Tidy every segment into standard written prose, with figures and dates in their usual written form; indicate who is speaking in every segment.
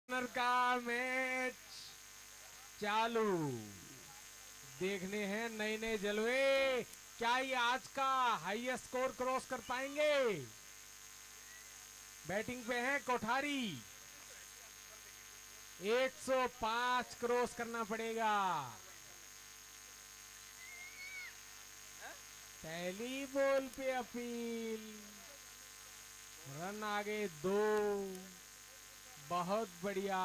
Speaker 1: का मैच चालू। देखने हैं नए नए जलवे। क्या ये आज का हाईएस्ट स्कोर क्रॉस कर पाएंगे? बैटिंग पे है कोठारी। 105 क्रॉस करना पड़ेगा। पहली बॉल पे अपील। रन आगे 2। बहुत बढ़िया,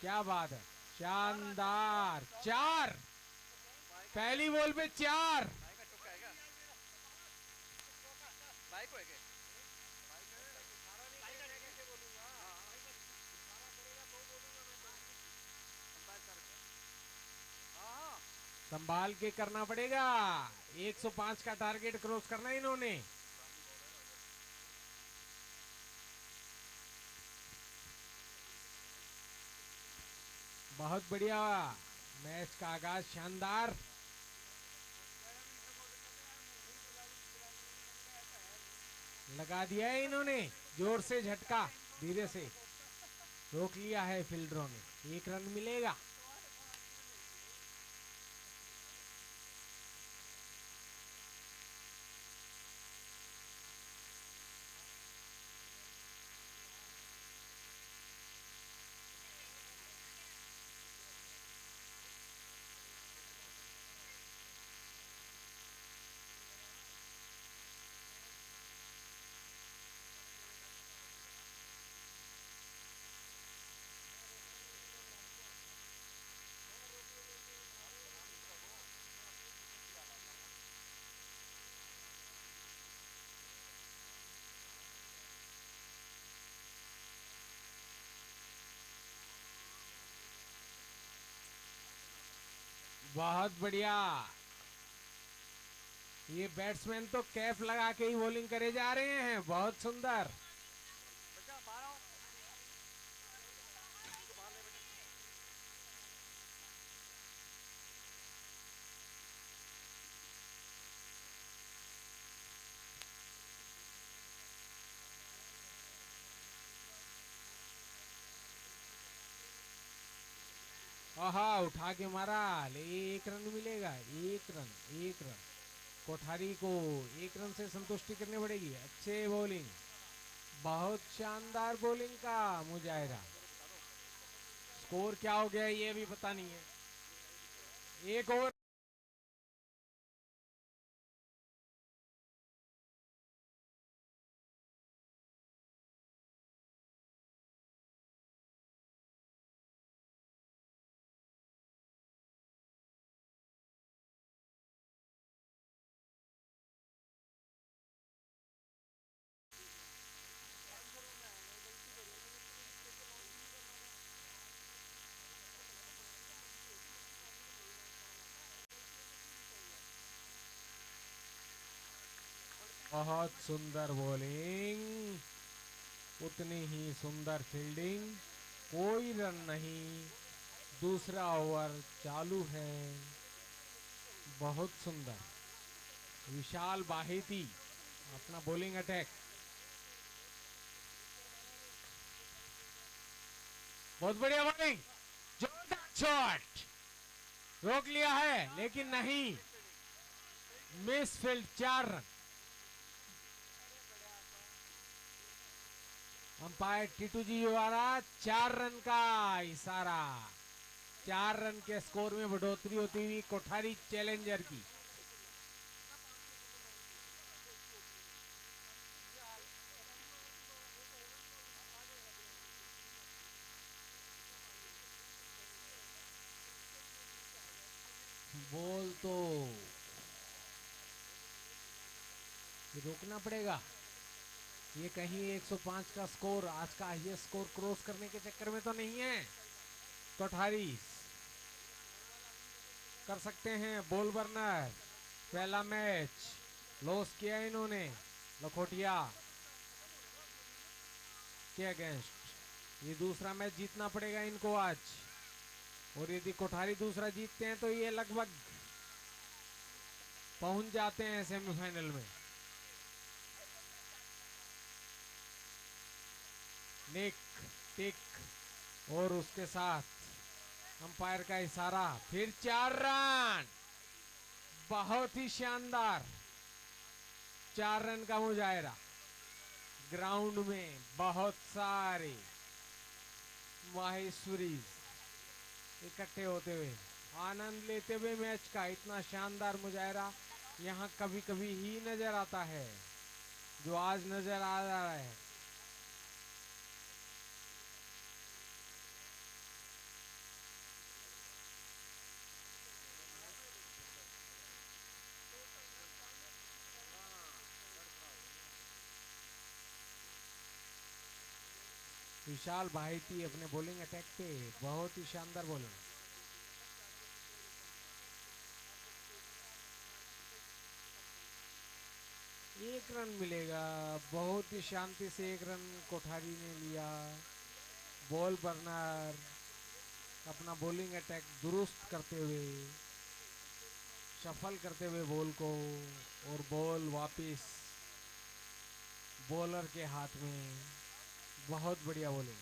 Speaker 1: क्या बात है, शानदार। 4, पहली बॉल पे 4। संभाल के करना पड़ेगा। 105 का टारगेट क्रॉस करना है इन्होंने। बहुत बढ़िया, मैच का आगाज शानदार। लगा दिया है इन्होंने, जोर से झटका, धीरे से रोक लिया है फील्डरों ने। 1 रन मिलेगा। बहुत बढ़िया, ये बैट्समैन तो कैप लगा के ही बॉलिंग करे जा रहे हैं। बहुत सुंदर। आहा, उठा के मारा, ले 1 रन मिलेगा। 1 रन, 1 रन। कोठारी को 1 रन से संतुष्टि करनी पड़ेगी। अच्छे बॉलिंग, बहुत शानदार बॉलिंग का मुजाहिरा। स्कोर क्या हो गया ये भी पता नहीं है। 1 ओवर। बहुत सुंदर बॉलिंग, उतनी ही सुंदर फील्डिंग। कोई रन नहीं, दूसरा ओवर चालू है। बहुत सुंदर, विशाल बाहेती अपना बॉलिंग अटैक। बहुत बढ़िया बॉलिंग, जोरदार शॉट। रोक लिया है लेकिन नहीं, misfield. 4 run. Umpire Titu ji द्वारा 4 रन का इशारा। 4 रन के स्कोर में बढ़ोतरी होती हुई कोठारी चैलेंजर की। बॉल तो रोकना पड़ेगा। ये कहीं 105 का स्कोर, आज का हाईएस्ट स्कोर क्रॉस करने के चक्कर में तो नहीं है। कोठारी कर सकते हैं बॉल बर्नर। पहला मैच लॉस किया इन्होंने लखोटिया के अगेंस्ट। ये दूसरा मैच जीतना पड़ेगा इनको आज, और यदि कोठारी दूसरा जीतते हैं तो ये लगभग पहुंच जाते हैं सेमीफाइनल में। निक टिक और उसके साथ अंपायर का इशारा। फिर 4 रन, बहुत ही शानदार 4 रन का मुजाहिरा। ग्राउंड में बहुत सारे माहेश्वरी इकट्ठे होते हुए आनंद लेते हुए मैच का इतना शानदार मुजाहिरा यहाँ कभी कभी ही नजर आता है, जो आज नजर आ रहा है। विशाल भाई थी अपने बॉलिंग अटैक पे, बहुत ही शानदार बॉलिंग। एक रन मिलेगा, बहुत ही शांति से 1 रन कोठारी ने लिया। बॉल बर्नर अपना बॉलिंग अटैक दुरुस्त करते हुए, शफल करते हुए बॉल को, और बॉल वापिस बॉलर के हाथ में। बहुत बढ़िया बॉलिंग।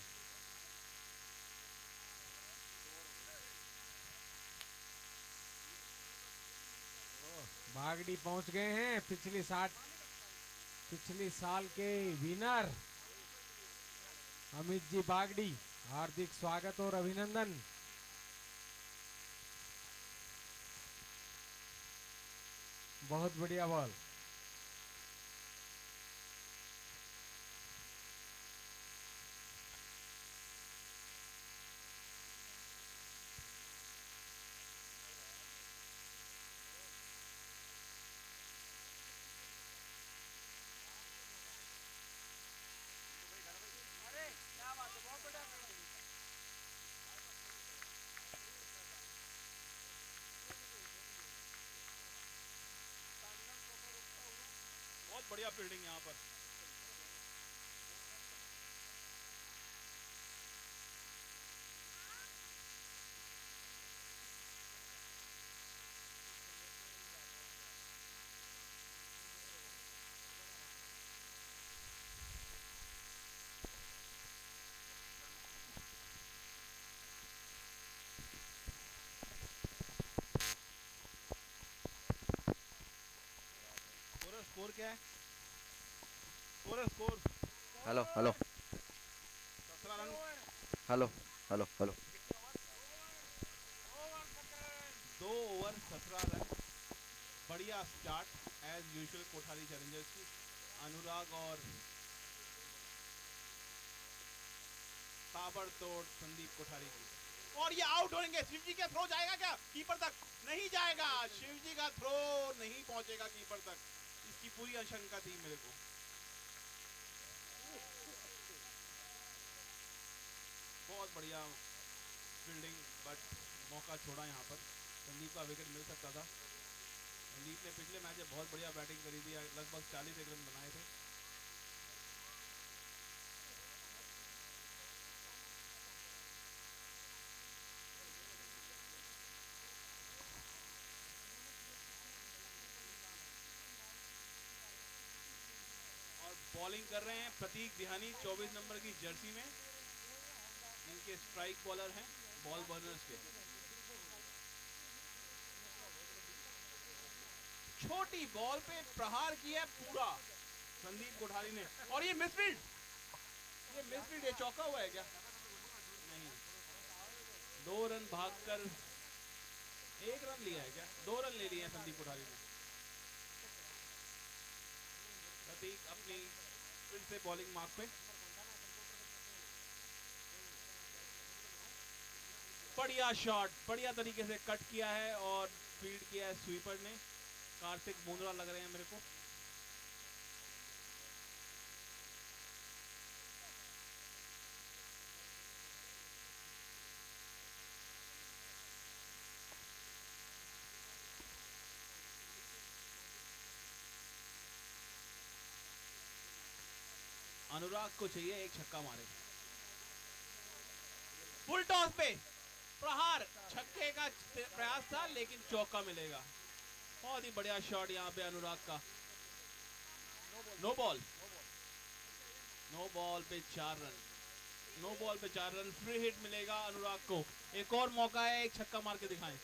Speaker 1: बागड़ी पहुंच गए हैं, पिछली साल के विनर अमित जी बागड़ी। हार्दिक स्वागत और अभिनंदन। बहुत बढ़िया बॉल।
Speaker 2: बहुत बढ़िया फील्डिंग यहाँ पर। स्कोर क्या है? Score
Speaker 3: hello hello
Speaker 2: 17 run.
Speaker 3: Hello hello hello
Speaker 2: 2 over 17 run. बढ़िया start as usual Kothari Challengers की। अनुराग और ताबड़तोड़ संदीप कोठारी की। और ये आउट होंगे। शिवजी का थ्रो जाएगा क्या कीपर तक? नहीं जाएगा। शिवजी का थ्रो नहीं पहुंचेगा कीपर तक, इसकी पूरी आशंका थी मेरे को। बहुत बढ़िया फील्डिंग, बट मौका छोड़ा यहाँ पर। संदीप का विकेट मिल सकता था। संदीप ने पिछले मैच में बहुत बढ़िया बैटिंग करी थी, लगभग 41 रन बनाए थे। और बॉलिंग कर रहे हैं प्रतीक दिहानी 24 नंबर की जर्सी में। इनके स्ट्राइक बॉलर हैं बॉल बर्नर्स के। छोटी बॉल पे प्रहार किया पूरा संदीप कोठारी ने। और ये मिसफील्ड, ये चौका हुआ है क्या? नहीं, 2 रन भागकर 1 रन लिया है क्या? 2 रन ले लिए हैं संदीप कोठारी ने। प्रतीक अपनी फिर से बॉलिंग मार्क पे। बढ़िया शॉट, बढ़िया तरीके से कट किया है और फील्ड किया है स्वीपर ने। कार्तिक मुंद्रा लग रहे हैं मेरे को। अनुराग को चाहिए एक छक्का मारे। फुल टॉस पे प्रहार, छक्के का प्रयास था लेकिन चौका मिलेगा। बहुत ही बढ़िया शॉट यहाँ पे अनुराग का। नो बॉल पे 4 रन। नो बॉल पे 4 रन, फ्री हिट मिलेगा अनुराग को। एक और मौका है, एक छक्का मार के दिखाएं।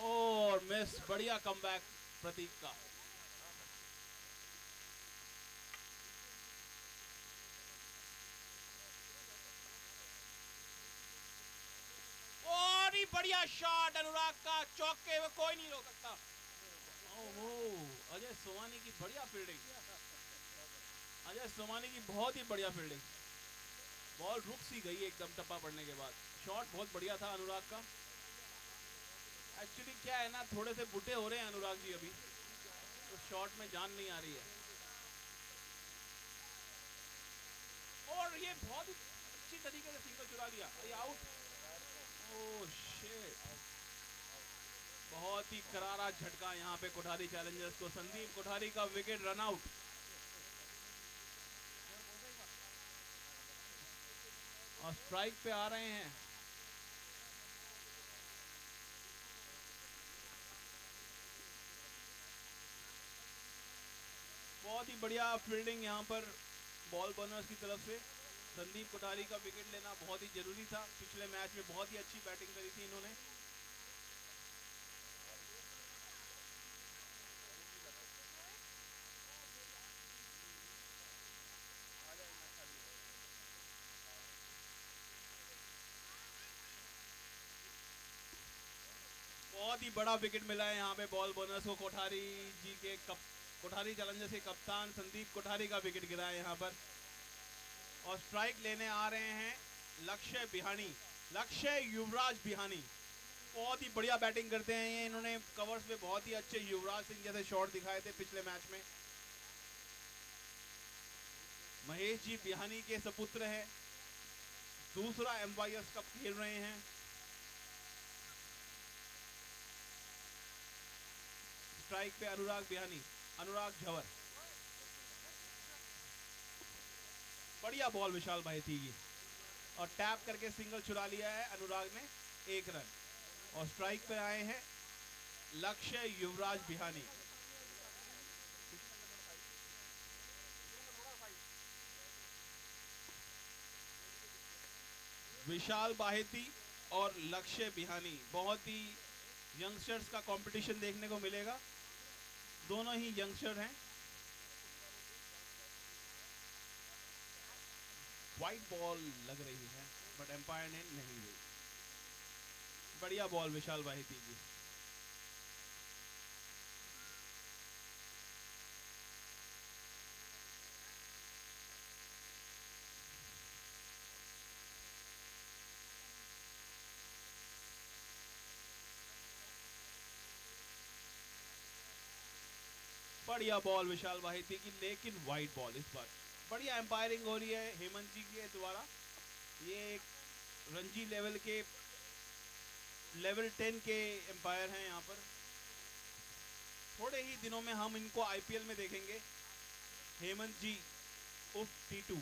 Speaker 2: और मिस, बढ़िया कमबैक प्रतीक का। और ही बढ़िया शॉट अनुराग का, चौके में कोई नहीं रोक सकता। ओहो, अजय सोमानी की बढ़िया फील्डिंग, अजय सोमानी की बहुत ही बढ़िया फील्डिंग। बॉल रुक सी गई एकदम टप्पा पड़ने के बाद। शॉट बहुत बढ़िया था अनुराग का। एक्चुअली क्या है ना, थोड़े से बुढ़े हो रहे हैं अनुराग जी अभी, तो शॉट में जान नहीं आ रही है। और ये बहुत ही अच्छी तरीके से सिंगल चुरा लिया। अरे आउट, ओह शिट। बहुत ही करारा झटका यहाँ पे कोठारी चैलेंजर्स को। संदीप कोठारी का विकेट रन आउट। और स्ट्राइक पे आ रहे हैं। बहुत ही बढ़िया फील्डिंग यहाँ पर बॉल बॉलर्स की तरफ से। संदीप कोठारी का विकेट लेना बहुत ही जरूरी था। पिछले मैच में बहुत ही अच्छी बैटिंग करी थी इन्होंने। बहुत ही बड़ा विकेट मिला है यहाँ पे बॉल बोनर्स को। कोठारी जी के कोठारी चैलेंजर्स के कप्तान संदीप कोठारी का विकेट गिरा है यहाँ पर। और स्ट्राइक लेने आ रहे हैं लक्ष्य बिहानी, लक्ष्य युवराज बिहानी। बहुत ही बढ़िया बैटिंग करते हैं ये। इन्होंने कवर्स में बहुत ही अच्छे युवराज सिंह जैसे शॉट दिखाए थे पिछले मैच में। महेश जी बिहानी के सपुत्र हैं, दूसरा एम्पायर्स कप खेल रहे हैं। स्ट्राइक पे अनुराग बिहानी, अनुराग झवर। बढ़िया बॉल विशाल भाई थी ये, और टैप करके सिंगल चुरा लिया है अनुराग ने, 1 रन। और स्ट्राइक पे आए हैं लक्ष्य युवराज बिहानी। विशाल बाहेती और लक्ष्य बिहानी, बहुत ही यंगस्टर्स का कंपटीशन देखने को मिलेगा। दोनों ही यंगस्टर हैं। वाइट बॉल लग रही है बट एम्पायर ने नहीं दी। बढ़िया बॉल विशाल बाहेती जी। बढ़िया बॉल विशाल बाहेती की, लेकिन वाइट बॉल इस बार। बढ़िया एम्पायरिंग हो रही है हेमंत जी के द्वारा। ये एक रणजी लेवल के, लेवल 10 के एम्पायर हैं यहाँ पर। थोड़े ही दिनों में हम इनको आईपीएल में देखेंगे। हेमंत जी उफ T2।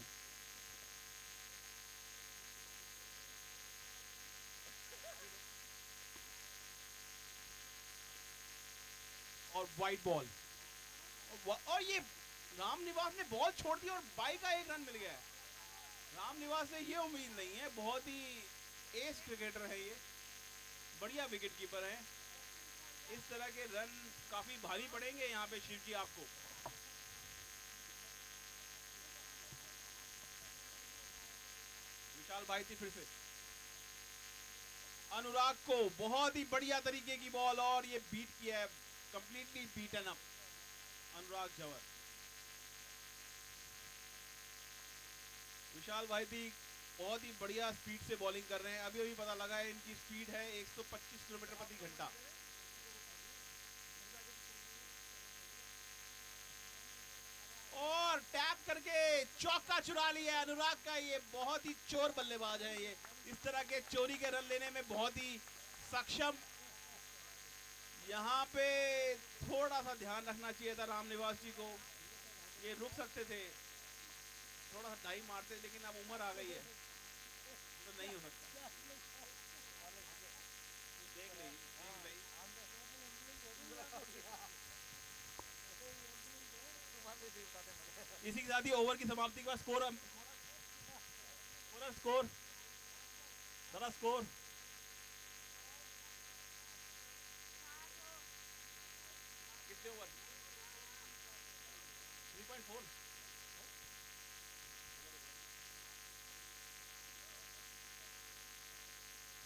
Speaker 2: और वाइट बॉल, और ये रामनिवास ने बॉल छोड़ दी और बाई का 1 रन मिल गया है। रामनिवास से ये उम्मीद नहीं है, बहुत ही एस क्रिकेटर है ये, बढ़िया विकेट कीपर है। इस तरह के रन काफी भारी पड़ेंगे यहाँ पे शिव जी आपको। विशाल भाई थी फिर से अनुराग को, बहुत ही बढ़िया तरीके की बॉल, और ये बीट किया है, कंप्लीटली बीटन अप अनुराग झवर। विशाल भाई थी बहुत ही बढ़िया स्पीड से बॉलिंग कर रहे हैं। अभी अभी पता लगा है इनकी स्पीड है 125 किलोमीटर प्रति घंटा। और टैप करके चौका चुरा लिया अनुराग का। ये बहुत ही चोर बल्लेबाज है ये, इस तरह के चोरी के रन लेने में बहुत ही सक्षम। यहाँ पे थोड़ा सा ध्यान रखना चाहिए था रामनिवास जी को, ये रुक सकते थे, थोड़ा सा टाइम मारते, लेकिन अब उम्र आ गई है तो नहीं हो सकता। देख रही इसी के साथ ही ओवर की समाप्ति के बाद स्कोर स्कोर जरा स्कोर कितने ओवर 3.4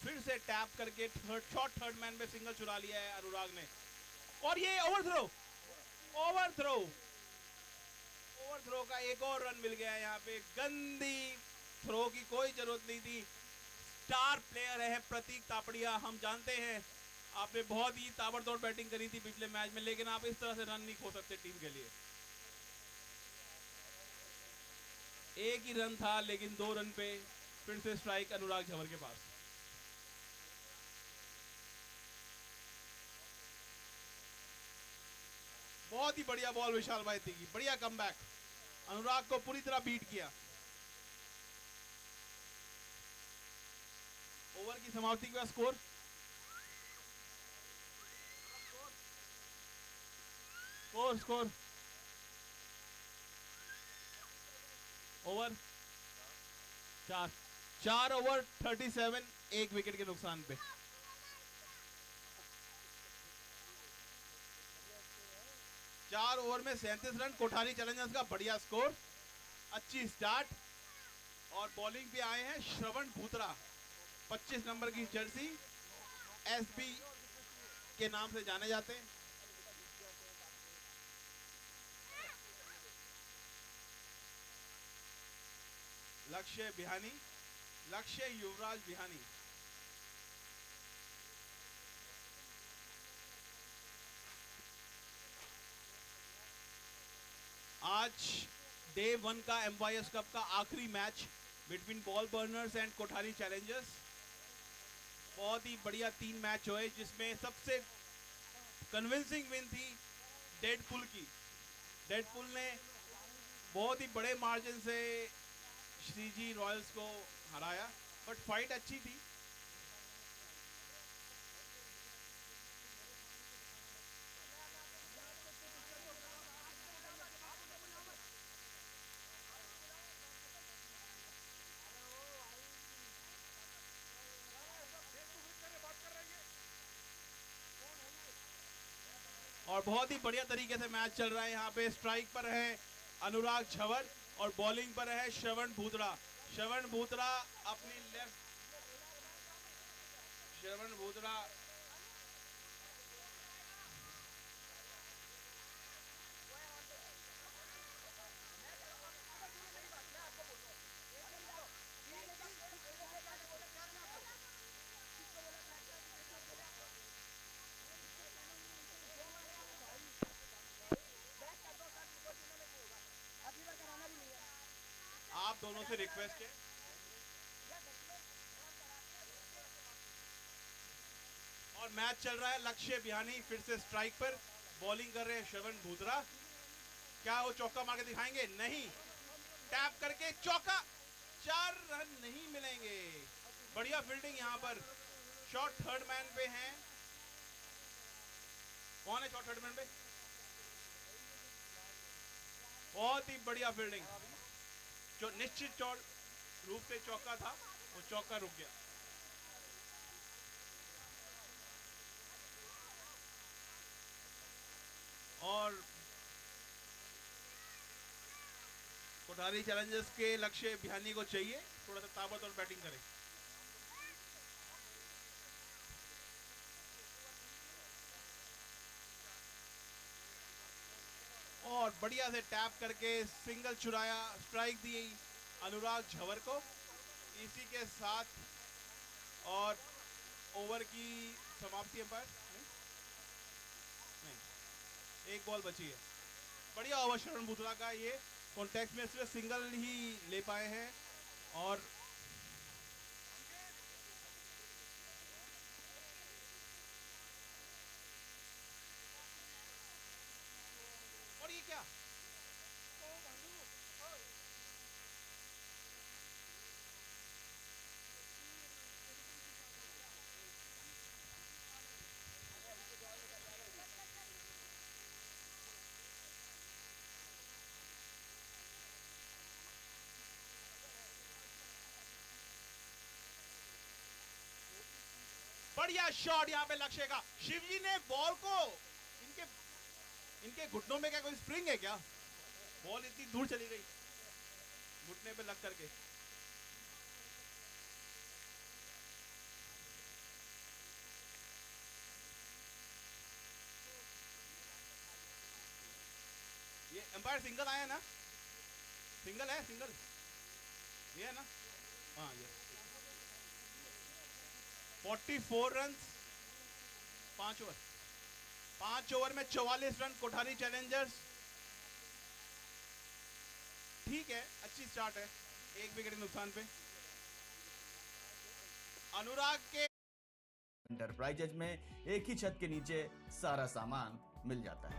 Speaker 2: फिर से टैप करके थर्ड मैन पे सिंगल चुरा लिया है अनुराग ने और ये ओवर थ्रो का एक और रन मिल गया है। यहाँ पे गंदी थ्रो की कोई जरूरत नहीं थी। स्टार प्लेयर है प्रतीक तापड़िया, हम जानते हैं आपने बहुत ही ताबड़तोड़ बैटिंग करी थी पिछले मैच में, लेकिन आप इस तरह से रन नहीं खो सकते टीम के लिए। एक ही रन था लेकिन 2 रन पे फिर से स्ट्राइक अनुराग झंवर के पास। बहुत ही बढ़िया बॉल विशाल भाई थी, बढ़िया कमबैक, अनुराग को पूरी तरह बीट किया। ओवर की समाप्ति का score score over 4 over 37, 1 wicket के नुकसान पे। चार ओवर में 37 रन, कोठारी चैलेंजर्स का बढ़िया स्कोर, अच्छी स्टार्ट। और बॉलिंग पे आए हैं श्रवण भूतरा, 25 नंबर की जर्सी, एसबी के नाम से जाने जाते हैं। लक्ष्य युवराज बिहानी। आज डे 1 का एमवाईएस कप का आखिरी match between Ball Burners and Kothari Challengers. बहुत ही बढ़िया 3 मैच हुए जिसमें सबसे कन्विंसिंग विन थी डेडपुल की। डेडपुल ने बहुत ही बड़े मार्जिन से श्रीजी रॉयल्स को हराया, बट फाइट अच्छी थी। और बहुत ही बढ़िया तरीके से मैच चल रहा है। यहाँ पे स्ट्राइक पर है अनुराग झंवर और बॉलिंग पर है श्रवण भूतरा। श्रवण भूतरा आप दोनों से रिक्वेस्ट है, और मैच चल रहा है। लक्ष्य बिहानी फिर से स्ट्राइक पर, बॉलिंग कर रहे हैं श्रवण भूतरा। क्या वो चौका मार के दिखाएंगे? नहीं, टैप करके चौका, 4 रन नहीं मिलेंगे। बढ़िया फील्डिंग यहाँ पर। शॉट थर्ड मैन पे हैं, कौन है शॉट थर्ड मैन पे? बहुत ही बढ़िया फील्डिंग, जो निश्चित रूप से चौका था, वो चौका रुक गया। और कोठारी चैलेंजर्स के लक्ष्य बिहानी को चाहिए थोड़ा सा ताबड़तोड़ बैटिंग करे। और बढ़िया से टैप करके सिंगल चुराया, स्ट्राइक दी अनुराग झंवर को। इसी के साथ और ओवर की समाप्ति पर नहीं, एक बॉल बची है। बढ़िया ओवर श्रवण भूतरा का, ये कॉन्टेक्ट में सिर्फ सिंगल ही ले पाए हैं। और ये क्या, बढ़िया शॉट यहाँ पे लक्ष्य का। शिवजी ने बॉल को इनके इनके घुटनों में क्या कोई स्प्रिंग है क्या? बॉल इतनी दूर चली गई घुटने पे लग करके। ये एम्पायर सिंगल आया ना? सिंगल है, सिंगल ये है ना? हाँ ये 44 रन 5 ओवर। 5 ओवर में 44 रन कोठारी चैलेंजर्स। ठीक है, अच्छी स्टार्ट है, 1 विकेट के नुकसान पे। अनुराग के
Speaker 4: इंटरप्राइजेज में एक ही छत के नीचे सारा सामान मिल जाता है।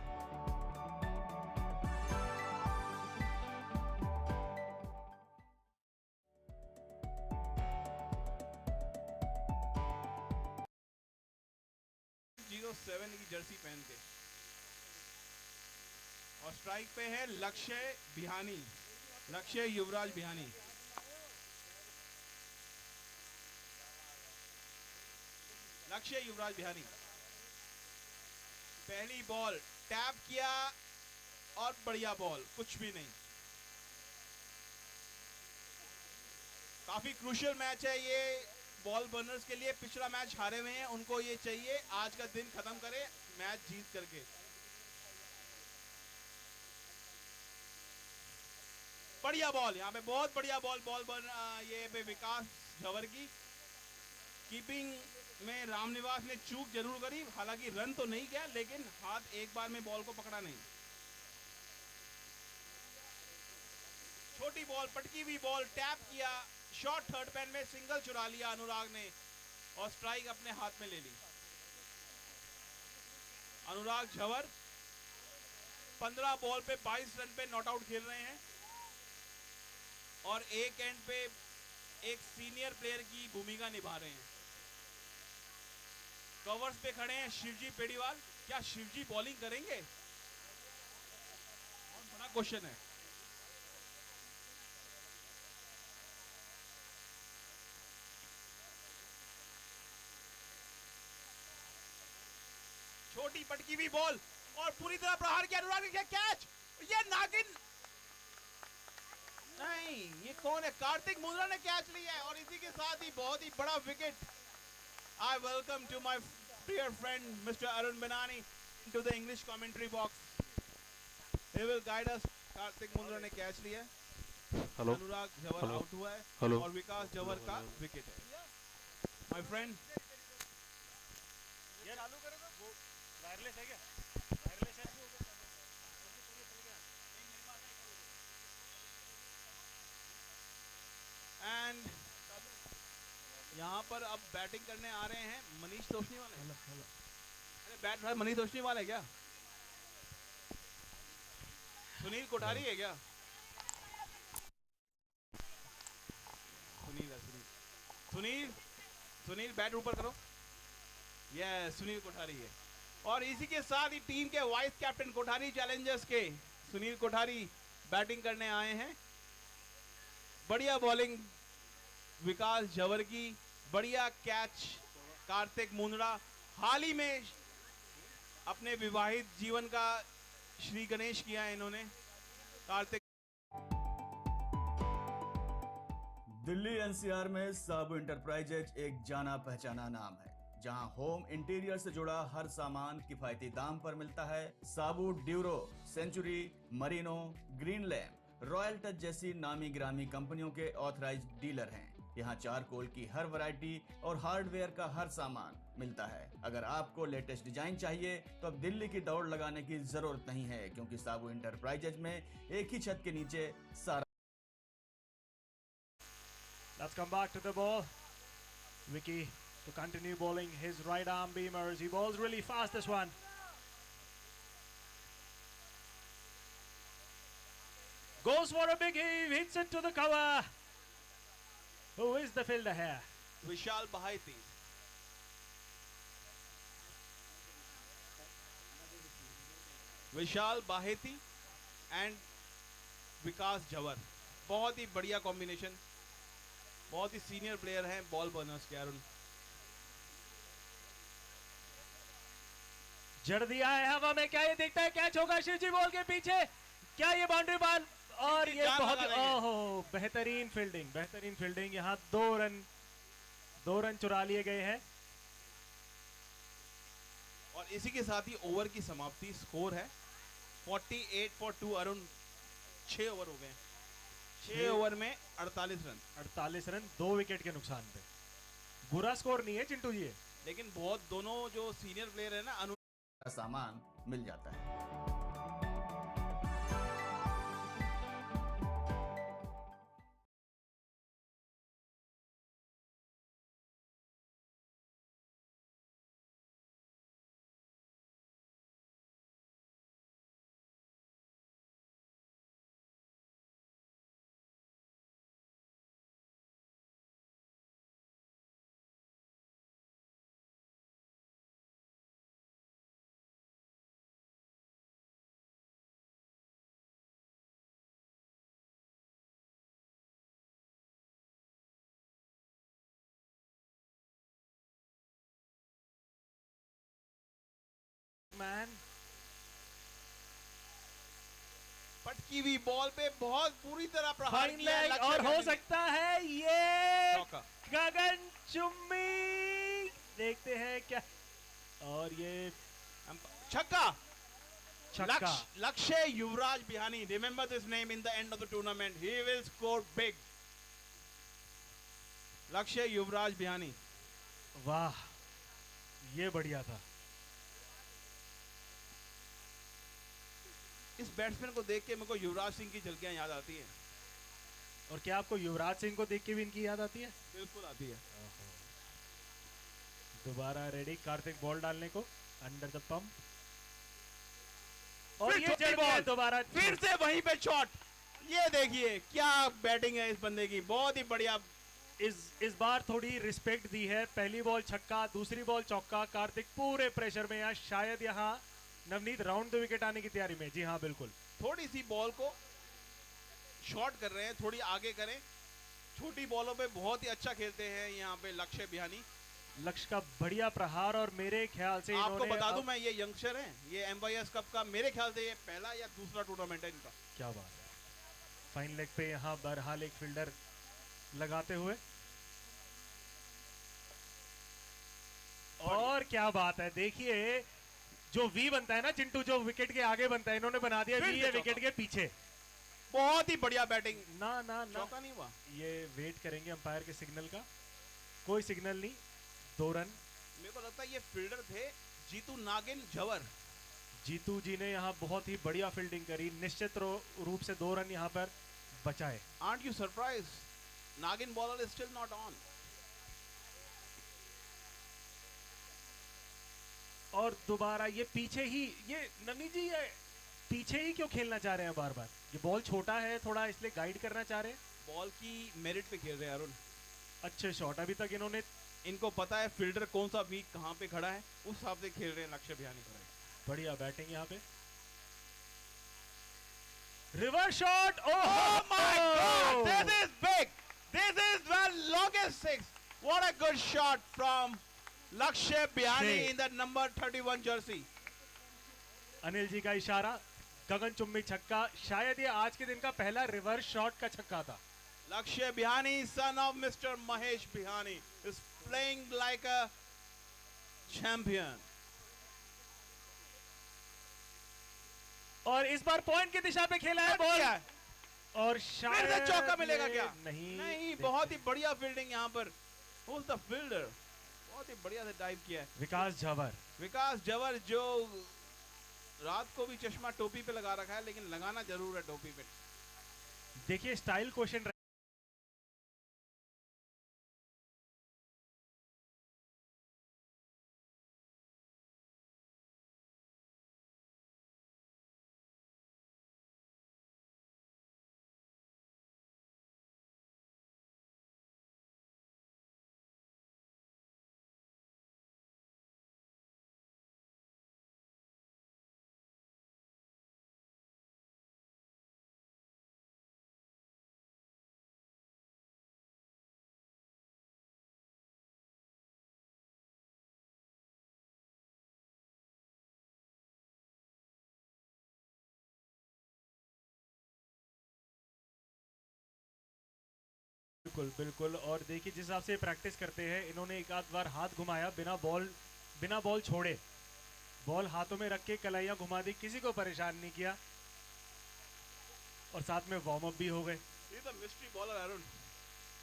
Speaker 2: जीरो 7 की जर्सी पहन के, और स्ट्राइक पे है लक्ष्य बिहानी, लक्ष्य युवराज बिहानी। लक्ष्य युवराज बिहानी पहली बॉल टैप किया और बढ़िया बॉल, कुछ भी नहीं। काफी क्रूशियल मैच है ये बॉल बर्नर्स के लिए। पिछला मैच हारे हुए हैं, उनको ये चाहिए आज का दिन खत्म करे मैच जीत करके। बढ़िया बॉल यहाँ पे, बहुत बढ़िया बॉल ये पे विकास झवर की। कीपिंग में रामनिवास ने चूक जरूर करी, हालांकि रन तो नहीं गया लेकिन हाथ एक बार में बॉल को पकड़ा नहीं। छोटी बॉल, पटकी हुई बॉल, टैप किया, शॉट थर्ड पैन में सिंगल चुरा लिया अनुराग ने और स्ट्राइक अपने हाथ में ले ली। अनुराग झवर 15 बॉल पे 22 रन पे नॉट आउट खेल रहे हैं और एक एंड पे एक सीनियर प्लेयर की भूमिका निभा रहे हैं। कवर्स पे खड़े हैं शिवजी पेड़ीवाल। क्या शिवजी बॉलिंग करेंगे? बहुत बड़ा क्वेश्चन है। छोटी पटकी हुई बॉल और पूरी तरह प्रहार किया अनुराग ने। कैच, ये नागिन नहीं, ये कौन है? कार्तिक मुंद्रा ने कैच लिया है और इसी के साथ ही बहुत ही बड़ा wicket. I welcome to my dear friend Mr. Arun Benani into the English commentary box. He will guide us. Kartik Mundra ने कैच लिया है, अनुराग झवर आउट हुआ है और विकास झवर का विकेट है। My friend,
Speaker 5: ये चालू करेगा वो वायरलेस है क्या? वायरलेस है।
Speaker 2: एंड यहाँ पर अब बैटिंग करने आ रहे हैं मनीष तोशनीवाल। अरे बैट भाई मनीष तोशनीवाल है क्या? सुनील कोठारी है क्या? सुनील है, सुनील बैट ऊपर करो। यस, सुनील कोठारी है। और इसी के साथ ही टीम के वाइस कैप्टन कोठारी चैलेंजर्स के सुनील कोठारी बैटिंग करने आए हैं। बढ़िया बॉलिंग विकास झवर की, बढ़िया कैच कार्तिक मुंद्रा। हाल ही में अपने विवाहित जीवन का श्री गणेश किया है इन्होंने। कार्तिक
Speaker 4: दिल्ली एनसीआर में साबू इंटरप्राइजेज एक जाना पहचाना नाम है, जहां होम इंटीरियर से जुड़ा हर सामान किफायती दाम पर मिलता है। Sabu Duro, Century, Merino, Greenlam, Royal Touch जैसी नामी ग्रामी कंपनियों के ऑथराइज्ड डीलर हैं। यहाँ चारकोल की हर वैरायटी और हार्डवेयर का हर सामान मिलता है। अगर आपको लेटेस्ट डिजाइन चाहिए तो अब दिल्ली की दौड़ लगाने की जरूरत नहीं है, क्योंकि साबू इंटरप्राइजेज में एक ही छत के नीचे सारा।
Speaker 5: Let's come back to the ball. Vicky to continue bowling his right arm beamer as he bowls really fast this one. Goes for a big heave, hits it to the cover. Who is the fielder here?
Speaker 2: Vishal Bahati. Vishal Baheti and Vikas Jhawar, बहुत ही बढ़िया combination. बहुत ही senior player हैं Ball Burners के। अरुण
Speaker 5: जड़ दिया है हवा में, क्या ये दिखता है कैच होगा शिवजी बॉल के पीछे, क्या ये बाउंड्री बाल, और ये
Speaker 2: जान
Speaker 5: बहुत
Speaker 2: लगा देंगे।
Speaker 5: ओहो बेहतरीन फील्डिंग, यहाँ 2 रन चुरा लिए गए हैं।
Speaker 2: और इसी के साथ ही ओवर की समाप्ति, स्कोर है 48 फॉर 2 अरुण। 6 ओवर हो गए, 6 ओवर में 48 रन।
Speaker 5: 48 रन 2 विकेट के नुकसान पे, बुरा स्कोर नहीं है चिंटू जी।
Speaker 2: लेकिन बहुत दोनों जो सीनियर प्लेयर है ना,
Speaker 4: सामान मिल जाता है।
Speaker 5: मैन
Speaker 2: पटकी हुई बॉल पे बहुत पूरी तरह प्रहार
Speaker 5: फाइन
Speaker 2: किया है
Speaker 5: लेग,
Speaker 2: लक्ष्य
Speaker 5: और हो
Speaker 2: बिहारी ने।
Speaker 5: सकता है ये
Speaker 2: चौका।
Speaker 5: गगन चुम्मी, देखते हैं क्या, और ये
Speaker 2: छक्का।
Speaker 5: छक्का।
Speaker 2: Lakshya Yuvraj Bihani, remember this name in the end of the tournament, he will score big. Lakshya Yuvraj बिहानी।
Speaker 5: वाह, ये बढ़िया था।
Speaker 2: इस बैट्समैन को देख के मेरे को युवराज सिंह की झलकियां याद आती हैं।
Speaker 5: और क्या आपको युवराज सिंह को देख के भी इनकी याद आती है?
Speaker 2: बिल्कुल आती है।
Speaker 5: दोबारा रेडी कार्तिक बॉल डालने को, अंडर द पंप, और
Speaker 2: फिर
Speaker 5: ये
Speaker 2: छोटी
Speaker 5: जड़ गया
Speaker 2: बॉल।
Speaker 5: दोबारा,
Speaker 2: फिर से वहीं पे शॉट। ये देखिए क्या बैटिंग है इस बंदे की, बहुत ही बढ़िया।
Speaker 5: इस बार थोड़ी रिस्पेक्ट दी है, पहली बॉल छक्का, दूसरी बॉल चौका, कार्तिक पूरे प्रेशर में, यहाँ शायद यहाँ नवनीत राउंड द विकेट आने की तैयारी में। जी हाँ बिल्कुल,
Speaker 2: थोड़ी सी बॉल को शॉर्ट कर रहे हैं, थोड़ी आगे करें। छोटी बॉलों पे बहुत ही अच्छा खेलते हैं यहाँ पे लक्ष्य बिहानी।
Speaker 5: लक्ष्य का बढ़िया प्रहार, और मेरे ख्याल से
Speaker 2: आपको
Speaker 5: इन्होंने
Speaker 2: बता दूं मैं, ये यंगस्टर हैं, ये MYS कप का मेरे ख्याल से ये पहला या दूसरा टूर्नामेंट है इनका।
Speaker 5: क्या बात है, फाइन लेग पे यहाँ बहरहाल एक फील्डर लगाते हुए, और क्या बात है, देखिए जो वी बनता है ना चिंटू, जो विकेट के आगे बनता है, इन्होंने बना दिया
Speaker 2: फिर
Speaker 5: वी
Speaker 2: से
Speaker 5: है विकेट
Speaker 2: चौका।
Speaker 5: के पीछे।
Speaker 2: बहुत ही बढ़िया बैटिंग।
Speaker 5: ना ना ना,
Speaker 2: चौका नहीं हुआ।
Speaker 5: ये वेट करेंगे अंपायर के सिग्नल का, कोई सिग्नल नहीं, 2 रन।
Speaker 2: मेरे को लगता है ये फील्डर थे जीतू नागिन झवर।
Speaker 5: जीतू जी ने यहाँ बहुत ही बढ़िया फील्डिंग करी, निश्चित रूप से 2 रन यहाँ पर बचाए।
Speaker 2: Aren't you surprised? नागिन bowler is still not on.
Speaker 5: और दोबारा ये पीछे ही, ये नवनी जी ये पीछे ही क्यों खेलना चाह रहे हैं बार बार? ये बॉल छोटा है थोड़ा, इसलिए गाइड करना चाह रहे हैं।
Speaker 2: बॉल की मेरिट पे खेल रहे हैं अरुण।
Speaker 5: अच्छे शॉट, अभी तक इन्होंने,
Speaker 2: इनको पता है फील्डर कौन सा वीक कहाँ पे खड़ा है, उस हिसाब से खेल रहे हैं लक्ष्य बिहानी।
Speaker 5: बढ़िया बैटिंग यहाँ पे, reverse shot,
Speaker 2: Oh my God!
Speaker 5: Oh
Speaker 2: This is big. This is the longest six. What a good shot from Lakshya Bihani
Speaker 5: Six.
Speaker 2: in the number 31 jersey.
Speaker 5: Anil ji का इशारा, गगन चुम्बी छक्का, शायद ये आज के दिन का पहला रिवर्स शॉट का छक्का था।
Speaker 2: Lakshya Bihani, son of Mr. Mahesh Bihani, is playing like a champion.
Speaker 5: और इस बार पॉइंट की दिशा पे खेला है
Speaker 2: क्या
Speaker 5: बॉल,
Speaker 2: है?
Speaker 5: और
Speaker 2: फिर
Speaker 5: शायद
Speaker 2: से चौका मिलेगा
Speaker 5: ये
Speaker 2: क्या?
Speaker 5: नहीं,
Speaker 2: नहीं, बहुत ही बढ़िया फील्डिंग यहाँ पर। Who's the fielder? बहुत ही बढ़िया से डाइव किया है
Speaker 5: विकास झवर।
Speaker 2: विकास जवर, जो रात को भी चश्मा टोपी पे लगा रखा है, लेकिन लगाना जरूर है टोपी पे।
Speaker 5: देखिए स्टाइल क्वेश्चन बिल्कुल बिल्कुल। और देखिए जिस हिसाब से प्रैक्टिस करते हैं, इन्होंने एक आध बार हाथ घुमाया बिना बॉल छोड़े, बॉल हाथों में रख के कलाइयां घुमा दी, किसी को परेशान नहीं किया, और साथ में वार्म अप भी हो गए।
Speaker 2: Mystery bowler Arun.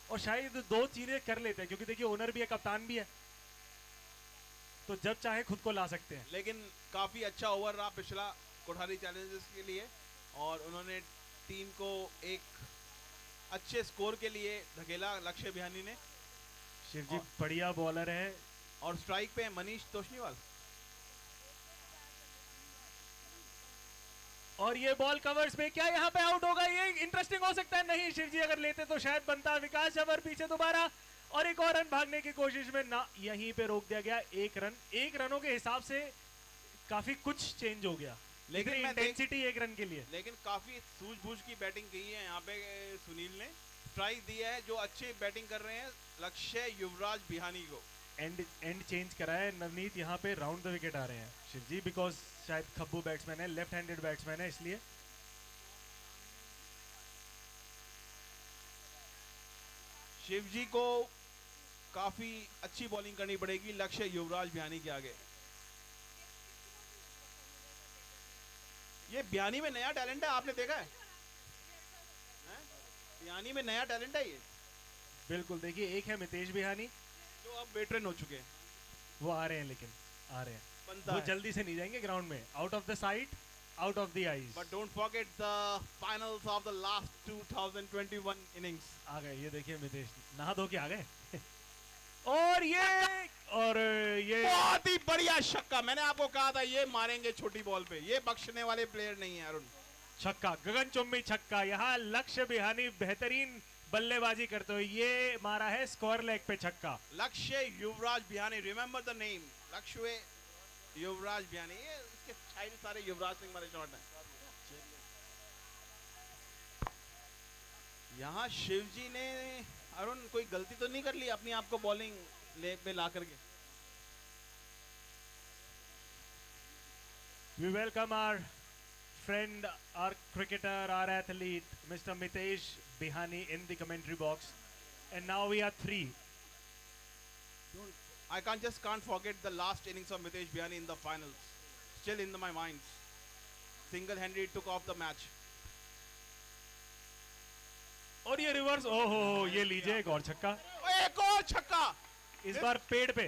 Speaker 5: और शायद दो चीजें कर लेते हैं, क्योंकि देखिए ओनर भी है, कप्तान भी है, तो जब चाहे खुद को ला सकते हैं।
Speaker 2: लेकिन काफी अच्छा ओवर रहा पिछला कोठारी चैलेंजर्स के लिए, और उन्होंने टीम को एक अच्छे स्कोर के लिए धकेला लक्ष्य बिहानी ने।
Speaker 5: शिवजी बढ़िया बॉलर है।
Speaker 2: और स्ट्राइक पे मनीष तोशनीवाल।
Speaker 5: और ये बॉल कवर्स पे, क्या यहाँ पे आउट होगा? ये इंटरेस्टिंग हो सकता है। नहीं, शिवजी अगर लेते तो शायद बनता। विकास जबर पीछे दोबारा, और एक और रन भागने की कोशिश में ना, यहीं पे रोक दिया गया। एक रनों के हिसाब से काफी कुछ चेंज हो गया,
Speaker 2: लेकिन
Speaker 5: इंटेंसिटी एक रन के लिए।
Speaker 2: लेकिन काफी सूझबूझ की बैटिंग की है यहाँ पे सुनील ने। स्ट्राइक दिया है जो अच्छी बैटिंग कर रहे हैं लक्ष्य युवराज बिहानी को।
Speaker 5: एंड चेंज करा है नवनीत, यहाँ पे राउंड द विकेट आ रहे हैं शिवजी, बिकॉज शायद खब्बू बैट्समैन है, लेफ्ट हैंडेड बैट्समैन है, इसलिए।
Speaker 2: शिवजी को काफी अच्छी बॉलिंग करनी पड़ेगी लक्ष्य युवराज बिहानी के आगे। ये बिहानी में नया टैलेंट है, आपने देखा है? बिहानी में नया टैलेंट है ये।
Speaker 5: बिल्कुल, देखिए एक है मितेश बिहानी
Speaker 2: जो अब वेटरन हो चुके हैं।
Speaker 5: वो आ रहे हैं, लेकिन आ रहे हैं,
Speaker 2: बनता
Speaker 5: वो
Speaker 2: है।
Speaker 5: जल्दी से नहीं जाएंगे ग्राउंड में। Out of the site, out of the eyes.
Speaker 2: But don't forget the finals of the last 2021 innings.
Speaker 5: आ गए, ये देखिए मितेश नहा धो के आ गए। और ये
Speaker 2: बहुत ही बढ़िया छक्का। मैंने आपको कहा था ये मारेंगे छोटी बॉल पे, ये बख्शने वाले प्लेयर नहीं है अरुण।
Speaker 5: छक्का, गगनचुंबी छक्का। यहाँ लक्ष्य बिहानी बेहतरीन बल्लेबाजी करते हुए ये मारा है स्क्वायर लेग पे छक्का।
Speaker 2: Lakshya Yuvraj Bihani, remember the name, लक्ष्य युवराज बिहानी। ये इसके शायद सारे युवराज सिंह वाले शॉट हैं। यहाँ शिवजी ने अरुण कोई गलती तो नहीं कर ली अपनी आप को बॉलिंग लेग पे ला करके?
Speaker 5: We welcome our friend, our cricketer, our athlete, Mr. Mitesh Bihani in the commentary box. And now we are three.
Speaker 2: I can't forget the last innings of Mitesh Bihani in the finals. Still in my mind. Single-handedly took off the match.
Speaker 5: और ये reverse, ओहो, ये लीजिए एक और छक्का,
Speaker 2: एक और छक्का
Speaker 5: इस बार पेड़ पे।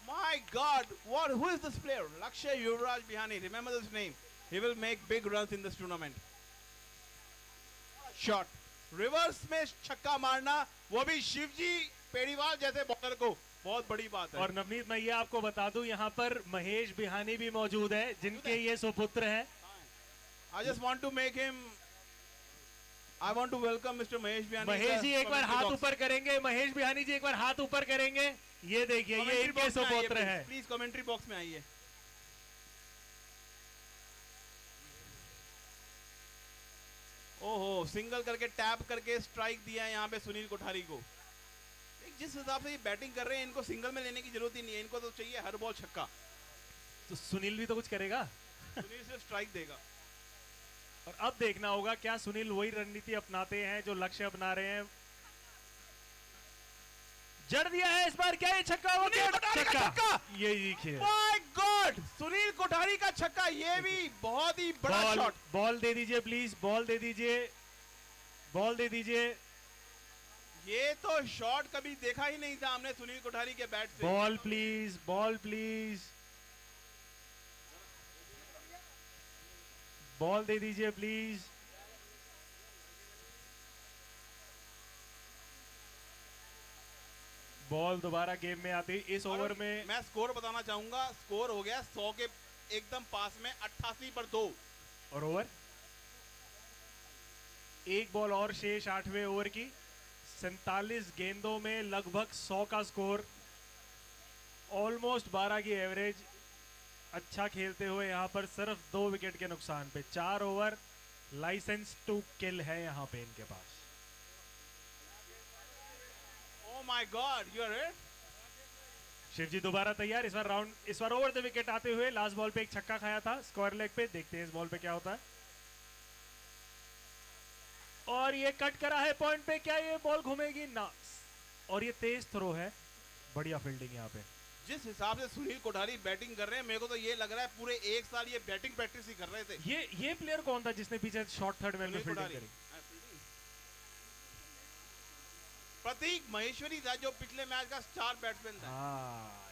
Speaker 2: My God, who is this player? Lakshya Yuvraj Bihani. Remember this name. He will make big runs in this tournament. Shot. Reverse में छक्का मारना, वो भी शिवजी पेड़ीवाल जैसे बॉलर को, बहुत बड़ी बात है।
Speaker 5: और नवनीत, मैं ये आपको बता दूं, यहाँ पर महेश बिहानी भी मौजूद है, जिनके ये सुपुत्र हैं।
Speaker 2: I just want to make him. I want to welcome Mr. Mahesh Bihani.
Speaker 5: Mahesh ji एक बार हाथ ऊपर करेंगे, महेश बिहानी जी एक बार हाथ ऊपर करेंगे। ये देखिए, ये इनके सुपुत्र है।
Speaker 2: प्लीज कमेंट्री बॉक्स में आइए। ओहो, सिंगल करके टैप करके स्ट्राइक दिया है यहाँ पे सुनील कोठारी को। जिस हिसाब से ये बैटिंग कर रहे हैं, इनको सिंगल में लेने की जरूरत ही नहीं है, इनको तो चाहिए हर बॉल छक्का।
Speaker 5: तो सुनील भी तो कुछ करेगा।
Speaker 2: सुनील से स्ट्राइक देगा।
Speaker 5: और अब देखना होगा क्या सुनील वही रणनीति अपनाते हैं जो लक्ष्य अपना रहे हैं। जड़ दिया है इस बार, क्या ये छक्का? वो क्या छक्का? ये देखिए,
Speaker 2: माय गॉड, सुनील कोठारी का छक्का। ये भी बहुत ही बड़ा शॉट।
Speaker 5: बॉल दे दीजिए प्लीज, बॉल दे दीजिए, बॉल दे दीजिए।
Speaker 2: ये तो शॉट कभी देखा ही नहीं था हमने सुनील कोठारी के बैट से।
Speaker 5: Ball please, ball please, ball दे दीजिए प्लीज। बॉल दोबारा गेम में आती इस ओवर में।
Speaker 2: मैं स्कोर बताना चाहूंगा, स्कोर हो गया 100 के एकदम पास में, 88 पर 2।
Speaker 5: और ओवर, एक बॉल और शेष 8वें ओवर की। 47 गेंदों में लगभग 100 का स्कोर, ऑलमोस्ट 12 की एवरेज। अच्छा खेलते हुए यहाँ पर सिर्फ 2 विकेट के नुकसान पे। 4 ओवर, लाइसेंस टू किल है यहाँ पे इनके पास।
Speaker 2: Oh my god, you are it.
Speaker 5: Shivji दोबारा तैयार, इस बार ओवर द विकेट आते हुए। लास्ट बॉल पे एक छक्का खाया था स्क्वायर लेग पे। देखते हैं इस बॉल पे क्या होता है। और ये कट करा है पॉइंट पे, क्या ये बॉल घूमेगी ना। और ये तेज थ्रो है, बढ़िया फील्डिंग यहाँ पे।
Speaker 2: जिस हिसाब से सुनील कोठारी बैटिंग कर रहे हैं, मेरे को तो ये लग रहा है पूरे एक साल ये बैटिंग प्रैक्टिस ही कर रहे थे।
Speaker 5: ये प्लेयर कौन था जिसने पीछे शॉर्ट थर्ड में
Speaker 2: सुनील
Speaker 5: फील्डिंग
Speaker 2: कोठारी।
Speaker 5: करी?
Speaker 2: प्रतीक महेश्वरी था जो पिछले मैच का स्टार बैट्समैन था।
Speaker 5: हाँ,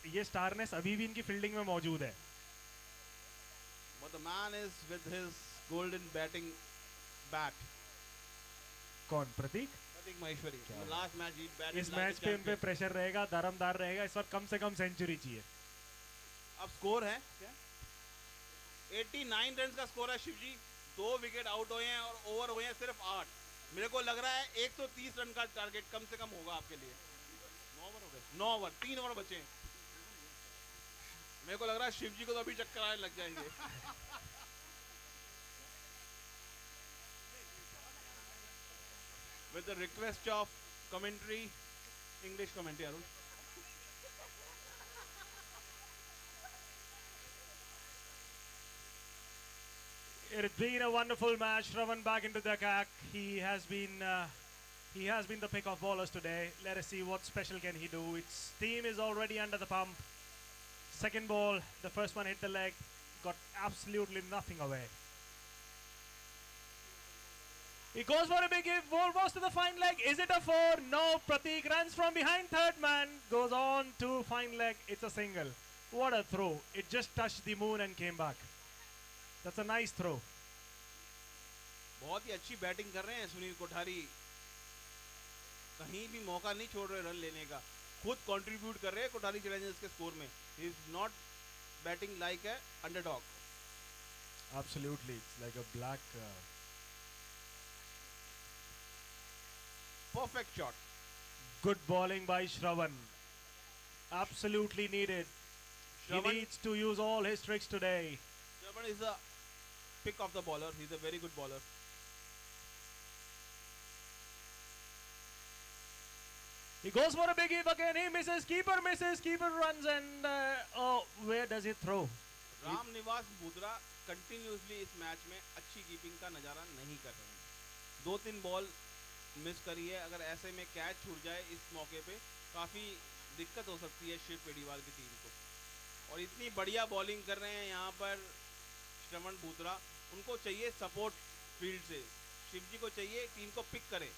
Speaker 5: ये स्टारनेस अभी भी इनकी फील्डिंग में मौजूद है।
Speaker 2: But the man is with his golden batting bat.
Speaker 5: कौन? प्रतीक?
Speaker 2: प्रतीक महेश्वरी। लास्ट मैच ही बैटिंग।
Speaker 5: इस मैच पे उन पे प्रेशर रहेगा, दारमदार रहेगा, इस वक्त कम से कम सेंचुरी चाहिए।
Speaker 2: अब स्कोर है क्या? 89 रन का स्कोर है शिवजी। 2 विकेट आउट हुए हैं और ओवर हुए हैं सिर्फ 8। मेरे को लग रहा है 130 रन का टारगेट कम से कम होगा आपके लिए। 9 ओवर हो गए। 9 ओवर, 3 ओवर बचे हैं। मेरे को लग रहा है शिवजी को तो अभी चक्कर आने लग जाएंगे। With the request of commentary, English commentary, Arun.
Speaker 5: It's been a wonderful match. Shravan back into the attack. He has been the pick of bowlers today. Let us see what special can he do. Its team is already under the pump. Second ball, the first one hit the leg, got absolutely nothing away. He goes for a big hit, ball goes to the fine leg. Is it a 4? No, Prateek runs from behind third man, goes on to fine leg. It's a single. What a throw. It just touched the moon and came back. That's a nice throw.
Speaker 2: बहुत ही अच्छी batting कर रहे हैं सुनील कोठारी। कहीं भी मौका नहीं छोड़ रहे रन लेने का। खुद कंट्रीब्यूट कर रहे हैं कोठारी चैलेंजर्स के स्कोर में। He is not batting like a underdog.
Speaker 5: Absolutely, it's like a black.
Speaker 2: Perfect shot.
Speaker 5: Good bowling by Shravan. Absolutely needed.
Speaker 2: Shravan-
Speaker 5: He needs to use all his tricks today.
Speaker 2: Shravan is a pick of the bowler. He's a very good bowler.
Speaker 5: He goes for a big hit again. He misses. Keeper misses. Keeper runs and where does he throw?
Speaker 2: Ram Niwas बुद्रा continuously इस match में अच्छी keeping का नजारा नहीं कर रहे हैं। 2-3 ball miss करी है। अगर ऐसे में कैच छूट जाए इस मौके पे काफ़ी दिक्कत हो सकती है शिव पेडीवाल की टीम को। और इतनी बढ़िया बॉलिंग कर रहे हैं यहाँ पर श्रवण बुद्रा। उनको चाहिए सपोर्ट फील्ड से। शिव जी को चाहिए टीम को पिक करें।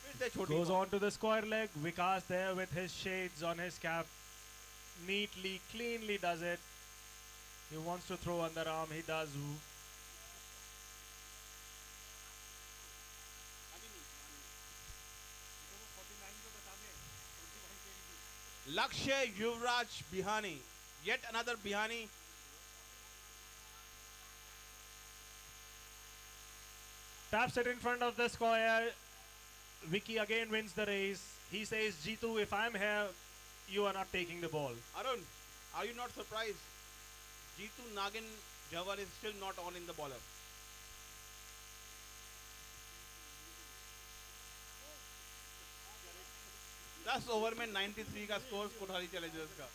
Speaker 2: फिर से छोटी
Speaker 5: Goes
Speaker 2: ball.
Speaker 5: on to the square leg. Vikas there with his shades on his cap. Neatly, cleanly does it. He wants to throw underarm. He does.
Speaker 2: लक्ष्य युवराज बिहानी। Yet another Bihani.
Speaker 5: Taps it in front of the square. Vicky again wins the race. He says, Jitu, if I'm here, you are not taking the ball.
Speaker 2: Arun, are you not surprised? Jitu Nagin Jawar is still not on in the bowler. दस over में 93 का score Kothari Challengers का।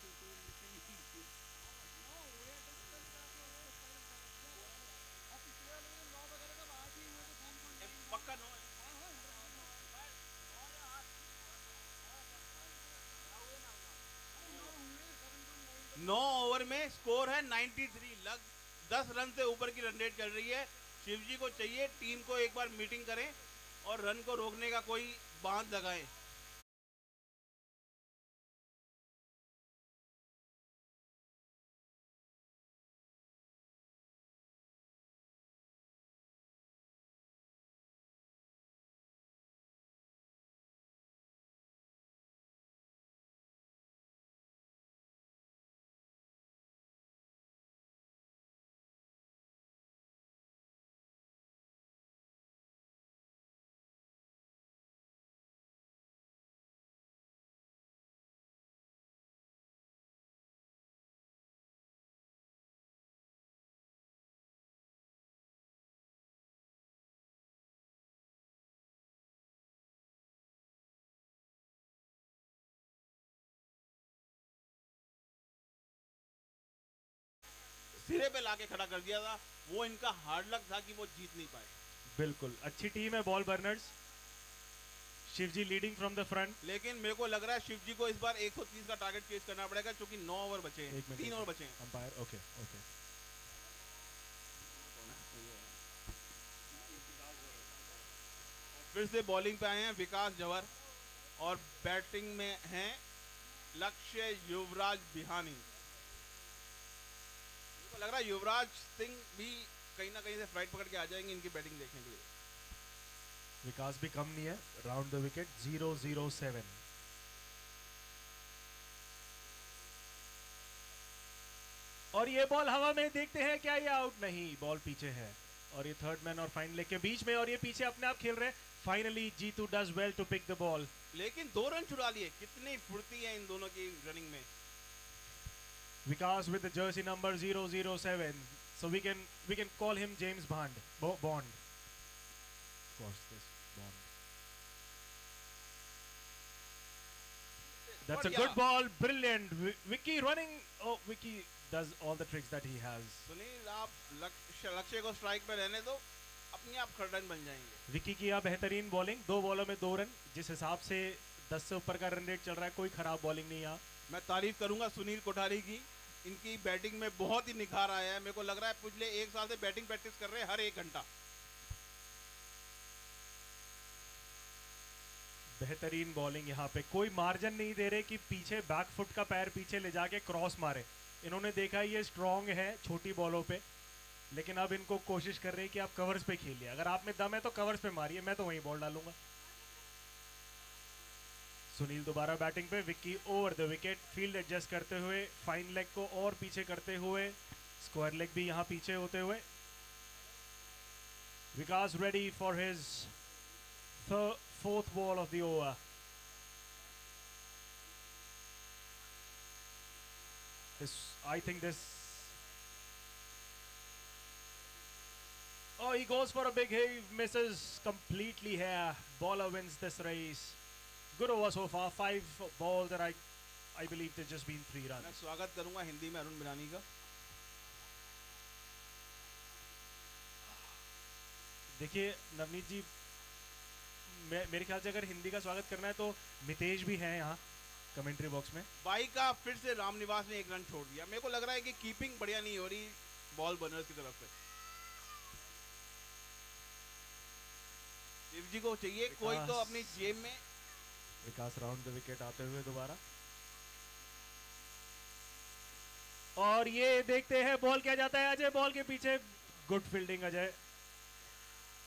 Speaker 2: पक्का 9 over में score है 93। लग 10 run से ऊपर की रन रेट चल रही है। शिवजी को चाहिए टीम को एक बार मीटिंग करें और रन को रोकने का कोई बांध लगाएं। सिरे पे लाके खड़ा कर दिया था। वो इनका हार्ड लक था कि वो जीत नहीं पाए।
Speaker 5: बिल्कुल अच्छी टीम है Ball Burners. Shivji leading from the front.
Speaker 2: लेकिन मेरे को लग रहा है शिवजी को इस बार 130 का टारगेट चेज करना पड़ेगा, क्योंकि 9 ओवर बचे हैं, 3 ओवर बचे हैं।
Speaker 5: Umpire okay okay.
Speaker 2: फिर से बॉलिंग पे आए हैं विकास जवर और बैटिंग में हैं लक्ष्य युवराज बिहानी। मेरे को लग रहा है युवराज सिंह भी कहीं ना कहीं से फ्लाइट पकड़ के आ जाएंगे इनकी बैटिंग देखने के लिए।
Speaker 5: विकास भी कम नहीं है। Round the wicket 0-0-7। और ये बॉल हवा में, देखते हैं क्या ये आउट? नहीं, बॉल पीछे है और ये थर्ड मैन और फाइन लेग के बीच में, और ये पीछे अपने आप खेल रहे हैं। Finally Jitu does well to pick the ball.
Speaker 2: लेकिन 2 रन चुरा लिए। कितनी फुर्ती है इन दोनों की रनिंग में।
Speaker 5: विकास with the jersey number 007, so we can call him James Bond. Bond. Of course, this Bond. That's a good ball, brilliant. Vicky running. Oh, Vicky does all the tricks that he has.
Speaker 2: Sunil, आप लक्ष्य को strike पे रहने दो, अपने आप run बन जाएंगे।
Speaker 5: विकी की यहाँ बेहतरीन बॉलिंग, 2 बॉलों में 2 रन। जिस हिसाब से 10 से ऊपर का रन रेट चल रहा है, कोई खराब बॉलिंग नहीं यहाँ।
Speaker 2: मैं तारीफ करूंगा सुनील कोठारी की। इनकी बैटिंग में बहुत ही निखार आया है। मेरे को लग रहा है पिछले 1 साल से बैटिंग प्रैक्टिस कर रहे हैं हर 1 घंटा।
Speaker 5: बेहतरीन बॉलिंग यहाँ पे, कोई मार्जिन नहीं दे रहे कि पीछे बैक फुट का पैर पीछे ले जाके क्रॉस मारे। इन्होंने देखा ये स्ट्रॉन्ग है छोटी बॉलों पे, लेकिन अब इनको कोशिश कर रहे हैं कि आप कवर्स पे खेलिए। अगर आप में दम है तो कवर्स पे मारिए, मैं तो वहीं बॉल डालूंगा। सुनील दोबारा बैटिंग पे। Vicky over the wicket, field adjust करते हुए, फाइन लेग को और पीछे करते हुए, स्क्वायर लेग भी यहाँ पीछे होते हुए। Vikas ready for his 4th ball of the over. I think this. Oh, he goes for a big hit, misses completely here. Bowler wins this race. Good over so far. 5 balls, and I believe there's just been 3 runs.
Speaker 2: मैं स्वागत करूंगा हिंदी में अरुण बिरानी का।
Speaker 5: देखिए नवनीत जी, मेरे ख्याल से अगर हिंदी का स्वागत करना है तो मितेश भी हैं यहाँ कमेंट्री बॉक्स में।
Speaker 2: बाई का फिर से रामनिवास ने 1 रन छोड़ दिया। मेरे को लग रहा है कि कीपिंग बढ़िया नहीं हो रही बॉल बर्नर्स की तरफ से। शिवजी को चाहिए कोई तो अपनी जेब में।
Speaker 5: विकास राउंड द विकेट आते हुए दोबारा, और ये देखते हैं बॉल क्या जाता है। अजय बॉल के पीछे, गुड फील्डिंग अजय।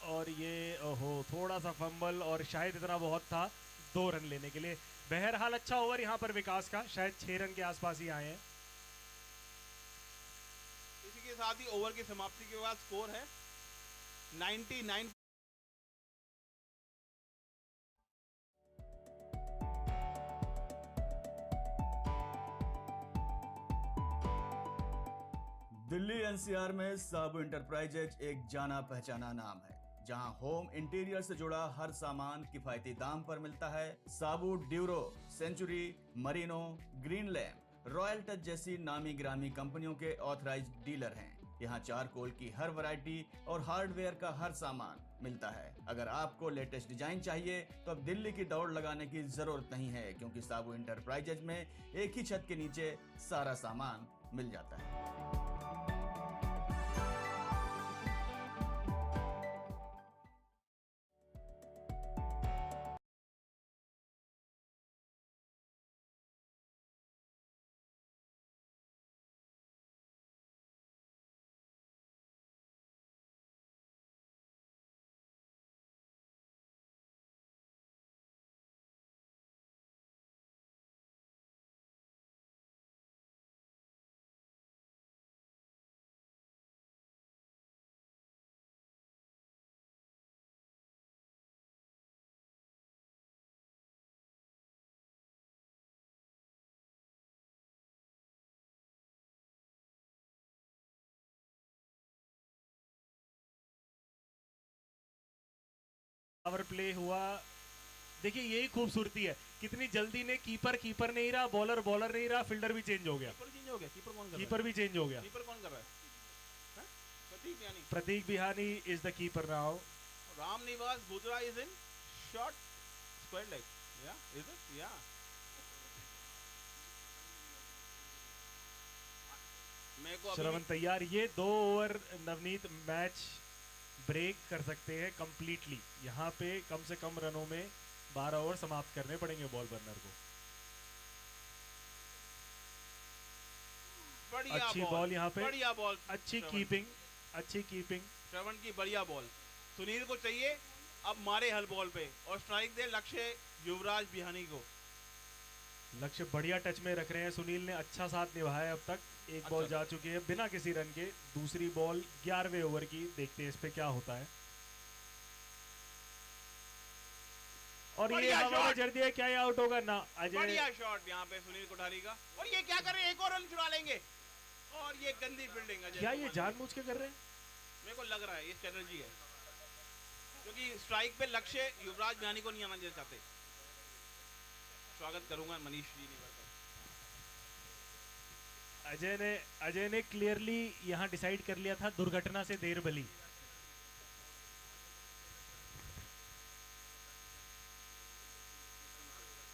Speaker 5: और ये ओहो, थोड़ा सा फंबल, और शायद इतना बहुत था 2 रन लेने के लिए। बहरहाल अच्छा ओवर यहाँ पर विकास का, शायद 6 रन के आसपास ही आए हैं।
Speaker 2: इसी के साथ ही ओवर की समाप्ति के बाद स्कोर है 99।
Speaker 4: दिल्ली एनसीआर में साबू इंटरप्राइजेज एक जाना पहचाना नाम है, जहां होम इंटीरियर से जुड़ा हर सामान किफायती दाम पर मिलता है। Sabu Duro, Century, Merino, Greenlam, Royal Touch जैसी नामी ग्रामी कंपनियों के ऑथराइज्ड डीलर हैं। यहाँ चारकोल की हर वैरायटी और हार्डवेयर का हर सामान मिलता है। अगर आपको लेटेस्ट डिजाइन चाहिए तो अब दिल्ली की दौड़ लगाने की जरूरत नहीं है, क्योंकि साबू इंटरप्राइजेज में एक ही छत के नीचे सारा सामान मिल जाता है।
Speaker 5: पावर प्ले हुआ। देखिए यही खूबसूरती है, कितनी जल्दी ने कीपर नहीं रहा, बॉलर नहीं रहा, फील्डर भी चेंज हो गया।
Speaker 2: कीपर चेंज हो गया। कीपर कौन कर रहा है?
Speaker 5: कीपर भी चेंज हो गया।
Speaker 2: कीपर कौन कर रहा है? प्रतीक बिहानी.
Speaker 5: Pratik Bihani is the keeper now.
Speaker 2: Ram Nivas Bhutra is in short square leg. Yeah, is it? Yeah. मेरे को अभी
Speaker 5: श्रवण तैयार, ये 2 ओवर नवनीत मैच ब्रेक कर सकते हैं कंप्लीटली. यहाँ पे कम से कम रनों में 12 ओवर समाप्त करने पड़ेंगे बॉल बर्नर को.
Speaker 2: बढ़िया
Speaker 5: अच्छी बॉल यहाँ पे,
Speaker 2: बढ़िया बॉल,
Speaker 5: अच्छी
Speaker 2: श्रवण.
Speaker 5: कीपिंग, अच्छी कीपिंग.
Speaker 2: श्रवण की बढ़िया बॉल. सुनील को चाहिए अब मारे हल बॉल पे और स्ट्राइक दे लक्ष्य युवराज बिहानी को.
Speaker 5: लक्ष्य बढ़िया टच में रख रहे हैं. सुनील ने अच्छा साथ निभाया अब तक. एक बॉल जा चुकी है बिना किसी रन के. दूसरी बॉल 11वें ओवर की. देखते हैं इस पे क्या होता है. और ये
Speaker 2: बढ़िया
Speaker 5: हवा में
Speaker 2: शॉट.
Speaker 5: जड़ दिया. क्या ये आउट होगा ना? अजय
Speaker 2: बढ़िया शॉट यहाँ पे सुनील कोठारी का. और ये क्या कर रहे हैं, एक और रन चुरा लेंगे. और ये गंदी फील्डिंग अजय
Speaker 5: क्या ये
Speaker 2: कुमार.
Speaker 5: जानबूझ के कर रहे हैं?
Speaker 2: मेरे को लग रहा है ये स्ट्रेटजी है, क्योंकि स्ट्राइक पे लक्ष्य युवराज बिहानी को नहीं आना देना चाहते. स्वागत करूंगा मनीष जी ने.
Speaker 5: अजय ने क्लियरली यहाँ डिसाइड कर लिया था, दुर्घटना से देर भली.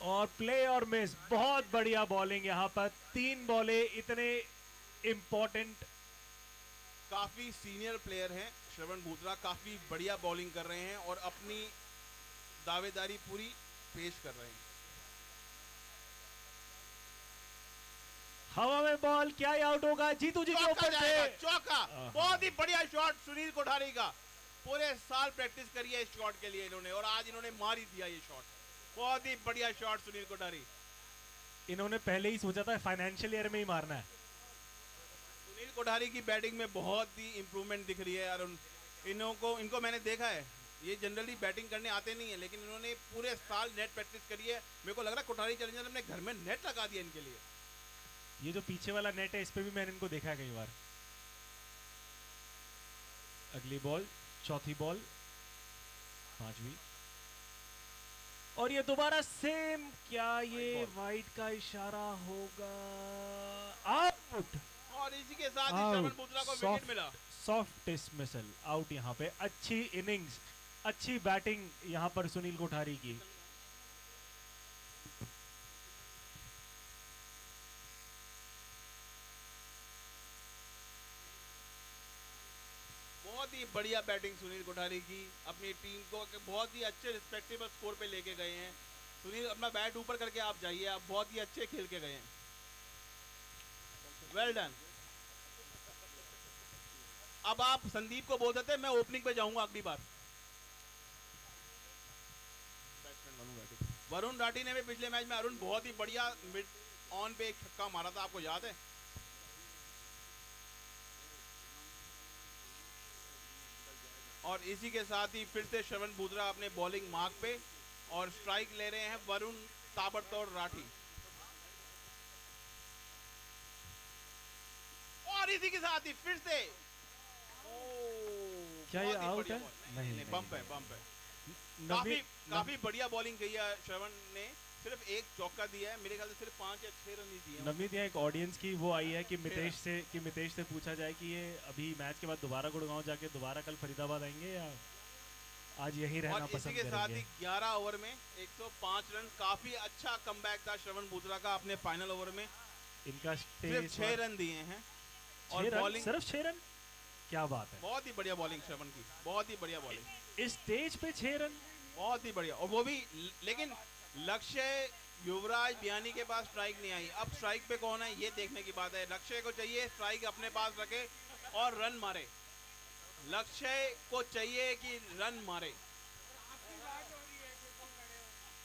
Speaker 5: और प्ले और मिस. बहुत बढ़िया बॉलिंग यहाँ पर. 3 बॉले इतने इंपॉर्टेंट.
Speaker 2: काफी सीनियर प्लेयर हैं श्रवण बूत्रा. काफी बढ़िया बॉलिंग कर रहे हैं और अपनी दावेदारी पूरी पेश कर रहे हैं.
Speaker 5: हवा में बॉल. क्या ये आउट होगा? जीतू जी के
Speaker 2: चौका
Speaker 5: ऊपर
Speaker 2: जाएगा,
Speaker 5: से.
Speaker 2: चौका. बहुत ही बढ़िया शॉट सुनील कोठारी का. पूरे साल प्रैक्टिस करी है इस शॉट के लिए इन्होंने और आज इन्होंने मार ही दिया ये शॉट. बहुत ही बढ़िया शॉट सुनील कोठारी.
Speaker 5: इन्होंने पहले ही सोचा था फाइनेंशियल ईयर में ही मारना है.
Speaker 2: सुनील कोठारी की बैटिंग में बहुत ही इंप्रूवमेंट दिख रही है. और इनको मैंने देखा है, ये जनरली बैटिंग करने आते नहीं है, लेकिन इन्होंने पूरे साल नेट प्रैक्टिस करी है. मेरे को लग रहा है कोठारी चैलेंजर ने अपने घर में नेट लगा दिया इनके लिए.
Speaker 5: ये जो पीछे वाला नेट है इस पे भी मैंने इनको देखा है कई बार. अगली बॉल, चौथी बॉल, 5वीं. और ये दोबारा सेम. क्या ये वाइट का इशारा होगा? आउट.
Speaker 2: और इसी के साथ ही श्रवण बूत्रा को विकेट मिला.
Speaker 5: Soft dismissal. आउट यहाँ पे. अच्छी इनिंग्स, अच्छी बैटिंग यहाँ पर सुनील कोठारी की.
Speaker 2: बहुत ही बढ़िया बैटिंग सुनील कोठारी की. अपनी टीम को बहुत ही अच्छे रिस्पेक्टेबल स्कोर पे लेके गए हैं. सुनील अपना बैट ऊपर करके आप जाइए, आप बहुत ही अच्छे खेल के गए हैं. Well done. अब आप संदीप को बोल देते हैं मैं ओपनिंग पे जाऊंगा अगली बार. वरुण राठी ने भी पिछले मैच में अरुण बहुत ही बढ़िया मिड ऑन पे एक छक्का मारा था, आपको याद है? और इसी के साथ ही फिर से श्रवण बूत्रा अपने बॉलिंग मार्क पे और स्ट्राइक ले रहे हैं वरुण ताबड़तोड़ राठी. और इसी के साथ ही फिर से
Speaker 5: क्या ये आउट है? नहीं,
Speaker 2: नहीं, बम्प है, बम्प है. काफी बढ़िया बॉलिंग की है श्रवण ने. सिर्फ एक चौका दिया है, मेरे ख्याल से सिर्फ 5 या 6 रन ही दिए हैं.
Speaker 5: नवनीत, यहाँ एक ऑडियंस की वो आई है कि मितेश से पूछा जाए कि ये अभी मैच के बाद दोबारा गुड़गांव जाके दोबारा कल फरीदाबाद आएंगे या आज यही रहना
Speaker 2: और
Speaker 5: पसंद
Speaker 2: इसी के साथ ही
Speaker 5: करेंगे.
Speaker 2: 11 ओवर में 105 रन. काफी अच्छा कमबैक था श्रवण बूत्रा का अपने फाइनल ओवर में.
Speaker 5: इनका
Speaker 2: सिर्फ 6 रन दिए हैं और बॉलिंग
Speaker 5: सिर्फ 6 रन. क्या बात है.
Speaker 2: बहुत ही बढ़िया बॉलिंग श्रवण की, बहुत ही बढ़िया बॉलिंग.
Speaker 5: इस स्टेज पे 6 रन.
Speaker 2: बहुत ही बढ़िया. और वो भी लेकिन लक्ष्य युवराज बिहानी के पास स्ट्राइक नहीं आई. अब स्ट्राइक पे कौन है ये देखने की बात है. लक्ष्य को चाहिए स्ट्राइक अपने पास रखे और रन मारे. लक्ष्य को चाहिए कि रन मारे.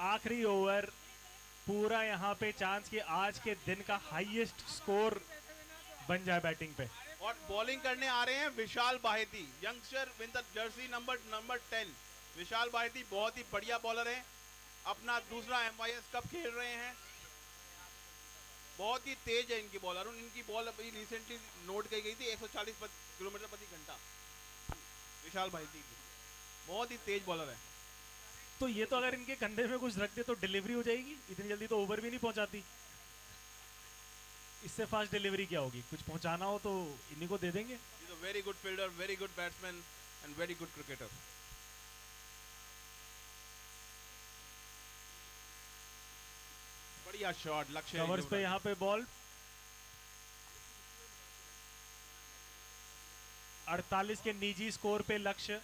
Speaker 5: आखिरी ओवर पूरा यहाँ पे चांस कि आज के दिन का हाईएस्ट स्कोर बन जाए बैटिंग पे.
Speaker 2: और बॉलिंग करने आ रहे हैं Vishal Baheti, youngster with the jersey number 10. Vishal Baheti बहुत ही बढ़िया बॉलर हैं. अपना दूसरा MIS कप खेल रहे हैं. बहुत ही तेज है इनकी बॉल. अरुण, इनकी बॉल अभी रिसेंटली नोट की गई थी 140 किलोमीटर प्रति घंटा. विशाल बाहेती बहुत ही तेज बॉलर है.
Speaker 5: तो ये तो अगर इनके कंधे में कुछ रख दे तो डिलीवरी हो जाएगी. इतनी जल्दी तो ओवर भी नहीं पहुंचाती. इससे फास्ट डिलीवरी क्या होगी? कुछ पहुंचाना हो तो इन्हीं को दे देंगे।
Speaker 2: He's a very good fielder, very good batsman and very good cricketer. बढ़िया शॉट लक्ष्य
Speaker 5: कवर्स पे यहाँ पे बॉल 48 के निजी स्कोर पे लक्ष्य।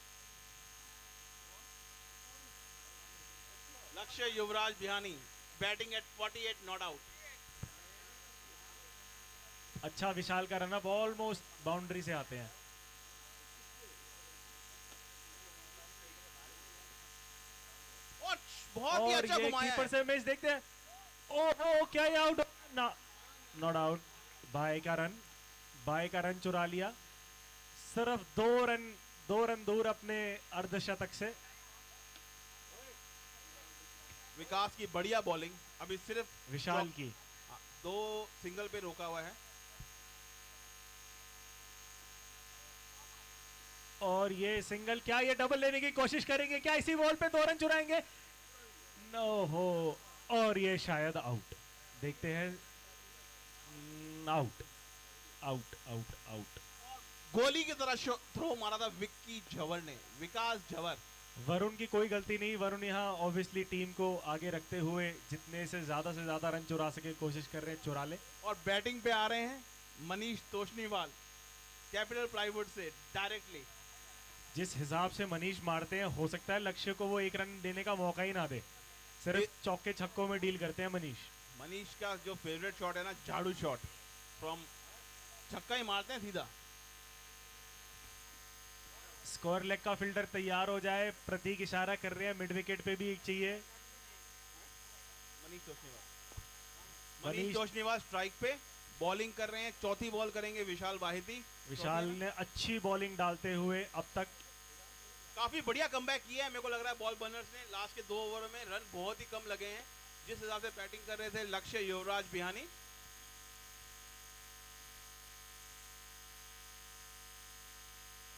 Speaker 2: लक्ष्य युवराज बिहानी बैटिंग एट 48 नॉट आउट।
Speaker 5: अच्छा विशाल का रन अप ऑलमोस्ट बाउंड्री से आते हैं।
Speaker 2: और बहुत ही
Speaker 5: और
Speaker 2: अच्छा
Speaker 5: ये
Speaker 2: घुमाया
Speaker 5: कीपर
Speaker 2: है।
Speaker 5: से मैच देखते हैं। ओ क्या ये आउट? ना, नॉट आउट। बाय का रन चुरा लिया। सिर्फ दो रन दूर अपने अर्धशतक से।
Speaker 2: विकास की बढ़िया बॉलिंग, अभी सिर्फ
Speaker 5: विशाल की
Speaker 2: 2 सिंगल पे रोका हुआ है।
Speaker 5: और ये सिंगल, क्या ये डबल लेने की कोशिश करेंगे? क्या इसी बॉल पे 2 रन चुराएंगे? नो हो, और ये शायद आउट। देखते हैं। Out out out out.
Speaker 2: गोली की तरह थ्रो मारा था विकास झवर।
Speaker 5: वरुण की कोई गलती नहीं। वरुण यहाँ ऑब्वियसली टीम को आगे रखते हुए जितने से ज्यादा रन चुरा सके कोशिश कर रहे हैं, चुरा ले।
Speaker 2: और बैटिंग पे आ रहे हैं मनीष तोशनीवाल कैपिटल प्लाईवुड से डायरेक्टली।
Speaker 5: जिस हिसाब से मनीष मारते हैं, हो सकता है लक्ष्य को वो 1 रन देने का मौका ही ना दे। सिर्फ चौके छक्कों में डील करते हैं
Speaker 2: मनीष का जो फेवरेट शॉट है ना, झाड़ू शॉट फ्रॉम छक्का ही मारते हैं सीधा।
Speaker 5: स्कोर लेग का फील्डर तैयार हो जाए। प्रतीक इशारा कर रहे हैं, मिड विकेट पे भी एक चाहिए।
Speaker 2: मनीष तोशनीवाल स्ट्राइक पे बॉलिंग कर रहे हैं। चौथी बॉल करेंगे विशाल वाहिदी।
Speaker 5: विशाल ने अच्छी बॉलिंग डालते हुए अब तक
Speaker 2: काफी बढ़िया कमबैक किया है। मेरे को लग रहा है बॉल बर्नर्स ने लास्ट के 2 ओवर में रन बहुत ही कम लगे हैं जिस हिसाब से बैटिंग कर रहे थे लक्ष्य युवराज बिहानी।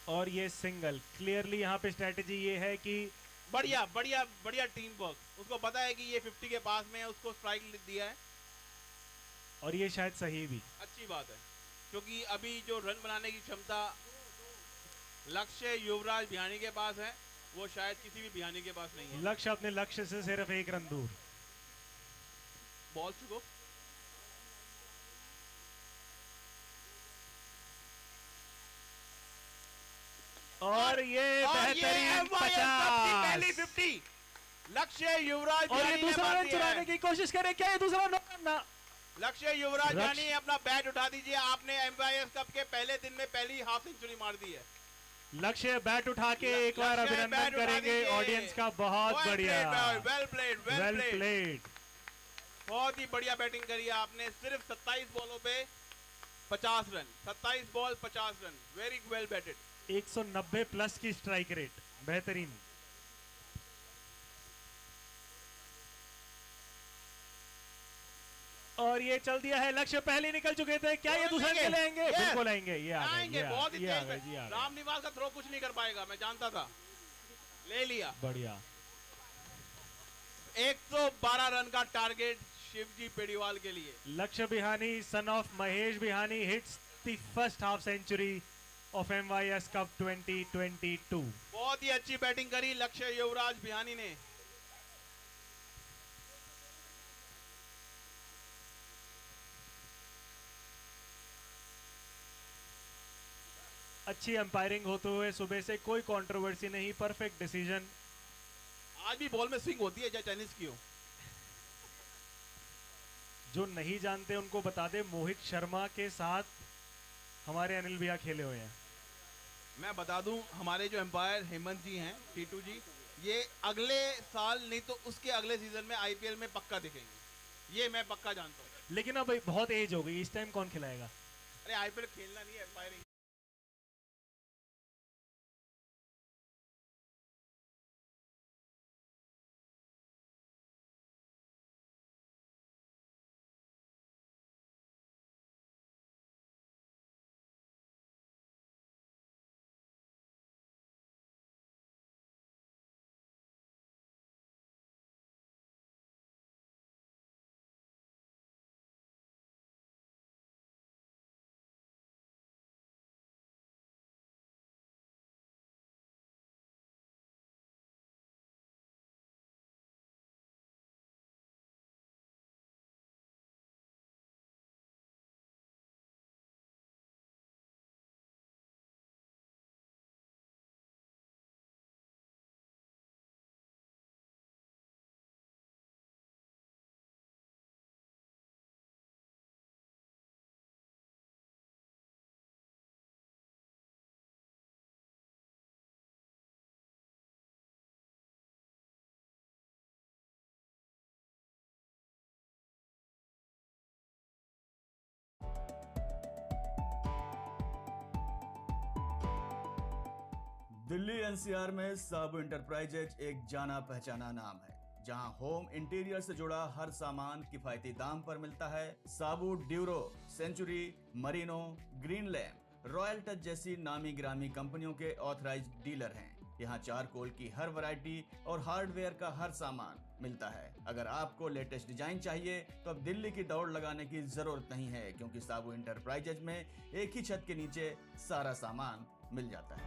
Speaker 5: और ये सिंगल क्लियरली यहाँ पे स्ट्रेटेजी ये है कि
Speaker 2: बढ़िया टीम वर्क। उसको पता है कि ये 50 के पास में है, उसको स्ट्राइक दिया है।
Speaker 5: और ये शायद सही भी
Speaker 2: अच्छी बात है क्योंकि अभी जो रन बनाने की क्षमता लक्ष्य युवराज बिहानी के पास है वो शायद किसी भी बिहानी के पास नहीं है।
Speaker 5: लक्ष्य अपने लक्ष्य से सिर्फ 1 रन दूर।
Speaker 2: बॉल चुको।
Speaker 5: और ये बेहतरीन 50।
Speaker 2: 50 लक्ष्य युवराज
Speaker 5: और ये
Speaker 2: बिहानी ने
Speaker 5: दूसरा
Speaker 2: मार
Speaker 5: रन
Speaker 2: दिया
Speaker 5: चुराने
Speaker 2: है।
Speaker 5: की कोशिश करे। क्या ये दूसरा नो करना?
Speaker 2: लक्ष्य युवराज बिहानी अपना बैट उठा दीजिए। आपने एमआईएस कप के पहले दिन में पहली हाफ सेंचुरी मार दी है।
Speaker 5: लक्ष्य बैट उठा के एक बार
Speaker 2: लक्ष्य
Speaker 5: अभिनंदन
Speaker 2: बैट उठा
Speaker 5: करेंगे
Speaker 2: दीजिए।
Speaker 5: ऑडियंस का। बहुत बढ़िया,
Speaker 2: वेल प्लेड।
Speaker 5: प्लेड।
Speaker 2: बहुत ही बढ़िया बैटिंग करी है आपने। सिर्फ 27 बॉलों पे 50 run. 27 ball 50 run. Very well batted.
Speaker 5: 190 plus की स्ट्राइक रेट, बेहतरीन। और ये चल दिया है। लक्ष्य पहले निकल चुके थे। क्या ये दूसरा के लेंगे?
Speaker 2: Yes.
Speaker 5: बिल्कुल आएंगे। ये आ गए,
Speaker 2: आएंगे
Speaker 5: ये आ
Speaker 2: बहुत
Speaker 5: गए,
Speaker 2: ही
Speaker 5: ये आ
Speaker 2: तेज
Speaker 5: गए, ये आ
Speaker 2: बैट।
Speaker 5: गए।
Speaker 2: रामनिवास का थ्रो कुछ नहीं कर पाएगा, मैं जानता था। ले लिया।
Speaker 5: बढ़िया।
Speaker 2: 112 रन का टारगेट शिवजी पेड़ीवाल के लिए।
Speaker 5: Lakshya Bihani son of Mahesh Bihani hits the first half century of MYS cup 2022।
Speaker 2: बहुत ही अच्छी बैटिंग करी लक्ष्य युवराज बिहानी ने।
Speaker 5: अच्छी अंपायरिंग होते हुए सुबह से कोई कंट्रोवर्सी नहीं, परफेक्ट डिसीजन।
Speaker 2: आज भी बॉल में स्विंग होती है चाहे टेनिस की हो।
Speaker 5: जो नहीं जानते उनको बता दे, मोहित शर्मा के साथ हमारे अनिल भैया खेले हुए हैं।
Speaker 2: मैं बता दूं हमारे जो एम्पायर हेमंत जी हैं, टीटू जी, ये अगले साल नहीं तो उसके अगले सीजन में आईपीएल में पक्का दिखेंगे। ये मैं पक्का जानता हूं।
Speaker 5: लेकिन अब बहुत एज हो गई, इस टाइम कौन खिलाएगा?
Speaker 2: अरे आईपीएल खेलना नहीं है, एम्पायरिंग।
Speaker 4: दिल्ली एनसीआर में साबू इंटरप्राइजेज एक जाना पहचाना नाम है, जहां होम इंटीरियर से जुड़ा हर सामान किफायती दाम पर मिलता है। Sabu Duro, Century, Merino, Greenlam, Royal Touch जैसी नामी ग्रामी कंपनियों के ऑथराइज्ड डीलर हैं। यहाँ चारकोल की हर वैरायटी और हार्डवेयर का हर सामान मिलता है। अगर आपको लेटेस्ट डिजाइन चाहिए तो अब दिल्ली की दौड़ लगाने की जरूरत नहीं है, क्योंकि साबू इंटरप्राइजेज में एक ही छत के नीचे सारा सामान मिल जाता है।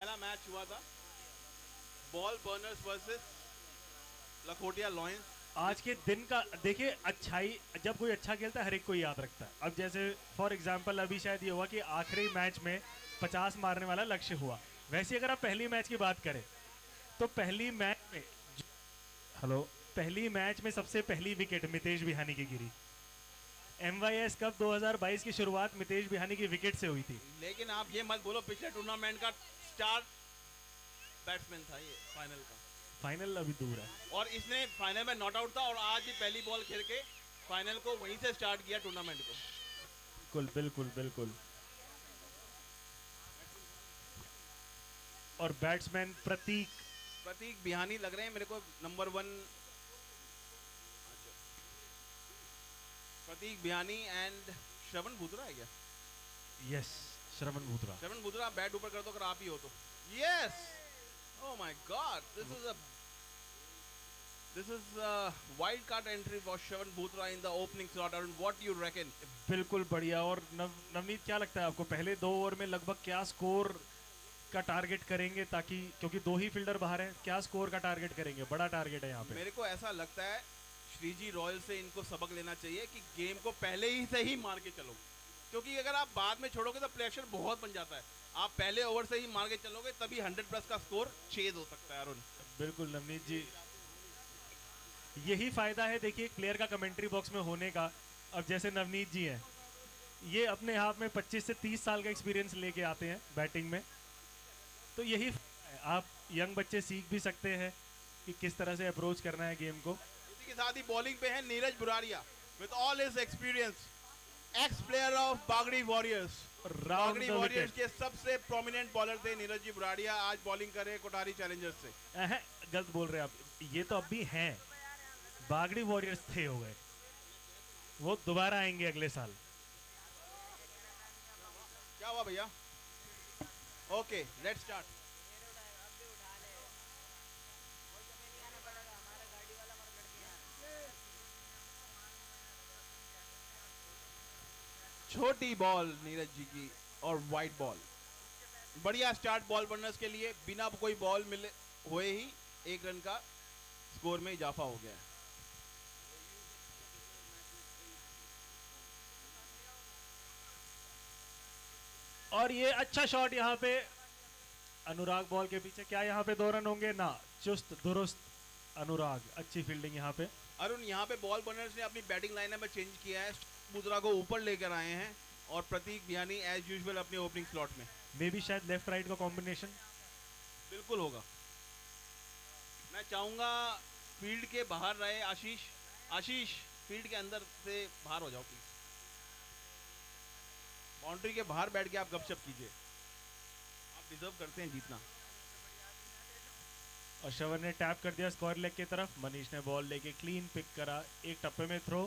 Speaker 2: पहला मैच हुआ था Ball Burners versus Lakhotia Lions.
Speaker 5: आज के दिन का देखिए, अच्छाई जब कोई अच्छा खेलता है हर एक को याद रखता है। अब जैसे फॉर एग्जांपल अभी शायद ये हुआ कि आखिरी मैच में 50 मारने वाला लक्ष्य हुआ। वैसे अगर आप पहली मैच की बात करें तो पहली मैच में सबसे पहली विकेट मितेश बिहानी की गिरी। MYS कप 2022 की शुरुआत मितेश बिहानी की विकेट से हुई थी।
Speaker 2: लेकिन आप ये मत बोलो पिछले टूर्नामेंट का स्टार बैट्समैन था ये फाइनल का।
Speaker 5: फाइनल अभी दूर है
Speaker 2: और इसने फाइनल में नॉट आउट था और आज भी पहली बॉल खेल के फाइनल को वहीं से स्टार्ट किया टूर्नामेंट को।
Speaker 5: बिल्कुल बिल्कुल बिल्कुल। और बैट्समैन
Speaker 2: प्रतीक बिहानी लग रहे हैं मेरे को नंबर 1। प्रतीक बिहानी एंड श्रवण बुधरा है क्या?
Speaker 5: यस, श्रवण बुधरा।
Speaker 2: श्रवण बुधरा बैट ऊपर कर दो अगर आप ही हो तो। Yes, oh my God, this is wild card entry for Shravan Budhra in the opening slot. And what you reckon?
Speaker 5: बिल्कुल बढ़िया। और नवनीत क्या लगता है आपको, पहले 2 ओवर में लगभग क्या स्कोर का टारगेट करेंगे, ताकि क्योंकि 2 ही फील्डर बाहर हैं, क्या स्कोर का टारगेट करेंगे? बड़ा टारगेट है यहाँ पे।
Speaker 2: मेरे को ऐसा लगता है श्रीजी रॉयल से इनको सबक लेना चाहिए कि गेम को पहले ही से ही मार के चलो, क्योंकि अगर आप बाद में छोड़ोगे तो प्रेशर बहुत बन जाता है। आप पहले ओवर से ही मार के चलोगे तभी 100+ का स्कोर चेज हो सकता है। अरुण
Speaker 5: बिल्कुल नवनीत जी, यही फायदा है देखिए प्लेयर का कमेंट्री बॉक्स में होने का। अब जैसे नवनीत जी हैं, ये अपने हाथ में 25 से 30 साल का एक्सपीरियंस लेके आते हैं बैटिंग में, तो यही आप यंग बच्चे सीख भी सकते हैं कि किस तरह से अप्रोच करना है गेम को।
Speaker 2: इसी के साथ ही बॉलिंग पे है Neeraj Buradia with all his experience, ex player of Bagri Warriors. Bagri Warriors के सबसे प्रोमिनेंट बॉलर थे नीरज जी बुराड़िया। आज बॉलिंग कर रहे हैं कोठारी चैलेंजर्स से।
Speaker 5: गलत बोल रहे हैं आप, ये तो अब भी हैं, बागड़ी वॉरियर्स थे हो गए, वो दोबारा आएंगे अगले साल।
Speaker 2: क्या हुआ भैया? Okay, let's start. छोटी बॉल नीरज जी की और वाइट बॉल। बढ़िया स्टार्ट बॉल बर्नर्स के लिए, बिना कोई बॉल मिले हुए ही 1 रन का स्कोर में इजाफा हो गया है।
Speaker 5: और ये अच्छा शॉट यहाँ पे अनुराग बॉल के पीछे, क्या यहाँ पे 2 रन होंगे ना? चुस्त दुरुस्त अनुराग, अच्छी फील्डिंग यहाँ पे।
Speaker 2: अरुण, यहाँ पे बॉल बर्नर्स ने अपनी बैटिंग लाइनअप में चेंज किया है, बुजरा को ऊपर लेकर आए हैं और प्रतीक बियानी एज यूजुअल अपने ओपनिंग स्लॉट में।
Speaker 5: मे बी शायद लेफ्ट राइट का कॉम्बिनेशन
Speaker 2: बिल्कुल होगा। मैं चाहूंगा फील्ड के बाहर रहे आशीष। आशीष, फील्ड के अंदर से बाहर हो जाओ प्लीज। बाउंड्री के बाहर बैठ के आप गपशप कीजिए, आप डिजर्व करते हैं जीतना।
Speaker 5: और श्रवण ने टैप कर दिया स्क्वायर लेग की तरफ। मनीष ने बॉल लेके क्लीन पिक करा, एक टप्पे में थ्रो।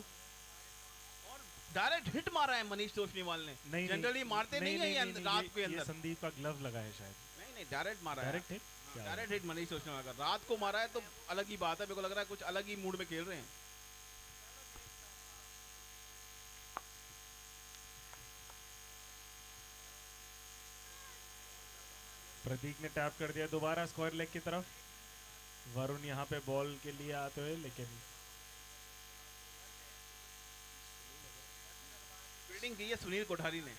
Speaker 2: और डायरेक्ट हिट मारा है मनीष तोषनीवाल ने।
Speaker 5: नहीं,
Speaker 2: जनरली मारते नहीं है ये रात के
Speaker 5: ये
Speaker 2: अंदर।
Speaker 5: संदीप का ग्लव लगा है शायद।
Speaker 2: नहीं, डायरेक्ट मारा है।
Speaker 5: Direct hit,
Speaker 2: direct hit Manish Toshniwal का। रात को मारा है तो अलग ही बात है, मेरे को लग रहा है कुछ अलग ही मूड में खेल रहे हैं।
Speaker 5: प्रतीक ने टैप कर दिया दोबारा स्क्वायर लेग की तरफ। वरुण यहाँ पे बॉल के लिए आते हुए, लेकिन
Speaker 2: फील्डिंग की है सुनील कोठारी ने।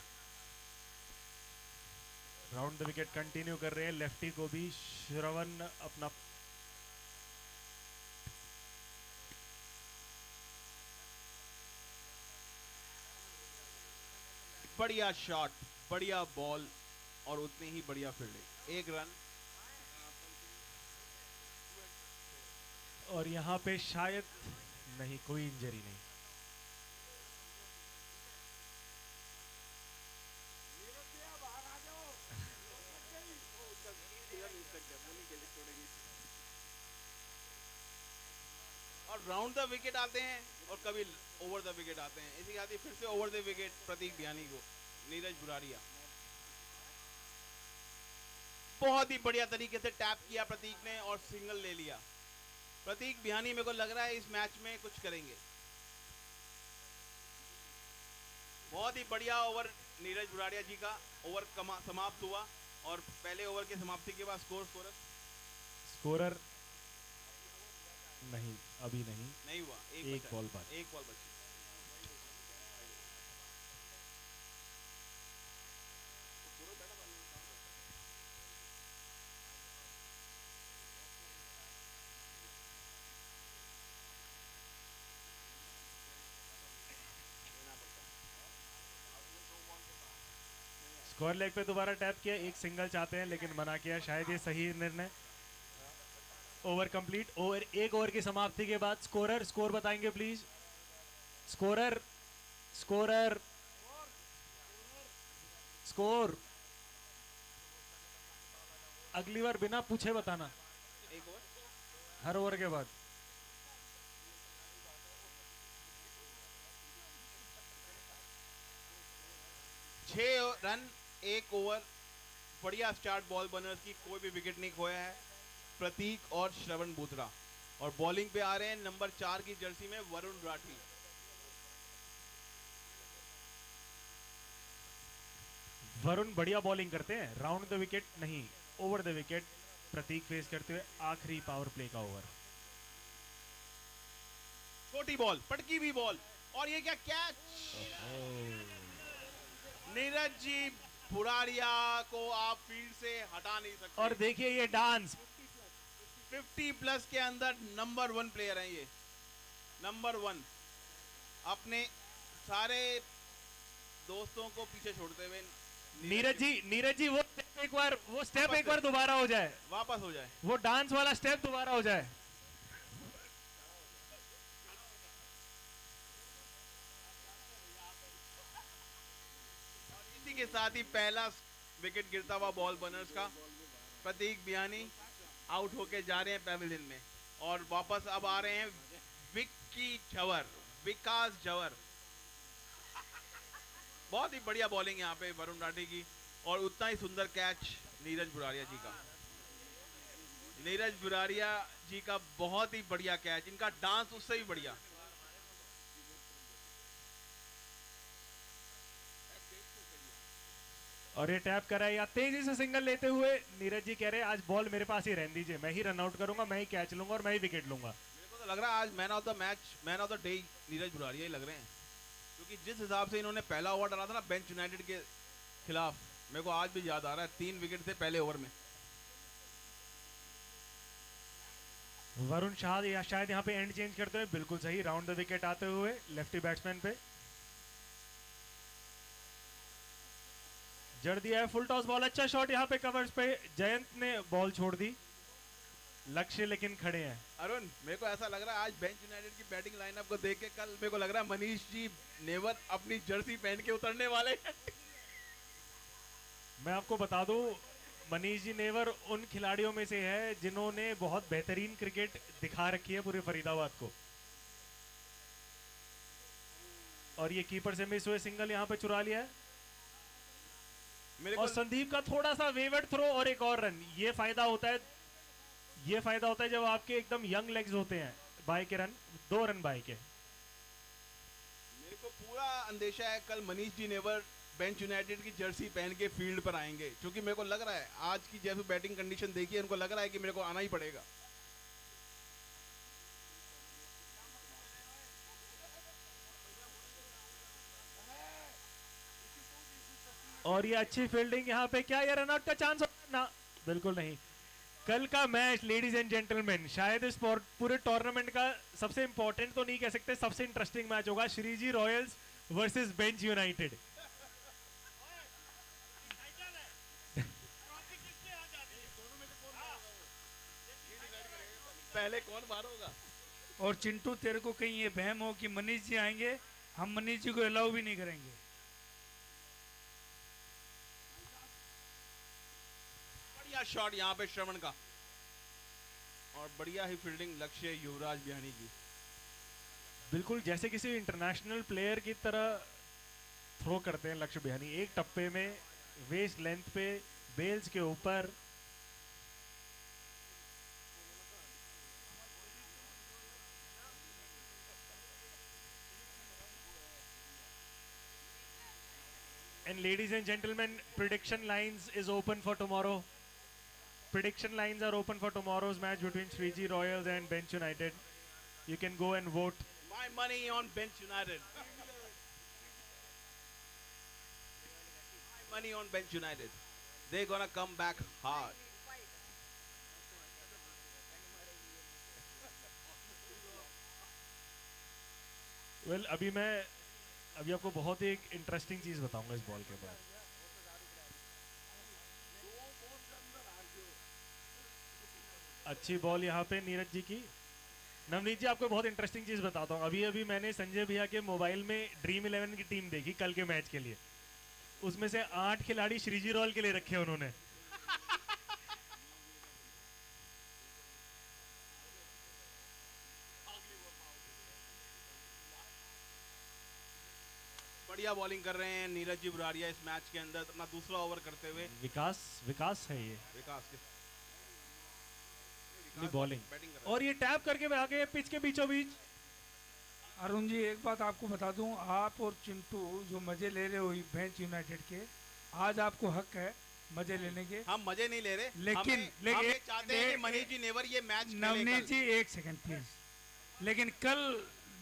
Speaker 5: राउंड द विकेट कंटिन्यू कर रहे हैं। लेफ्टी को भी श्रवण अपना
Speaker 2: बढ़िया शॉट, बढ़िया बॉल और उतनी ही बढ़िया फील्डिंग। 1 रन।
Speaker 5: और यहाँ पे शायद नहीं, कोई इंजरी नहीं।
Speaker 2: और राउंड द विकेट आते हैं और कभी ओवर द विकेट आते हैं। इसी आती फिर से ओवर द विकेट प्रतीक बियानी को, नीरज बुराड़िया। बहुत ही बढ़िया तरीके से टैप किया प्रतीक ने और सिंगल ले लिया। प्रतीक बियानी मेरे को लग रहा है इस मैच में कुछ करेंगे। बहुत ही बढ़िया ओवर नीरज बुराड़िया जी का। ओवर समाप्त हुआ और पहले ओवर की समाप्ति के बाद स्कोरर
Speaker 5: नहीं, अभी नहीं,
Speaker 2: नहीं हुआ।
Speaker 5: एक बॉल बाद।
Speaker 2: एक बॉल बची।
Speaker 5: स्क्वायर लेग पे दोबारा टैप किया, एक सिंगल चाहते हैं लेकिन मना किया। शायद ये सही निर्णय। Over complete. ओवर, 1 ओवर की समाप्ति के बाद स्कोरर, स्कोर बताएंगे प्लीज। स्कोरर, स्कोरर, स्कोर अगली बार बिना पूछे बताना,
Speaker 2: 1 ओवर
Speaker 5: हर ओवर के बाद।
Speaker 2: छह रन 1 ओवर। बढ़िया स्टार्ट बॉल बर्नर्स की, कोई भी विकेट नहीं खोया है। प्रतीक और श्रवण बोथरा। और बॉलिंग पे आ रहे हैं नंबर 4 की जर्सी में वरुण राठी।
Speaker 5: वरुण बढ़िया बॉलिंग करते हैं। राउंड द विकेट नहीं, over the wicket Prateek face करते हुए आखिरी पावर प्ले का ओवर।
Speaker 2: छोटी बॉल, पटकी हुई बॉल और ये क्या कैच। नीरज जी बुराड़िया को आप फील्ड से हटा नहीं सकते।
Speaker 5: और देखिए ये डांस,
Speaker 2: 50+ के अंदर नंबर 1 प्लेयर हैं ये, नंबर 1। अपने सारे दोस्तों को पीछे छोड़ते हुए
Speaker 5: नीरज जी वो स्टेप एक बार दोबारा हो जाए,
Speaker 2: वापस हो जाए।
Speaker 5: वो डांस वाला स्टेप दोबारा हो जाए।
Speaker 2: इसी के साथ ही पहला विकेट गिरता हुआ बॉल बर्नर्स का। प्रतीक बियानी आउट होके जा रहे हैं पैविलियन में और वापस अब आ रहे हैं विकास जवर। बहुत ही बढ़िया बॉलिंग यहाँ पे वरुण राठी की और उतना ही सुंदर कैच नीरज बुराड़िया जी का। नीरज बुराड़िया जी का बहुत ही बढ़िया कैच, इनका डांस उससे भी बढ़िया।
Speaker 5: और ये टैप करा है या तेजी से सिंगल लेते हुए नीरज जी कह रहे हैं आज बॉल मेरे पास ही रहने दीजिए, मैं ही रन आउट करूंगा, मैं ही कैच लूंगा और मैं ही विकेट लूंगा।
Speaker 2: मेरे को तो लग रहा है आज man of the match, man of the day Neeraj Buraria ही लग रहे हैं, क्योंकि जिस हिसाब से इन्होंने पहला ओवर डाला था ना बेंच यूनाइटेड के खिलाफ, मेरे को आज भी याद आ रहा है, 3 विकेट थे पहले ओवर में।
Speaker 5: वरुण शाह या शायद यहाँ पे एंड चेंज करते हुए, बिल्कुल सही, राउंड द विकेट आते हुए लेफ्टी बैट्समैन पे जड़ दिया है। फुल टॉस बॉल, अच्छा शॉट यहाँ पे कवर्स पे, जयंत ने बॉल छोड़ दी, लक्ष्य लेकिन खड़े हैं।
Speaker 2: अरुण, मेरे को ऐसा लग रहा है आज बेंच यूनाइटेड की बैटिंग लाइनअप को देख के कल मेरे को लग रहा है मनीष जी नेवर अपनी जर्सी पहन के उतरने वाले हैं।
Speaker 5: मैं आपको बता दूं, मनीष जी नेवर उन खिलाड़ियों में से है जिन्होंने बहुत बेहतरीन क्रिकेट दिखा रखी है पूरे फरीदाबाद को। और ये कीपर से मिस हुए सिंगल यहाँ पे चुरा लिया है।
Speaker 2: मेरे
Speaker 5: और
Speaker 2: को
Speaker 5: संदीप का थोड़ा सा वेवर्ड थ्रो और एक और रन, ये फायदा होता है, ये फायदा होता है जब आपके एकदम यंग लेग्स होते हैं। बाय के रन, 2 रन बाय के।
Speaker 2: मेरे को पूरा अंदेशा है कल Manish ji never Bench United की जर्सी पहन के फील्ड पर आएंगे, क्योंकि मेरे को लग रहा है आज की जैसे बैटिंग कंडीशन देखी है, उनको लग रहा है कि मेरे को आना ही पड़ेगा।
Speaker 5: और ये अच्छी फील्डिंग यहाँ पे, क्या ये रनआउट का चांस होगा? ना, बिल्कुल नहीं। कल का मैच लेडीज एंड जेंटलमैन शायद इस पूरे टूर्नामेंट का सबसे इंपॉर्टेंट तो नहीं कह सकते, सबसे इंटरेस्टिंग मैच होगा। Shriji Royals versus Bench United.
Speaker 2: पहले कौन बाहर होगा?
Speaker 6: और चिंटू तेरे को कहीं ये बहम हो कि मनीष जी आएंगे, हम मनीष जी को अलाउ भी नहीं करेंगे।
Speaker 2: बढ़िया शॉट यहाँ पे श्रवण का, और बढ़िया ही फील्डिंग लक्ष्य युवराज बिहानी की।
Speaker 5: बिल्कुल जैसे किसी इंटरनेशनल प्लेयर की तरह थ्रो करते हैं लक्ष्य बिहानी, एक टप्पे में, वेस्ट लेंथ पे, बेल्स के ऊपर। And ladies and gentlemen, prediction lines is open for tomorrow. Prediction lines are open for tomorrow's match between Sriji Royals and Bench United. You can go and vote.
Speaker 2: My money on Bench United. My money on Bench United. They're gonna come back hard.
Speaker 5: Well, अभी आपको बहुत ही एक interesting चीज बताऊंगा इस ball के बाद। अच्छी बॉल यहाँ पे नीरज जी की। नवनीत जी, आपको बहुत इंटरेस्टिंग चीज बताता हूँ। अभी मैंने संजय भैया के मोबाइल में ड्रीम 11 की टीम देखी कल के मैच के लिए। उसमें से 8 खिलाड़ी श्रीजी रॉयल के लिए रखे उन्होंने।
Speaker 2: बढ़िया बॉलिंग कर रहे हैं नीरज जी बुरारिया इस मैच के अंदर, अपना दूसरा ओवर करते हुए।
Speaker 5: विकास है ये
Speaker 2: विकास के
Speaker 5: बॉलिंग,
Speaker 2: बैटिंग कर रहा है।
Speaker 5: और ये टैप करके आ गए पिच के बीचों बीच।
Speaker 6: अरुण जी, एक बात आपको बता दूं, आप और चिंटू जो मजे ले रहे हो बेंच यूनाइटेड के, आज आपको हक है मजे लेने के।
Speaker 2: हम मजे नहीं ले रहे,
Speaker 6: लेकिन
Speaker 2: हम ये चाहते हैं कि मनीष जी नेवर ये मैच खेले
Speaker 6: नवनीत
Speaker 2: कल।
Speaker 6: जी एक सेकंड प्लीज, लेकिन कल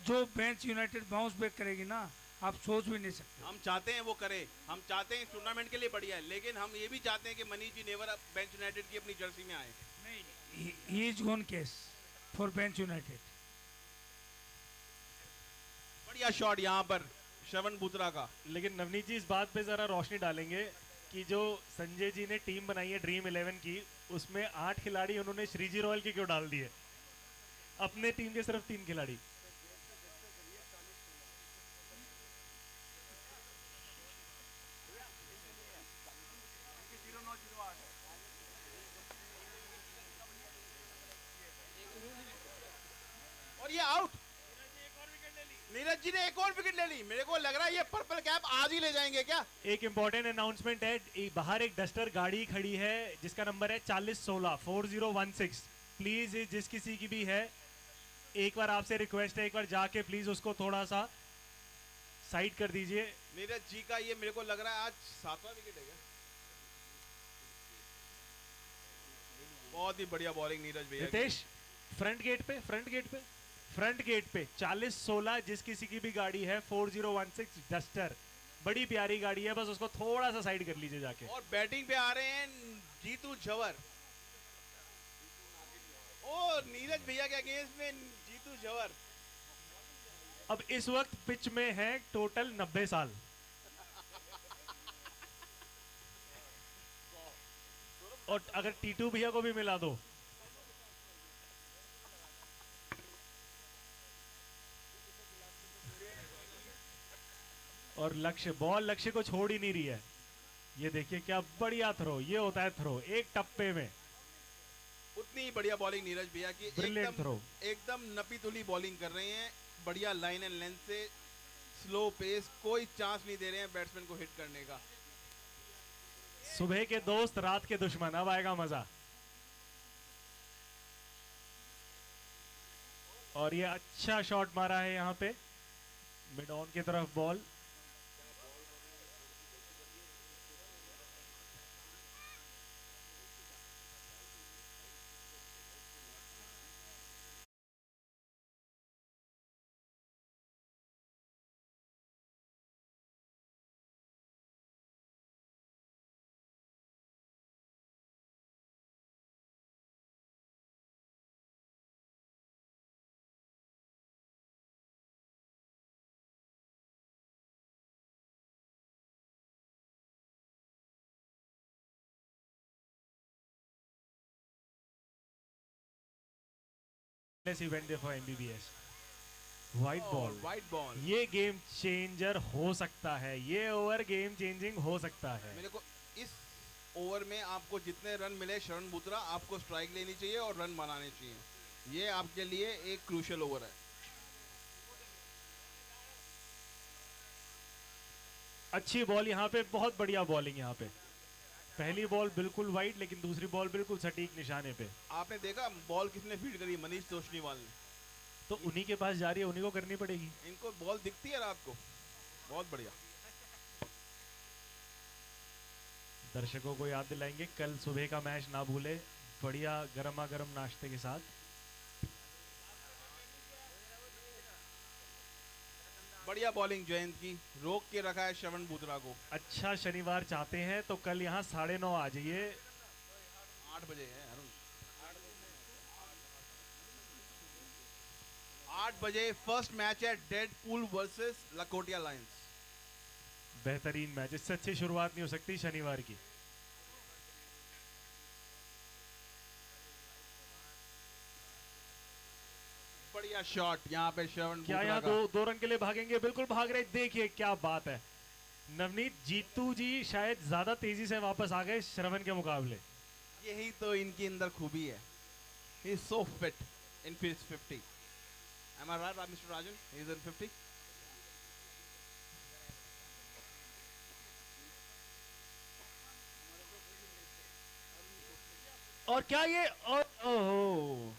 Speaker 6: जो बेंच यूनाइटेड बाउंस बैक करेगी ना, आप सोच भी नहीं सकते।
Speaker 2: हम चाहते हैं वो करे, हम चाहते हैं टूर्नामेंट के लिए बढ़िया है, लेकिन हम ये भी चाहते हैं कि Manish ji never Bench United की अपनी जर्सी में आए।
Speaker 6: He is gone case for Bench United.
Speaker 2: बढ़िया शॉट यहाँ पर श्रवण बूतरा का।
Speaker 5: लेकिन नवनीत जी इस बात पे जरा रोशनी डालेंगे कि जो संजय जी ने टीम बनाई है ड्रीम 11 की, उसमें 8 खिलाड़ी उन्होंने श्रीजी रॉयल के क्यों डाल दिए? अपने टीम के सिर्फ 3 खिलाड़ी।
Speaker 2: और ये आउट। नीरज जी ने एक और विकेट ले ली। मेरे को लग रहा है ये पर्पल कैप आज ही ले जाएंगे क्या?
Speaker 5: एक इंपॉर्टेंट अनाउंसमेंट है, बाहर एक डस्टर गाड़ी खड़ी है जिसका नंबर है 4016 प्लीज जिस किसी की भी है, एक बार आपसे रिक्वेस्ट है, एक बार जाके प्लीज उसको थोड़ा सा साइड कर दीजिए।
Speaker 2: नीरज जी का ये मेरे को लग रहा है आज 7वां विकेट है क्या? बहुत ही बढ़िया बॉलिंग नीरज भैया की।
Speaker 5: रितेश फ्रंट गेट पे, फ्रंट गेट पे 40-16 जिस किसी की भी गाड़ी है 4016 डस्टर, बड़ी प्यारी गाड़ी है, बस उसको थोड़ा सा साइड कर लीजिए जाके।
Speaker 2: और बैटिंग पे आ रहे हैं जीतू झवर। ओ नीरज भैया के अगेंस्ट में जीतू झवर।
Speaker 5: अब इस वक्त पिच में है टोटल 90 साल। और अगर टीटू भैया को भी मिला दो, और लक्ष्य को छोड़ ही नहीं रही है। ये देखिए क्या बढ़िया थ्रो, ये होता है थ्रो एक टप्पे में।
Speaker 2: उतनी ही बढ़िया बॉलिंग नीरज भैया की,
Speaker 5: Brilliant throw।
Speaker 2: एकदम नपी तुली बॉलिंग कर रहे हैं, बढ़िया लाइन एंड लेंथ से, स्लो पेस, कोई चांस नहीं दे रहे हैं बैट्समैन को हिट करने का।
Speaker 5: सुबह के दोस्त रात के दुश्मन, अब आएगा मजा। और ये अच्छा शॉट मारा है यहाँ पे मिड ऑन की तरफ बॉल। इवेंट देखो MBBS, white ball,
Speaker 2: white ball.
Speaker 5: ये गेम चेंजर हो सकता है, ये ओवर गेम चेंजिंग हो सकता है।
Speaker 2: मेरे को इस ओवर में आपको जितने रन मिले शरण बुत्रा, आपको स्ट्राइक लेनी चाहिए और रन बनाने चाहिए। ये आपके लिए एक क्रूशियल ओवर है।
Speaker 5: अच्छी बॉल यहाँ पे, बहुत बढ़िया बॉलिंग यहाँ पे। पहली बॉल बिल्कुल वाइड, लेकिन दूसरी बॉल बिल्कुल सटीक निशाने पे।
Speaker 2: आपने देखा बॉल किसने फील्ड करी? मनीष तोशनीवाल ने।
Speaker 5: तो उन्हीं के पास जा रही है, उन्हीं को करनी पड़ेगी।
Speaker 2: इनको बॉल दिखती है रात को। बहुत बढ़िया।
Speaker 5: दर्शकों को याद दिलाएंगे कल सुबह का मैच ना भूले, बढ़िया गर्मा गर्म नाश्ते के साथ।
Speaker 2: बढ़िया बॉलिंग जयंत की, रोक के रखा है श्रवण बुत्रा को।
Speaker 5: अच्छा शनिवार चाहते हैं तो कल यहाँ 9:30 आ जाइए।
Speaker 2: 8 बजे है अरुण। 8 बजे फर्स्ट मैच है dead pool versus Lakotiya Lions.
Speaker 5: बेहतरीन मैच, इससे अच्छी शुरुआत नहीं हो सकती शनिवार की।
Speaker 2: बढ़िया शॉट यहाँ पे श्रवण
Speaker 5: क्या
Speaker 2: बुत्रा
Speaker 5: यहाँ
Speaker 2: का।
Speaker 5: दो रन के लिए भागेंगे? बिल्कुल भाग रहे, देखिए क्या बात है। नवनीत, जीतू जी शायद ज्यादा तेजी से वापस आ गए श्रवण के मुकाबले।
Speaker 2: यही तो इनकी अंदर खूबी है। He is so fit in his 50. Am I right, Mr. Rajan? He is in 50.
Speaker 5: और क्या ये ओहो,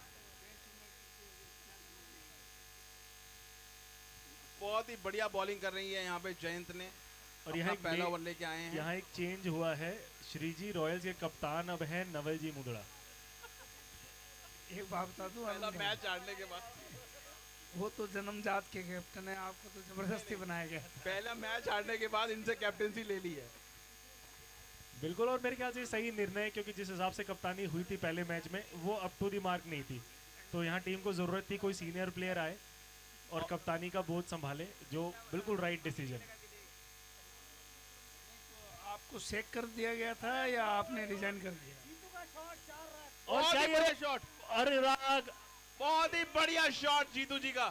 Speaker 2: बहुत ही बढ़िया बॉलिंग कर रही है यहाँ पे जयंत ने।
Speaker 5: और
Speaker 2: अपना
Speaker 5: यहाँ एक
Speaker 2: पहला ओवर लेके आए हैं।
Speaker 5: यहाँ एक चेंज हुआ है। श्रीजी रॉयल्स के कप्तान अब है नवल जी मुदड़ा।
Speaker 6: एक बात बता दूं,
Speaker 2: पहला
Speaker 6: अरुण
Speaker 2: मैच हारने के बाद,
Speaker 6: वो तो जन्मजात के कैप्टन है, आपको तो जबरदस्ती बनाया गया था।
Speaker 2: पहला मैच हारने के बाद इनसे कैप्टेंसी ले ली है।
Speaker 5: बिल्कुल, और मेरे ख्याल से सही निर्णय है, क्योंकि जिस हिसाब से कप्तानी हुई थी पहले मैच में वो अप टू दी मार्क नहीं थी। तो यहाँ टीम को जरूरत थी कोई सीनियर प्लेयर आए और कप्तानी का बोझ संभाले, जो बिल्कुल राइट डिसीजन।
Speaker 6: आपको सेक कर दिया गया था या आपने रिजाइन कर दिया?
Speaker 5: और
Speaker 2: बहुत
Speaker 5: क्या
Speaker 2: ही
Speaker 5: ये
Speaker 2: बढ़िया शॉट,
Speaker 5: अरे राग,
Speaker 2: बहुत ही बढ़िया शॉट जीतू जी का।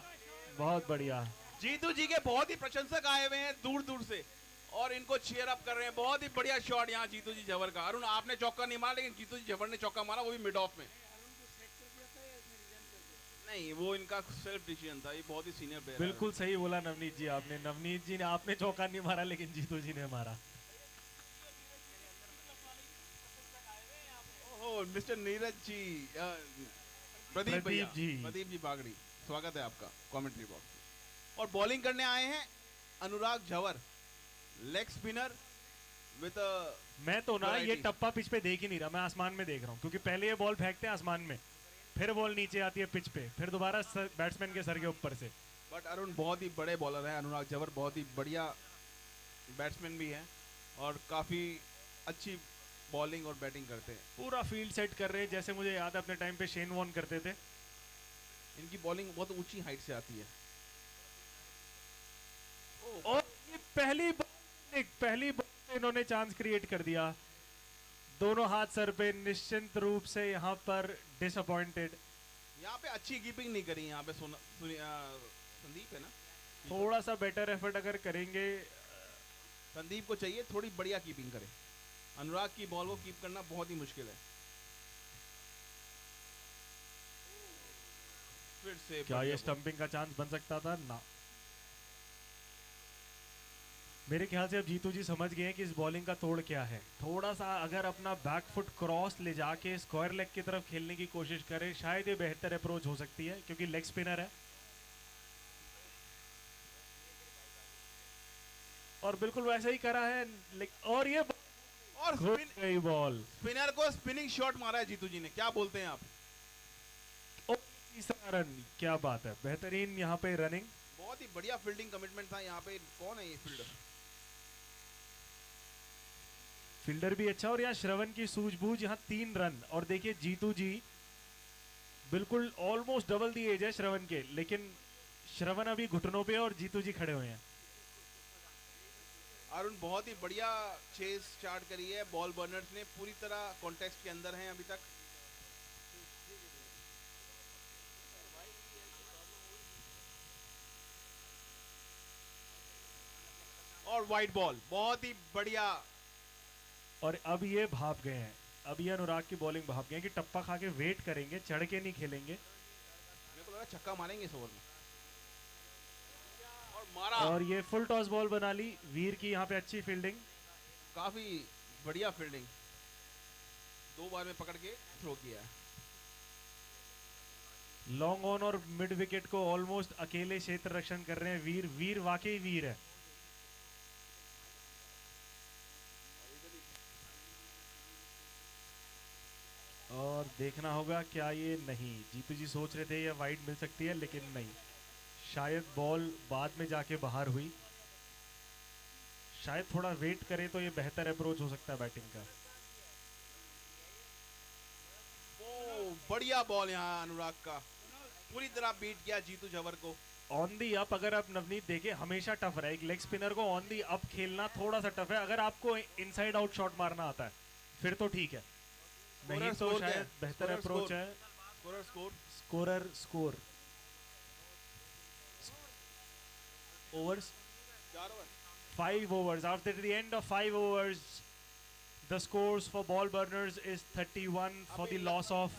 Speaker 5: बहुत बढ़िया।
Speaker 2: जीतू जी के बहुत ही प्रशंसक आए हुए हैं दूर दूर से और इनको चीयर अप कर रहे हैं। बहुत ही बढ़िया शॉट यहाँ जीतू जी झवर का। अरुण, आपने चौका नहीं मारा, लेकिन जीतू जी झवर ने चौका मारा, वो भी मिड ऑफ में। नहीं, वो इनका सेल्फ डिसीजन था। ये बहुत ही सीनियर प्लेयर है।
Speaker 5: बिल्कुल सही बोला नवनीत जी आपने। नवनीत जी ने, आपने चौका नहीं मारा, लेकिन जीतू जी ने मारा।
Speaker 2: ओह, मिस्टर नीरज जी, प्रदीप भैया,
Speaker 5: जी।
Speaker 2: प्रदीप जी बागड़ी, स्वागत है आपका कमेंट्री बॉक्स। और बॉलिंग करने आए हैं अनुराग झवर, लेग स्पिनर, with a
Speaker 5: मैं तो ना ये
Speaker 2: variety.
Speaker 5: टप्पा पिच पे देख ही नहीं रहा, मैं आसमान में देख रहा हूँ, क्योंकि पहले ये बॉल फेंकते हैं आसमान में, फिर बॉल नीचे आती है पिच पे, फिर दोबारा बैट्समैन के सर के ऊपर से।
Speaker 2: बट अरुण बहुत ही बड़े बॉलर हैं, अनुराग जवर बहुत ही बढ़िया बैट्समैन भी हैं और काफ़ी अच्छी बॉलिंग और बैटिंग करते हैं।
Speaker 5: पूरा फील्ड सेट कर रहे हैं, जैसे मुझे याद है अपने टाइम पे शेन वॉर्न करते थे।
Speaker 2: इनकी बॉलिंग बहुत ऊंची हाइट से आती है।
Speaker 5: और ये पहली बॉल में इन्होंने चांस क्रिएट कर दिया। दोनों हाथ सर पे, निश्चिंत रूप से यहाँ पर डिसअपॉइंटेड।
Speaker 2: यहाँ पे अच्छी कीपिंग नहीं करी यहाँ पे संदीप है ना,
Speaker 5: थोड़ा सा बेटर एफर्ट अगर करेंगे।
Speaker 2: संदीप को चाहिए थोड़ी बढ़िया कीपिंग करे। अनुराग की बॉल को कीप करना बहुत ही मुश्किल है। फिर से
Speaker 5: क्या
Speaker 2: बढ़िया
Speaker 5: ये स्टंपिंग का चांस बन सकता था? ना। मेरे ख्याल से अब जीतू जी समझ गए हैं कि इस बॉलिंग का तोड़ क्या है। थोड़ा सा अगर अपना बैक फुट क्रॉस ले जाके स्क्वायर लेग की तरफ खेलने की कोशिश करें, शायद ये बेहतर अप्रोच हो सकती है, क्योंकि लेग स्पिनर है। और बिल्कुल वैसा ही करा है, और ये
Speaker 2: और
Speaker 5: गई बॉल।
Speaker 2: स्पिनर को स्पिनिंग शॉट मारा है जीतू जी ने, क्या बोलते हैं आप?
Speaker 5: तीसरा रन, क्या बात है, बेहतरीन यहाँ पे रनिंग।
Speaker 2: बहुत ही बढ़िया फील्डिंग कमिटमेंट था यहाँ पे। कौन है ये फील्डर?
Speaker 5: फील्डर भी अच्छा, और यहाँ श्रवण की सूझबूझ, यहाँ 3 रन। और देखिए जीतू जी बिल्कुल ऑलमोस्ट डबल दी एज है श्रवण के, लेकिन श्रवण अभी घुटनों पे और जीतू जी खड़े हुए हैं।
Speaker 2: अरुण बहुत ही बढ़िया चेस स्टार्ट करी है बॉल बर्नर्स ने, पूरी तरह कॉन्टेक्स्ट के अंदर हैं अभी तक। और वाइड बॉल बहुत ही बढ़िया।
Speaker 5: और अब ये भाप गए हैं, अब ये अनुराग की बॉलिंग भाप गए हैं कि टप्पा खा के वेट करेंगे, चढ़ के नहीं खेलेंगे।
Speaker 2: मेरे को लगा छक्का मारेंगे इस ओवर में। और मारा।
Speaker 5: और ये फुल टॉस बॉल बना ली वीर की, यहाँ पे अच्छी फील्डिंग,
Speaker 2: काफी बढ़िया फील्डिंग, 2 बार में पकड़ के थ्रो किया।
Speaker 5: लॉन्ग ऑन और मिड विकेट को ऑलमोस्ट अकेले क्षेत्र रक्षण कर रहे हैं वीर। वीर वाकई वीर है। और देखना होगा क्या ये, नहीं, जीतू जी सोच रहे थे ये वाइड मिल सकती है, लेकिन नहीं, शायद बॉल बाद में जाके बाहर हुई। शायद थोड़ा वेट करे तो ये बेहतर अप्रोच हो सकता है बैटिंग का।
Speaker 2: ओ बढ़िया बॉल यहाँ अनुराग का, पूरी तरह बीट किया जीतू जवर को।
Speaker 5: ऑन दी अप अगर आप नवनीत देखें, हमेशा टफ रहा है। एक लेग स्पिनर को ऑन दी अप खेलना थोड़ा सा टफ है। अगर आपको इनसाइड आउट शॉट मारना आता है फिर तो ठीक है, नहीं तो
Speaker 2: स्कोर क्या है?
Speaker 5: शायद बेहतर
Speaker 2: स्कोरर
Speaker 5: अप्रोच
Speaker 2: स्कोर।
Speaker 5: है।
Speaker 2: Scorer score
Speaker 5: scorer score overs
Speaker 2: 4 over
Speaker 5: 5 overs. After the end of 5 overs, the scores for ball burners is 31 for the loss of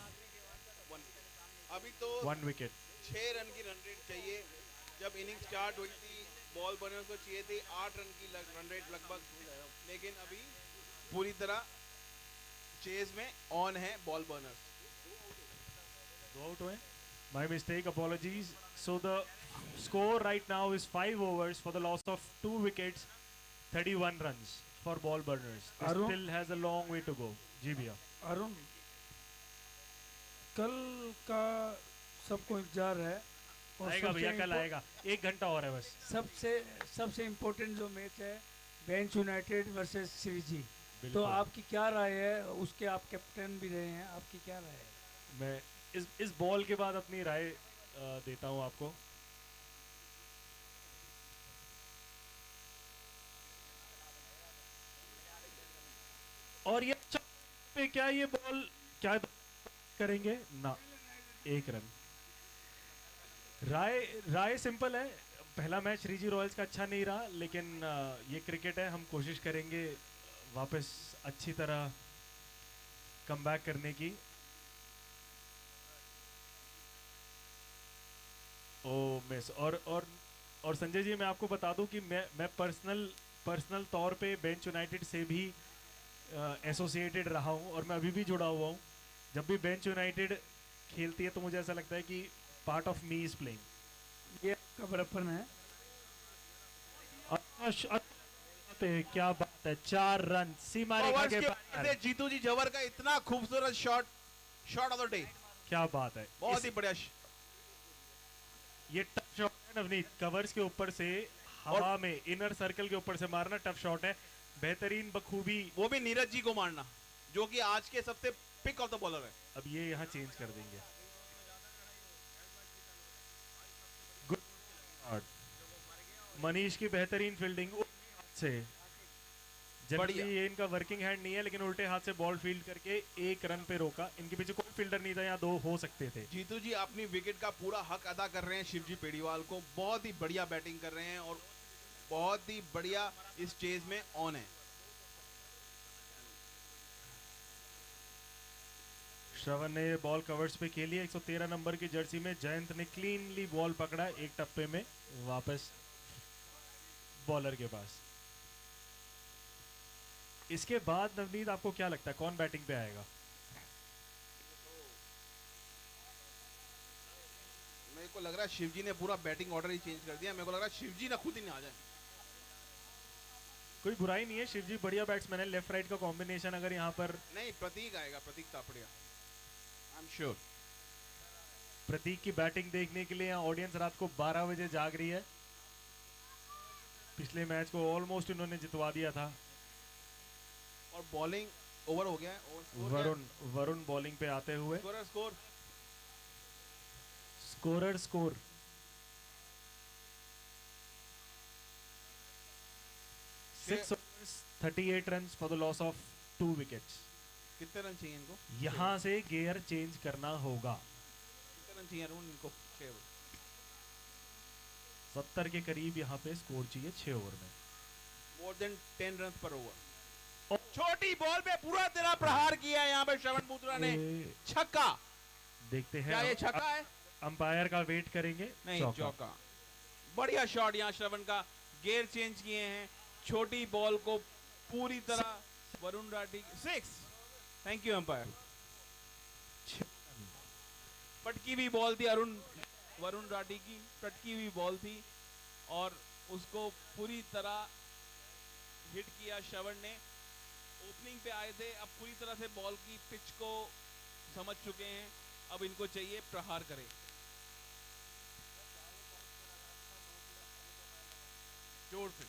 Speaker 2: अभी तो
Speaker 5: 1 wicket.
Speaker 2: 6 रन की रन रेट चाहिए। जब इनिंग स्टार्ट हुई थी ball Berners को चाहिए थी 8 रन की रन रेट लगभग, लेकिन अभी पूरी तरह चेज में ऑन है बॉल बर्नर्स।
Speaker 5: 2 out हुए. My mistake, apologies. So the score right now is 5 overs for the loss of 2 wickets, 31 runs for ball burners. This
Speaker 6: Arun?
Speaker 5: still has a long way to go. जी भैया.
Speaker 6: अरुण, कल का सबको इंतजार है और
Speaker 5: आएगा भैया,
Speaker 6: सबसे
Speaker 5: कल आएगा, 1 घंटा और है बस.
Speaker 6: सबसे इम्पोर्टेंट जो मैच है बेंच यूनाइटेड वर्सेस श्रीजी, तो
Speaker 5: बिल्कुल.
Speaker 6: आपकी क्या राय है? उसके आप कैप्टन भी रहे हैं, आपकी क्या राय है?
Speaker 5: मैं इस बॉल के बाद अपनी राय देता हूं आपको. और ये पे क्या ये बॉल क्या करेंगे ना, 1 रन. राय सिंपल है. पहला मैच श्रीजी रॉयल्स का अच्छा नहीं रहा, लेकिन ये क्रिकेट है, हम कोशिश करेंगे वापस अच्छी तरह कमबैक करने की. ओ मिस. और संजय जी, मैं आपको बता दूं कि मैं पर्सनल तौर पे बेंच यूनाइटेड से भी एसोसिएटेड रहा हूं और मैं अभी भी जुड़ा हुआ हूं. जब भी बेंच यूनाइटेड खेलती है तो मुझे ऐसा लगता है कि part of me is playing.
Speaker 6: ये आपका बड़प्पन है.
Speaker 5: पे, क्या बात है, 4 रन सीमा रेखा
Speaker 2: ओवर्स
Speaker 5: के
Speaker 2: के
Speaker 5: बाहर।
Speaker 2: बाद से जीतू जी जवर का इतना खूबसूरत शॉट ऑफ द डे,
Speaker 5: क्या बात है,
Speaker 2: बहुत ही बढ़िया।
Speaker 5: ये टफ शॉट है नवनीत, कवर्स के ऊपर से हवा में इनर सर्कल के ऊपर से मारना टफ शॉट है, बेहतरीन बखूबी।
Speaker 2: वो भी नीरज जी को मारना, जो कि आज के सबसे पिक ऑफ द बॉलर है।
Speaker 5: अब ये यहाँ चेंज कर देंगे। गुड शॉट, मनीष की बेहतरीन फील्डिंग से। जनरली
Speaker 2: बढ़िया।
Speaker 5: ये इनका वर्किंग हैंड नहीं है, लेकिन उल्टे हाथ से बॉल फील्ड करके 1 रन पे रोका। इनके पीछे कोई फील्डर नहीं था, यहाँ 2 हो सकते थे।
Speaker 2: जीतू जी अपनी विकेट का पूरा हक अदा कर रहे हैं शिवजी पेड़ीवाल को, बहुत ही बढ़िया बैटिंग कर रहे हैं और बहुत ही बढ़िया इस चेज में ऑन है।
Speaker 5: श्रवण ने बॉल कवर्स पे खेली है, 113 नंबर की जर्सी में। जयंत ने क्लीनली बॉल पकड़ा एक टप्पे में, वापस बॉलर के पास। इसके बाद नवनीत आपको क्या लगता है कौन बैटिंग पे आएगा?
Speaker 2: मेरे को लग रहा है शिवजी ने पूरा बैटिंग ऑर्डर ही चेंज कर दिया। मेरे को लग रहा है शिवजी ना खुद ही नहीं आ जाए।
Speaker 5: कोई बुराई नहीं है, शिवजी बढ़िया बैट्समैन है। लेफ्ट राइट का कॉम्बिनेशन अगर यहाँ पर
Speaker 2: नहीं, प्रतीक आएगा, प्रतीक तापड़िया, आई एम श्योर।
Speaker 5: प्रतीक की बैटिंग देखने के लिए यहाँ ऑडियंस रात को 12 बजे जाग रही है। पिछले मैच को ऑलमोस्ट इन्होंने जितवा दिया था।
Speaker 2: और बॉलिंग ओवर हो गया है। ओवर स्कोर
Speaker 5: वरुण बॉलिंग पे आते हुए।
Speaker 2: Score
Speaker 5: scorer score 6 overs 38 runs for the loss of 2 wickets।
Speaker 2: कितने रन चाहिए इनको?
Speaker 5: यहाँ से गियर चेंज करना होगा।
Speaker 2: कितने रन चाहिए अरुण इनको? 6 ओवर।
Speaker 5: 70 के करीब यहाँ पे स्कोर चाहिए 6 ओवर में।
Speaker 2: मोर देन 10 रन पर ओवर। छोटी बॉल पे पूरा तेरा प्रहार किया यहाँ पे श्रवण बूतरा ने, छक्का।
Speaker 5: देखते हैं
Speaker 2: क्या ये छक्का है?
Speaker 5: अंपायर का वेट करेंगे।
Speaker 2: नहीं, चौका। बढ़िया शॉट यहाँ श्रवण का, गेयर चेंज किए हैं। छोटी बॉल को पूरी तरह Varun Rathi 6। Thank you umpire. पटकी हुई बॉल थी वरुण राठी की, पटकी हुई बॉल थी और उसको पूरी तरह हिट किया श्रवण ने। ओपनिंग पे आए थे, अब पूरी तरह से बॉल की पिच को समझ चुके हैं। अब इनको चाहिए प्रहार करें। जोर से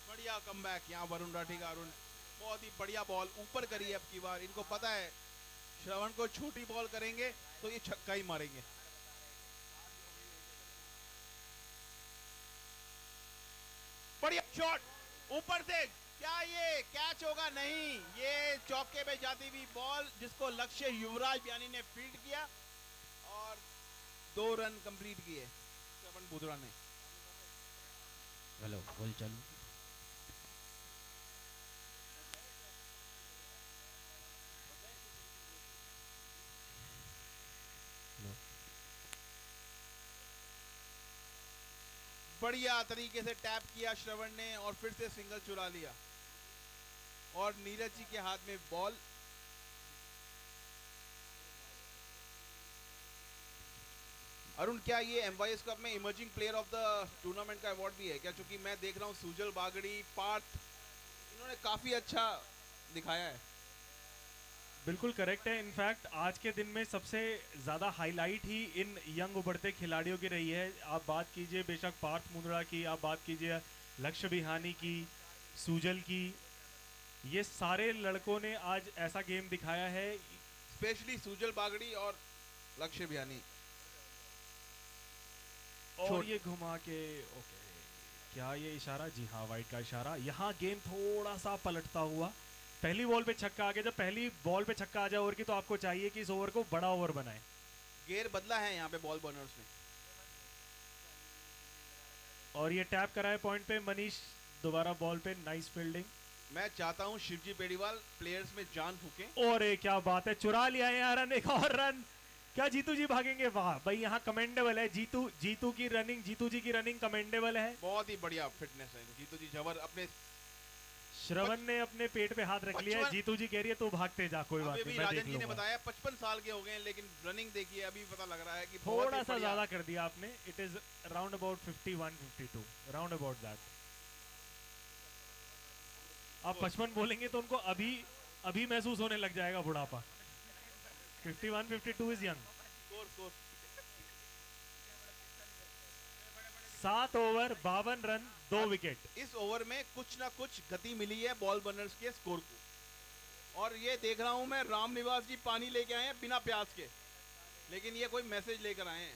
Speaker 2: बढ़िया कमबैक यहाँ वरुण राठी का। अरुण बहुत ही बढ़िया बॉल ऊपर करी है अब की बार। इनको पता है श्रवण को छोटी बॉल करेंगे तो ये छक्का ही मारेंगे। बढ़िया शॉट ऊपर से, क्या ये कैच होगा? नहीं, ये चौके पे जाती हुई बॉल जिसको लक्ष्य युवराज बयानी ने फील्ड किया और 2 रन कंप्लीट किए श्रवण बूतरा ने।
Speaker 1: हेलो बोल चालू।
Speaker 2: बढ़िया तरीके से टैप किया श्रवण ने और फिर से सिंगल चुरा लिया और नीरज जी के हाथ में बॉल। अरुण, क्या ये एमवाईएस कप में emerging player of the tournament का अवार्ड भी है क्या? क्योंकि मैं देख रहा हूँ सुजल बागड़ी, पार्थ, इन्होंने काफी अच्छा दिखाया है।
Speaker 5: बिल्कुल करेक्ट है। इनफैक्ट आज के दिन में सबसे ज़्यादा हाईलाइट ही इन यंग उभरते खिलाड़ियों की रही है। आप बात कीजिए बेशक पार्थ मुंद्रा की, आप बात कीजिए लक्ष्य बिहानी की, सुजल की, ये सारे लड़कों ने आज ऐसा गेम दिखाया है।
Speaker 2: स्पेशली सुजल बागड़ी और लक्ष्य बिहानी।
Speaker 5: और ये घुमा के ओके, क्या ये इशारा? जी हाँ, वाइट का इशारा। यहाँ गेम थोड़ा सा पलटता हुआ। पहली बॉल पे छक्का आ गया। जब पहली बॉल पे छक्का आ जाए ओवर की, तो आपको चाहिए कि इस ओवर को बड़ा ओवर बनाए।
Speaker 2: गेयर बदला है यहाँ पे बॉल बर्नर्स ने।
Speaker 5: और ये टैप कराए पॉइंट पे मनीष, दोबारा बॉल पे, नाइस फील्डिंग।
Speaker 2: मैं चाहता हूँ शिवजी बेड़ीवाल प्लेयर्स में जान फूके।
Speaker 5: और क्या बात है, चुरा लिया है यहाँ रन, एक और रन। क्या जीतू जी भागेंगे? वाह भाई, यहाँ कमेंडेबल है। जीतू की रनिंग, जीतू जी की रनिंग कमेंडेबल है।
Speaker 2: बहुत ही बढ़िया फिटनेस है जीतू जी, जबर। अपने
Speaker 5: श्रवण ने अपने पेट पे हाथ रख लिया है।
Speaker 2: 55
Speaker 5: जीतू जी कह रही है तू भागते जा, कोई बात
Speaker 2: अभी
Speaker 5: नहीं,
Speaker 2: भी
Speaker 5: मैं देख
Speaker 2: राजन जी ने
Speaker 5: लूंगा।
Speaker 2: बताया 55 साल के हो गए हैं, लेकिन रनिंग देखिए अभी पता लग रहा है कि बहुत
Speaker 5: थोड़ा
Speaker 2: ही
Speaker 5: सा
Speaker 2: बढ़िया।
Speaker 5: ज्यादा कर दिया आपने। It is round about 51 52 round about that. आप 55 बोलेंगे तो उनको अभी अभी महसूस होने लग जाएगा बुढ़ापा। 51 52 is young.
Speaker 2: Score score
Speaker 5: 7 over 52 run 2 wicket.
Speaker 2: इस ओवर में कुछ ना कुछ गति मिली है बॉल बर्नर्स के स्कोर को। और ये देख रहा हूं मैं, राम निवास जी पानी लेके आए हैं बिना प्यास के, लेकिन ये कोई मैसेज लेकर आए हैं।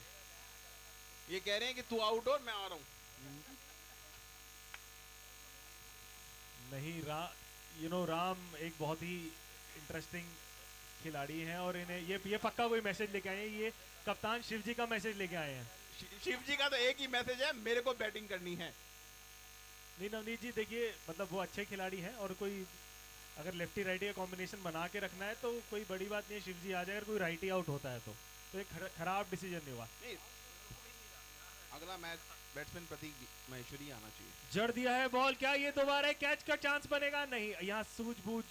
Speaker 2: ये कह रहे हैं कि तू आउट और मैं आ रहा हूं।
Speaker 5: नहीं राम एक बहुत ही इंटरेस्टिंग खिलाड़ी हैं और इन्हें ये पक्का कोई मैसेज लेके आए हैं। ये कप्तान शिव जी का मैसेज लेके आए हैं।
Speaker 2: शिव जी का तो एक ही मैसेज है, मेरे को बैटिंग करनी है।
Speaker 5: नहीं नवनीत जी देखिए, मतलब वो अच्छे खिलाड़ी हैं और कोई अगर लेफ्टी राइटी का कॉम्बिनेशन बना के रखना है तो कोई बड़ी बात नहीं है। शिव जी आ जाए, अगर कोई राइटी आउट होता है तो एक खराब डिसीजन नहीं हुआ।
Speaker 2: नहीं, अगला मैच बैट्समैन प्रतीक महेश्वरी आना चाहिए।
Speaker 5: जड़ दिया है बॉल, क्या ये दोबारा कैच का चांस बनेगा? नहीं, यहाँ सूझबूझ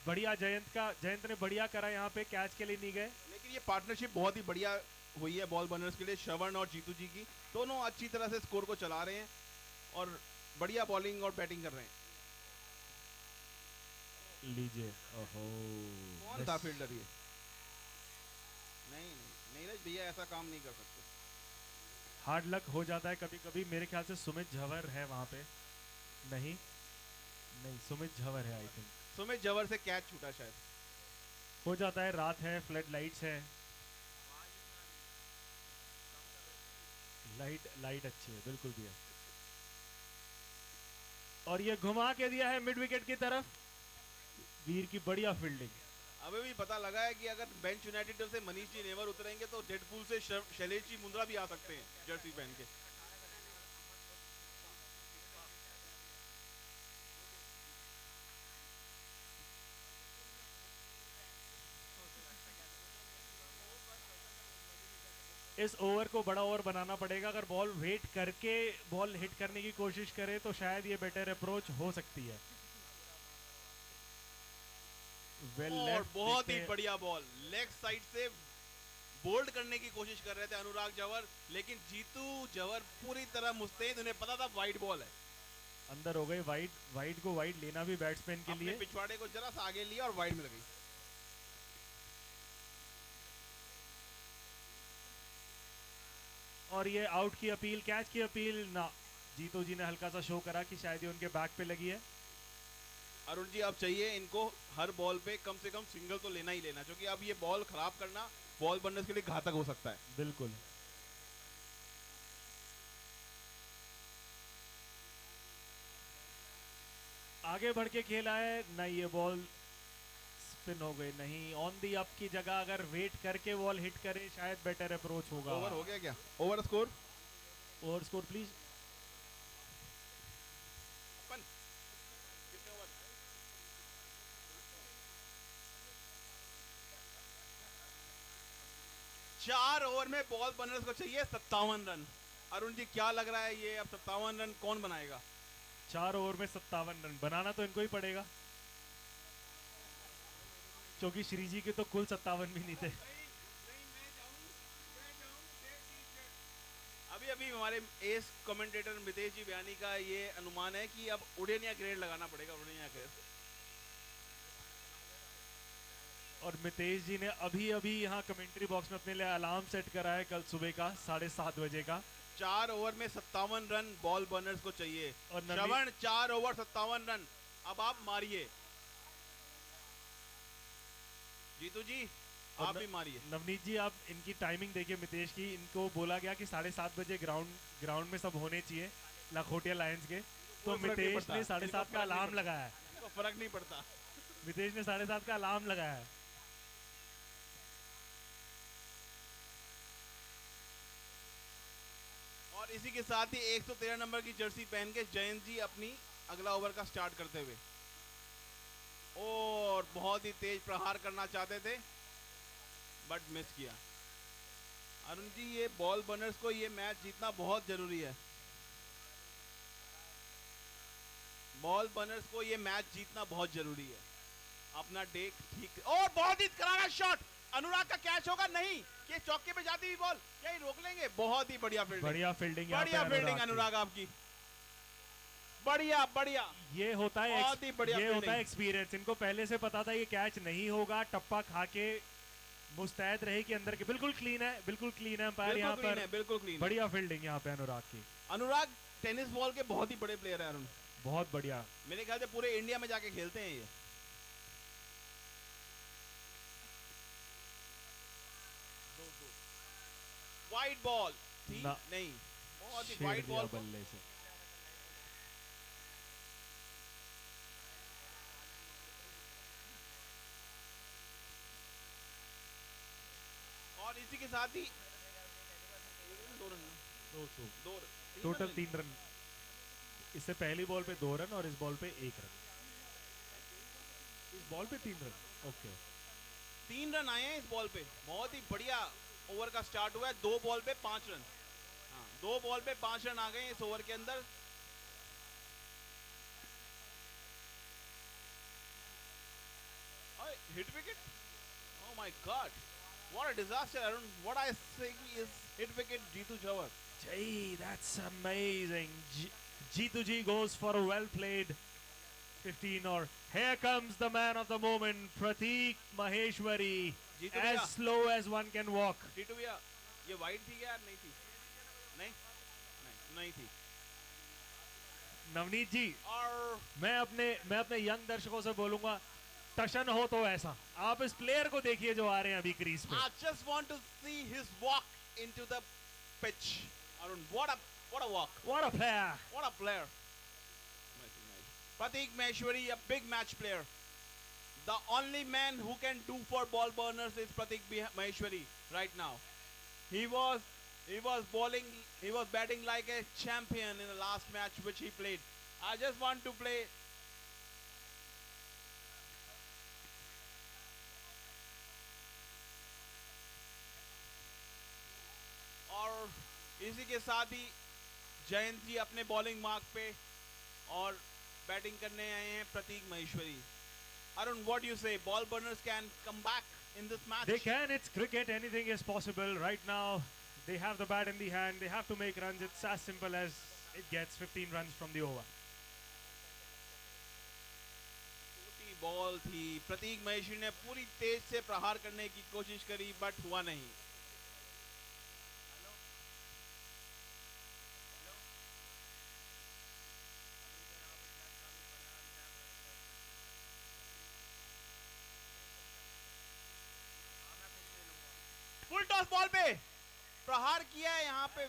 Speaker 5: बढ़िया जयंत ने बढ़िया करा, यहाँ पे कैच के लिए नहीं गए।
Speaker 2: लेकिन ये पार्टनरशिप बहुत ही बढ़िया हुई है बॉल बर्नर्स के लिए। श्रवण और जीतू जी की दोनों अच्छी तरह से स्कोर को चला रहे हैं और बढ़िया बॉलिंग और बैटिंग कर रहे हैं।
Speaker 5: लीजिए, ओहो
Speaker 2: कौन था फील्डर ये? नहीं नीरज भैया ऐसा काम नहीं कर सकते।
Speaker 5: हार्ड लक हो जाता है कभी कभी। मेरे ख्याल से सुमित झवर है वहां पे। नहीं सुमित झवर है आई थिंक।
Speaker 2: सुमित झवर से कैच छूटा शायद।
Speaker 5: हो जाता है, रात है, फ्लड लाइट्स है। लाइट अच्छी है, बिल्कुल भी है। और ये घुमा के दिया है मिड विकेट की तरफ। वीर की बढ़िया फील्डिंग।
Speaker 2: अभी भी पता लगा है कि अगर बेंच यूनाइटेड से मनीष जी नेवर उतरेंगे तो डेडपूल से शैलेश जी मुंद्रा भी आ सकते हैं जर्सी पहन के।
Speaker 5: इस ओवर को बड़ा ओवर बनाना पड़ेगा। अगर बॉल वेट करके बॉल हिट करने की कोशिश करे तो शायद ये बेटर अप्रोच हो सकती है।
Speaker 2: और बहुत ही बढ़िया बॉल लेग साइड से बोल्ड करने की कोशिश कर रहे थे अनुराग जवर, लेकिन जीतू जवर पूरी तरह मुस्तैद। उन्हें पता था वाइड बॉल है।
Speaker 5: अंदर हो गई वाइड को वाइड लेना भी बैट्समैन के लिए।
Speaker 2: पिछवाड़े को जरा सा आगे लिया और वाइड में लगी।
Speaker 5: और ये आउट की अपील, कैच की अपील ना। जीतू जी ने हल्का सा शो करा कि शायद ये उनके बैक पे लगी है।
Speaker 2: अरुण जी अब चाहिए इनको हर बॉल पे कम से कम सिंगल तो लेना ही लेना, क्योंकि अब ये बॉल खराब करना बॉल बर्नर्स के लिए घातक हो सकता है।
Speaker 5: बिल्कुल। आगे बढ़ के खेला है, नहीं ये बॉल स्पिन हो गई। नहीं, ऑन दी अप की जगह अगर वेट करके बॉल हिट करे शायद बेटर अप्रोच होगा।
Speaker 2: ओवर हो गया क्या? Over score
Speaker 5: please.
Speaker 2: चार ओवर में बॉल बर्नर्स को चाहिए 57 रन। अरुण जी क्या लग रहा है ये अब 57 रन कौन बनाएगा?
Speaker 5: 4 ओवर में 57 रन बनाना तो इनको ही पड़ेगा, क्योंकि श्री जी के तो कुल 57 भी नहीं थे।
Speaker 2: अभी हमारे एस कमेंटेटर मितेश जी बयानी का ये अनुमान है कि अब उडेनिया ग्रेड लगाना पड़ेगा। उडेनिया ग्रेड।
Speaker 5: और मितेश जी ने अभी यहाँ कमेंट्री बॉक्स में अपने लिए अलार्म सेट करा है कल सुबह का 7:30 बजे का।
Speaker 2: 4 ओवर में 57 रन बॉल बर्नर्स को चाहिए।
Speaker 5: और
Speaker 2: श्रवण 4 ओवर 57 रन। अब आप मारिए जीतू जी, आप भी मारिए।
Speaker 5: नवनीत जी आप इनकी टाइमिंग देखिए मितेश की। इनको बोला गया कि 7:30 बजे ग्राउंड में सब होने चाहिए लखोटिया लायंस के, तो मितेश ने 7:30 का अलार्म लगाया है।
Speaker 2: फर्क नहीं पड़ता।
Speaker 5: मितेश ने 7:30 का अलार्म लगाया है।
Speaker 2: और इसी के साथ ही 113 नंबर की जर्सी पहन के जयंत जी अपनी अगला ओवर का स्टार्ट करते हुए, और बहुत ही तेज प्रहार करना चाहते थे बट मिस किया। अरुण जी ये बॉल बर्नर्स को ये मैच जीतना बहुत जरूरी है। बॉल बर्नर्स को ये मैच जीतना बहुत जरूरी है। अपना डेक ठीक, और बहुत ही करारा शॉट, अनुराग का कैच होगा नहीं, ये चौके पे जाती हुई बॉल, क्या ये रोक लेंगे? बहुत ही बढ़िया फील्डिंग,
Speaker 5: बढ़िया फील्डिंग,
Speaker 2: बढ़िया फील्डिंग अनुराग आपकी, बढ़िया बढ़िया।
Speaker 5: ये होता है
Speaker 2: बहुत ही बढ़िया
Speaker 5: ये होता
Speaker 2: fielding।
Speaker 5: है एक्सपीरियंस। इनको पहले से पता था ये कैच नहीं होगा, टप्पा खा के मुस्तैद रहे कि अंदर के, बिल्कुल क्लीन है, बिल्कुल क्लीन है अंपायर यहाँ
Speaker 2: बिल्कुल क्लीन
Speaker 5: पर।
Speaker 2: है, बिल्कुल क्लीन है।
Speaker 5: बढ़िया फील्डिंग यहाँ पे अनुराग की।
Speaker 2: अनुराग टेनिस बॉल के बहुत ही बड़े प्लेयर है अरुण,
Speaker 5: बहुत बढ़िया।
Speaker 2: मेरे ख्याल से पूरे इंडिया में जाके खेलते हैं ये। वाइड बॉल थी नहीं, बहुत ही
Speaker 5: छेड़
Speaker 2: वाइड
Speaker 5: दिया
Speaker 2: बॉल
Speaker 5: बल्ले से।
Speaker 2: और इसी के साथ ही दो रन, दो रन,
Speaker 5: टोटल 3 रन। इससे पहली बॉल पे 2 रन और इस बॉल पे 1 रन। इस बॉल पे 3 रन। ओके,
Speaker 2: 3 रन आए हैं इस बॉल पे। बहुत ही बढ़िया ओवर का स्टार्ट हुआ है। 2 बॉल पे 5 रन, हाँ 2 बॉल पे 5 रन आ गए इस ओवर के अंदर। Hit wicket, oh my God, what a disaster Arun, what I think is hit wicket Jeetu Jawar.
Speaker 5: Gee, that's amazing. Jeetu Ji goes for a well played 15, or here comes the man of the moment, Prateek Maheshwari,
Speaker 2: Jeetu
Speaker 5: as
Speaker 2: भैया,
Speaker 5: slow as one can walk.
Speaker 2: Jitu भैया, ये wide थी क्या? नहीं थी, नहीं नहीं नहीं थी।
Speaker 5: नवनीत जी,
Speaker 2: और
Speaker 5: मैं अपने यंग दर्शकों से बोलूंगा, टशन हो तो ऐसा। आप इस प्लेयर को देखिए जो आ रहे हैं अभी क्रीज पे।
Speaker 2: I just want to see his walk into the pitch. Arun, what a walk,
Speaker 5: What a player.
Speaker 2: what a player. Prateek Maheshwari, a big match player. The only man who can do for ball burners is Prateek Maheshwari right now. He was bowling, he was batting like a champion in the last match which he played. I just want to play. और इसी के साथ ही जयंत जी अपने bowling mark पे और batting करने आए हैं प्रतीक Maheshwari. Arun, what do you say? Ball burners can come back in this match.
Speaker 5: They can. It's cricket. Anything is possible. Right now, they have the bat in the hand. They have to make runs. It's as simple as it gets. 15 runs from the over.
Speaker 2: छोटी ball थी, प्रतीक महेश्वरी ने पूरी तेज से प्रहार करने की कोशिश करी बट हुआ नहीं। फुल टॉस बॉल पे प्रहार किया है यहाँ पे।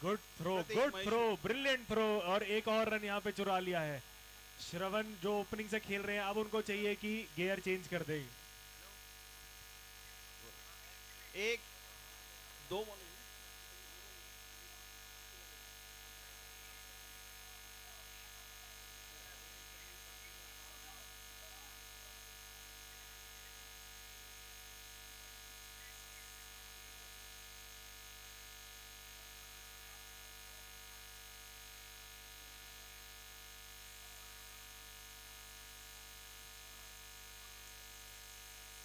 Speaker 5: Good throw,
Speaker 2: Prateek
Speaker 5: good
Speaker 2: Maheshwari.
Speaker 5: Throw, brilliant throw, और एक और रन यहाँ पे चुरा लिया है। श्रवण जो ओपनिंग से खेल रहे हैं, अब उनको चाहिए कि गियर चेंज कर दें।
Speaker 2: एक दो बॉल,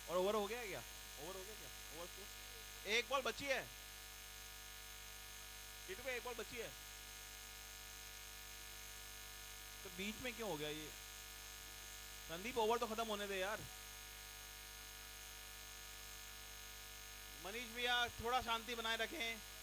Speaker 2: और ओवर हो गया है क्या? ओवर हो गया क्या? ओवर तो एक बॉल बची है, टीटू पे एक बॉल बची है, तो बीच में क्यों हो गया ये? संदीप ओवर तो खत्म होने दे यार। मनीष भैया थोड़ा शांति बनाए रखें।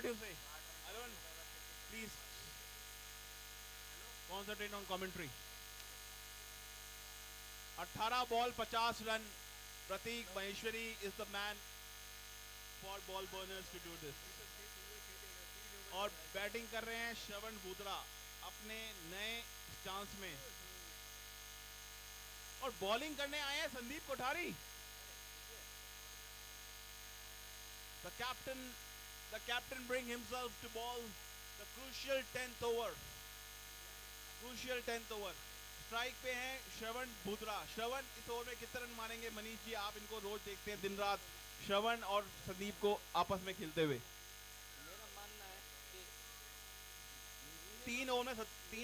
Speaker 2: What you say? Arun, please concentrate on commentary. 18 ball 50 run. Prateek Maheshwari is the man for Ball Burners to do this. और बैटिंग कर रहे हैं श्रवण बुद्रा अपने नए स्टांस में, और बॉलिंग करने आए हैं Sandeep Kothari. The captain bring himself to ball the crucial 10th over. Crucial 10th over. Strike पे हैं श्रवण बुद्रा। श्रवण इस ओवर में कितने रन मारेंगे? मनीष जी, आप इनको रोज देखते हैं दिन रात, श्रवण और संदीप को आपस में खेलते हुए।
Speaker 7: मेरा मानना है कि
Speaker 2: 3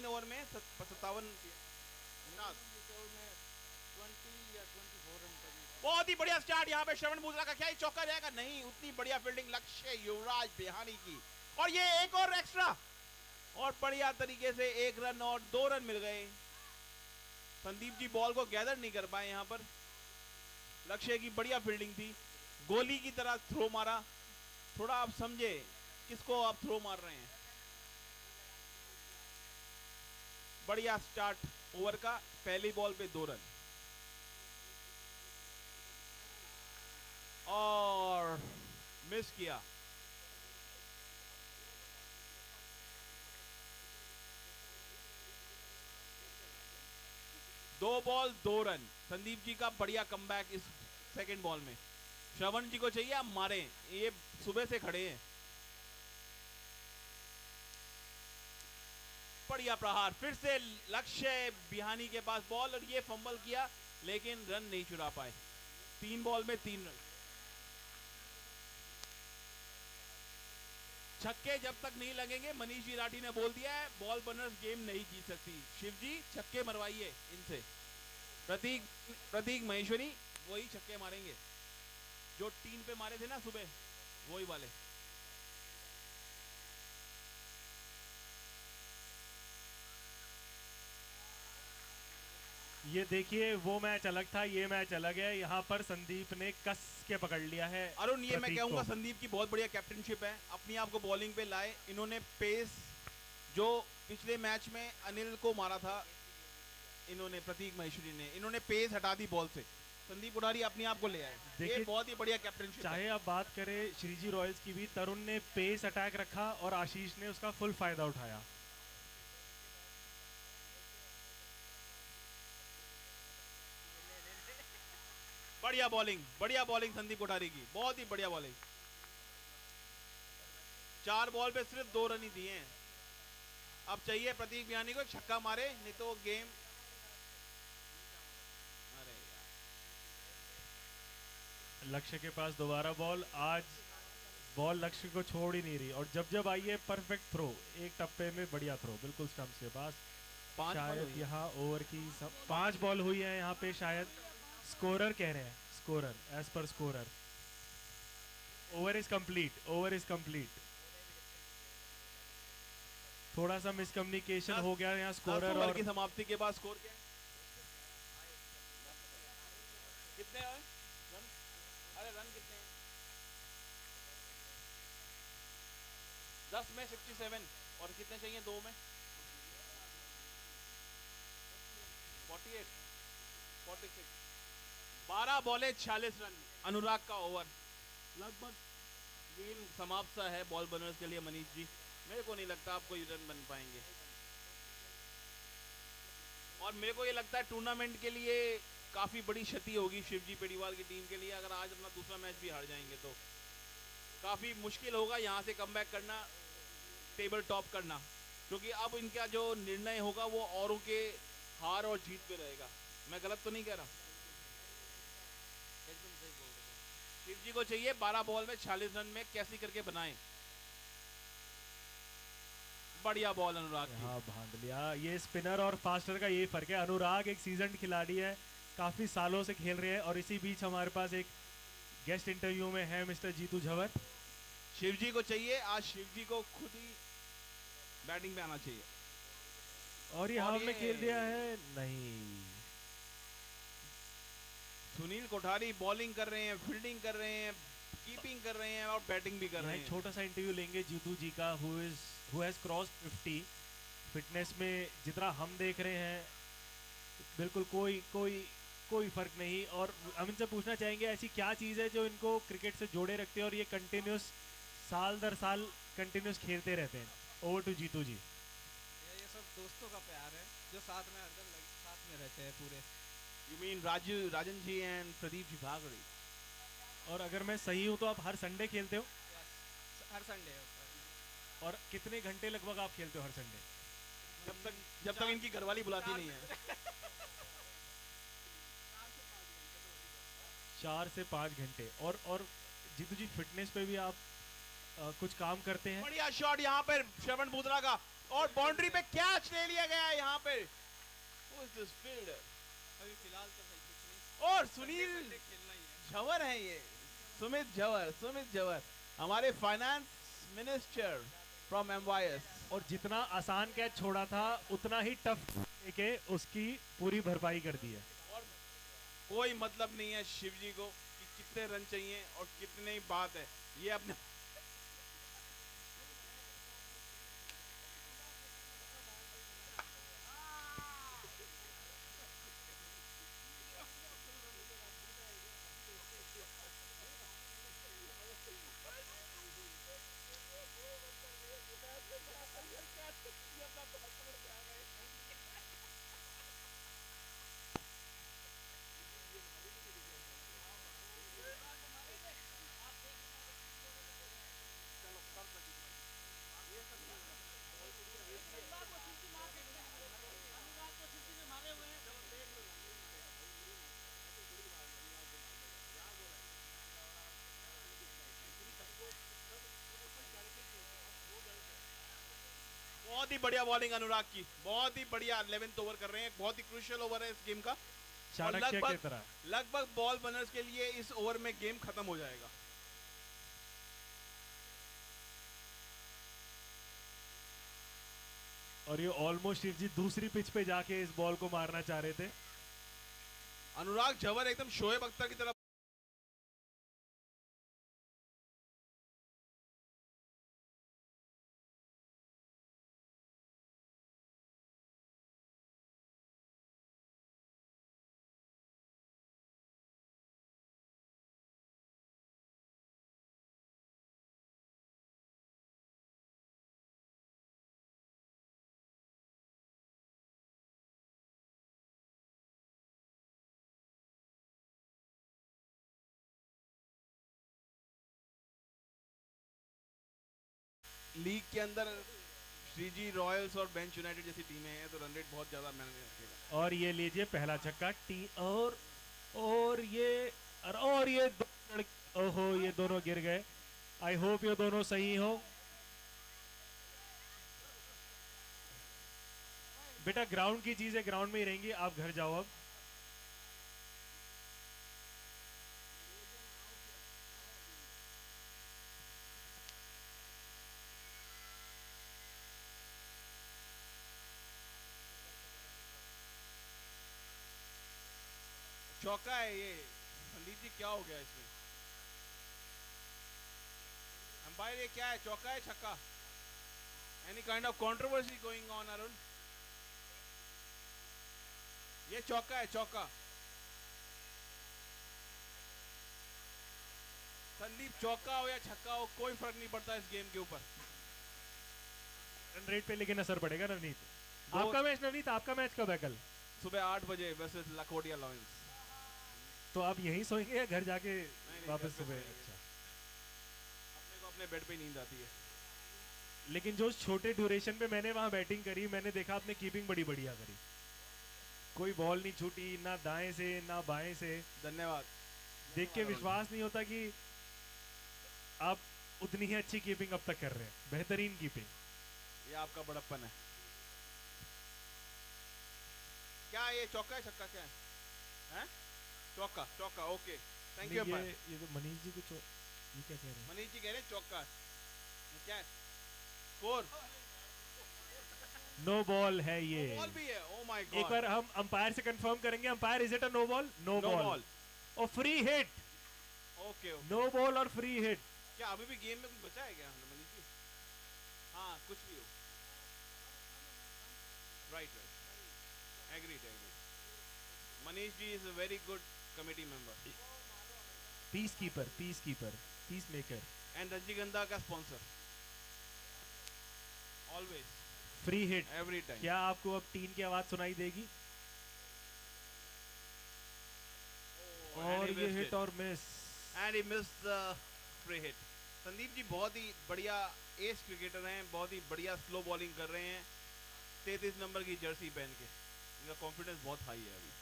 Speaker 2: ओवर में 57
Speaker 7: 20 या 24 रन करने का।
Speaker 2: बहुत ही बढ़िया स्टार्ट यहाँ पे श्रवण बुद्रा का। क्या ये चौका जाएगा? नहीं, उतनी बढ़िया फील्डिंग लक्ष्य युवराज बिहानी की, और ये एक और एक्स्ट्रा, और बढ़िया तरीके से 1 रन और 2 रन मिल गए। संदीप जी बॉल को गैदर नहीं कर पाए यहाँ पर। लक्ष्य की बढ़िया फील्डिंग थी, गोली की तरह थ्रो मारा। थोड़ा आप समझे किसको आप थ्रो मार रहे हैं। बढ़िया स्टार्ट ओवर का, पहली बॉल पे 2 रन, और मिस किया। दो बॉल 2 रन। संदीप जी का बढ़िया कमबैक इस सेकंड बॉल में। श्रवण जी को चाहिए आप मारें, ये सुबह से खड़े हैं। बढ़िया प्रहार, फिर से लक्ष्य बिहानी के पास बॉल, और ये फंबल किया लेकिन रन नहीं चुरा पाए। 3 बॉल में 3 रन। छक्के जब तक नहीं लगेंगे, मनीष जी राठी ने बोल दिया है, बॉल बर्नर्स गेम नहीं जीत सकती। शिव जी छक्के मरवाइए इनसे। प्रतीक महेश्वरी वही छक्के मारेंगे जो 3 पे मारे थे ना सुबह, वही वाले।
Speaker 5: ये देखिए, वो मैच अलग था, ये मैच अलग है। यहाँ पर संदीप ने कस के पकड़ लिया है
Speaker 2: अरुण, ये मैं
Speaker 5: प्रतीक
Speaker 2: कहूंगा
Speaker 5: को।
Speaker 2: संदीप की बहुत बढ़िया कैप्टनशिप है। अपने आप को बॉलिंग पे लाए इन्होंने। पेस जो पिछले मैच में अनिल को मारा था इन्होंने, प्रतीक महेश्वरी ने, इन्होंने पेस हटा दी बॉल से। संदीप कोठारी अपने आप को ले आए। ये
Speaker 5: देखिए,
Speaker 2: बहुत ही बढ़िया कैप्टनशिप है।
Speaker 5: चाहे आप बात करें श्रीजी रॉयल्स की भी, तरुण ने पेस अटैक रखा और आशीष ने उसका फुल फायदा उठाया।
Speaker 2: बढ़िया बॉलिंग संदीप कोठारी की, बहुत ही बढ़िया बॉलिंग। 4 बॉल पे सिर्फ 2 रन ही दिए हैं। अब चाहिए प्रतीक बिहानी को छक्का मारे, नहीं तो गेम। अरे यार,
Speaker 5: लक्ष्य के पास दोबारा बॉल। आज बॉल लक्ष्य को छोड़ ही नहीं रही, और जब जब आई है परफेक्ट थ्रो, एक टप्पे में बढ़िया थ्रो, बिल्कुल स्टंप्स के पास।
Speaker 2: 5 बॉल
Speaker 5: शायद
Speaker 2: हुई है।
Speaker 5: यहाँ ओवर की 5 बॉल हुई है यहाँ पे, शायद स्कोरर कह रहे हैं, स्कोरर एज पर स्कोरर। Over is complete. थोड़ा सा मिसकम्युनिकेशन हो गया यहाँ
Speaker 2: 10
Speaker 5: स्कोरर
Speaker 2: ओवर
Speaker 5: और
Speaker 2: की समाप्ति के बाद स्कोर क्या है? कितने हैं रन? अरे रन कितने हैं? 10 में 67, और कितने चाहिए 2 में? 48, 46। 12 बॉले 46 रन। अनुराग का ओवर। लगभग गेम समाप्त सा है बॉल बर्नर्स के लिए। मनीष जी, मेरे को नहीं लगता आप कोई रन बन पाएंगे, और मेरे को ये लगता है टूर्नामेंट के लिए काफी बड़ी क्षति होगी शिवजी पेड़ीवाल की टीम के लिए। अगर आज अपना दूसरा मैच भी हार जाएंगे तो काफी मुश्किल होगा यहाँ से कमबैक करना, टेबल टॉप करना, क्योंकि अब इनका जो निर्णय होगा वो औरों के हार और जीत पे रहेगा। मैं गलत तो नहीं कह रहा?
Speaker 7: एकदम सही बोल रहे हो।
Speaker 2: शिव जी को चाहिए 12 बॉल में 46 रन में कैसी करके बनाए। बढ़िया बॉल अनुराग की।
Speaker 5: हाँ, बांध लिया। ये स्पिनर और फास्टर का यही फर्क है। अनुराग एक सीजन्ड खिलाड़ी है, काफी सालों से खेल रहे हैं, और इसी बीच हमारे पास एक गेस्ट इंटरव्यू में है मिस्टर जीतू झवर।
Speaker 2: शिव जी को चाहिए, आज शिव जी को खुद ही बैटिंग में आना चाहिए।
Speaker 5: और ये
Speaker 2: और
Speaker 5: हाफ में
Speaker 2: ये-
Speaker 5: खेल दिया है, नहीं।
Speaker 2: सुनील कोठारी बॉलिंग कर रहे हैं, फील्डिंग कर रहे हैं, कीपिंग कर रहे हैं और बैटिंग भी कर
Speaker 5: यहाँ
Speaker 2: रहे
Speaker 5: एक
Speaker 2: हैं।
Speaker 5: छोटा सा इंटरव्यू लेंगे जीतू जी का, हु हैज क्रॉस 50 फिटनेस में। जितना हम देख रहे हैं बिल्कुल कोई कोई कोई फर्क नहीं। और हम इनसे पूछना चाहेंगे ऐसी क्या चीज़ है जो इनको क्रिकेट से जोड़े रखते हैं और ये कंटिन्यूस साल दर साल कंटिन्यूस खेलते रहते हैं। ओवर टू जीतू जी।
Speaker 7: ये सब दोस्तों का प्यार है जो साथ में हरदम साथ में रहते हैं पूरे।
Speaker 2: You mean Rajan ji and Pradeep ji Bhagri.
Speaker 5: और अगर मैं सही हूँ तो आप हर संडे खेलते हो?
Speaker 7: हर संडे होता है।
Speaker 5: और कितने घंटे लगभग आप खेलते हो हर संडे?
Speaker 2: जब तक इनकी घरवाली बुलाती नहीं है।
Speaker 5: 4 से 5 घंटे। और जीतू जी फिटनेस पे भी आप कुछ काम करते हैं?
Speaker 2: बढ़िया शॉट यहाँ पर श्रवण बुद्रा का, और बाउंड्री पे कैच ले लिया गया है यहाँ पे। Who is this fielder?
Speaker 7: अभी फिलहाल तो भाई कुछ नहीं,
Speaker 2: और सुनील
Speaker 7: संडे खेलना ही है।
Speaker 2: झवर है ये, सुमित झवर हमारे फाइनेंस मिनिस्टर फ्रॉम MYS।
Speaker 5: और जितना आसान कैच छोड़ा था उतना ही टफ के उसकी पूरी भरपाई कर दी है।
Speaker 2: और कोई मतलब नहीं है शिव जी को कि कितने रन चाहिए और कितनी ही बात है, ये अपने बहुत ही बढ़िया बॉलिंग अनुराग की, बहुत ही बढ़िया 11th ओवर कर रहे हैं। बहुत ही क्रूशियल ओवर है इस गेम का। और
Speaker 5: चाणक्य की तरह।
Speaker 2: लगभग बॉल बनर्स के लिए इस ओवर में गेम खत्म हो जाएगा।
Speaker 5: और ये ऑलमोस्ट शिव जी दूसरी पिच पे जाके इस बॉल को मारना चाह रहे थे।
Speaker 2: अनुराग झवर एकदम शोएब अख्तर की तरफ। लीग के अंदर श्रीजी रॉयल्स और बेंच यूनाइटेड जैसी टीमें हैं तो रन रेट बहुत ज्यादा मैंने रखेगा।
Speaker 5: और ये लीजिए पहला छक्का टी और ये ओहो ये दोनों गिर गए। आई होप ये दोनों सही हो। बेटा ग्राउंड की चीजें ग्राउंड में ही रहेंगी, आप घर जाओ अब।
Speaker 2: चौका है ये। संदीप जी क्या हो गया इसमें? अंपायर ये क्या है, चौका है छक्का? Any kind of controversy going on Arun? ये चौका है, चौका। संदीप चौका हो या छक्का हो कोई फर्क नहीं पड़ता इस गेम के ऊपर।
Speaker 5: रन रेट पे लेकिन असर पड़ेगा नवनीत।
Speaker 2: दो-
Speaker 5: आपका मैच नवनीत, आपका मैच कब है कल?
Speaker 2: सुबह 8 बजे वर्सेस लखोटिया लॉयंस।
Speaker 5: तो आप यहीं सोएंगे या घर जाके
Speaker 2: नहीं,
Speaker 5: वापस
Speaker 2: घर पे
Speaker 5: सुबह?
Speaker 2: सोएंगे।
Speaker 5: अच्छा।
Speaker 2: अपने को अपने बेड पे नींद आती है।
Speaker 5: लेकिन जो छोटे ड्यूरेशन पे मैंने वहां बैटिंग करी, मैंने देखा आपने कीपिंग बड़ी बढ़िया करी। कोई बॉल नहीं छूटी, ना दाएं से ना बाएं से।
Speaker 2: धन्यवाद।
Speaker 5: देख के विश्वास नहीं होता कि आप उतनी ही अच्छी कीपिंग अब तक कर रहे हैं। बेहतरीन कीपिंग।
Speaker 2: ये आपका बड़प्पन है। क्या ये चौका है छक्का क्या है? हैं? चौका, चौका। Okay, thank you.
Speaker 5: ये तो मनीष जी कुछ ये क्या कह रहे हैं?
Speaker 2: मनीष जी कह रहे हैं चौका। ये क्या है? स्कोर
Speaker 5: नो बॉल है ये।
Speaker 2: बॉल भी है। ओ माय
Speaker 5: एक
Speaker 2: गॉड।
Speaker 5: बार हम अंपायर से कंफर्म करेंगे। Umpire, is it a no ball? No
Speaker 2: no
Speaker 5: ball.
Speaker 2: Ball.
Speaker 5: और free hit.
Speaker 2: Okay okay.
Speaker 5: No ball और फ्री हिट।
Speaker 2: क्या अभी भी गेम में कुछ बचा है क्या मनीष जी? हाँ कुछ भी हो। Right right, agreed agreed. Manish ji is a very good committee member
Speaker 5: peace keeper, peace maker.
Speaker 2: And Rajnigandha का sponsor always
Speaker 5: free hit.
Speaker 2: Every time.
Speaker 5: क्या आपको अब टीन की आवाज सुनाई देगी? और ये हिट और miss.
Speaker 2: And he missed the free hit. Sandeep ji बहुत ही बढ़िया एस क्रिकेटर हैं, बहुत ही बढ़िया स्लो बॉलिंग कर रहे हैं 33 नंबर की जर्सी पहन के। इनका कॉन्फिडेंस बहुत हाई है अभी।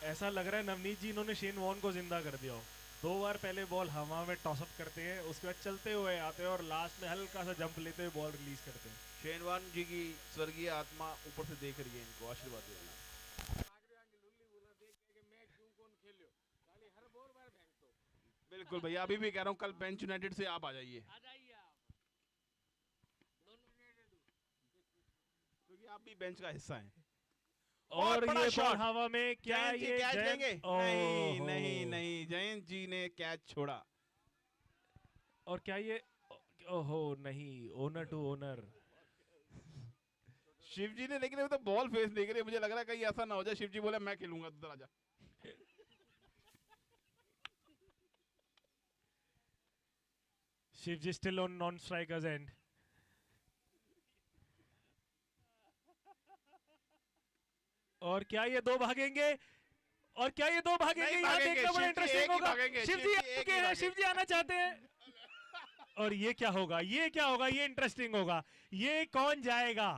Speaker 5: ऐसा लग रहा है नवनीत जी इन्होंने शेन वॉर्न को जिंदा कर दिया हो। 2 बार पहले बॉल हवा में टॉसअप करते हैं, उसके बाद चलते हुए आते हैं और लास्ट में हल्का सा जंप लेते हुए बॉल रिलीज करते हैं।
Speaker 2: शेन वॉर्न जी की स्वर्गीय आत्मा ऊपर से देख रही है, इनको आशीर्वाद दे रही है। बिल्कुल भैया, अभी भी कह रहा हूँ कल बेंच यूनाइटेड से आप आ जाइए, क्योंकि आप भी बेंच का हिस्सा हैं।
Speaker 5: और
Speaker 2: बड़ा
Speaker 5: ये
Speaker 2: शॉट।
Speaker 5: बॉल हवा में, क्या
Speaker 2: जयंत जी
Speaker 5: ये
Speaker 2: कैच लेंगे? नहीं
Speaker 5: ओहो।
Speaker 2: नहीं नहीं, जयंत जी ने कैच छोड़ा।
Speaker 5: और क्या ये, ओहो नहीं, ओनर टू ओनर।
Speaker 2: शिव जी ने, लेकिन अभी तो बॉल फेस देख रहे हैं, मुझे लग रहा है कहीं ऐसा ना हो जाए शिव जी बोले मैं खेलूंगा, तू आजा।
Speaker 5: Shiv ji still on non strikers end. और क्या ये 2 भागेंगे? और क्या ये 2 भागेंगे?
Speaker 2: नहीं
Speaker 5: यहाँ
Speaker 2: भागेंगे,
Speaker 5: देखना बड़ा
Speaker 2: शिव जी
Speaker 5: इंटरेस्टिंग
Speaker 2: एक ही
Speaker 5: होगा।
Speaker 2: भागेंगे,
Speaker 5: शिव जी आगे हैं, शिव जी आना चाहते हैं। और ये क्या होगा? ये क्या होगा? ये इंटरेस्टिंग होगा। ये कौन जाएगा?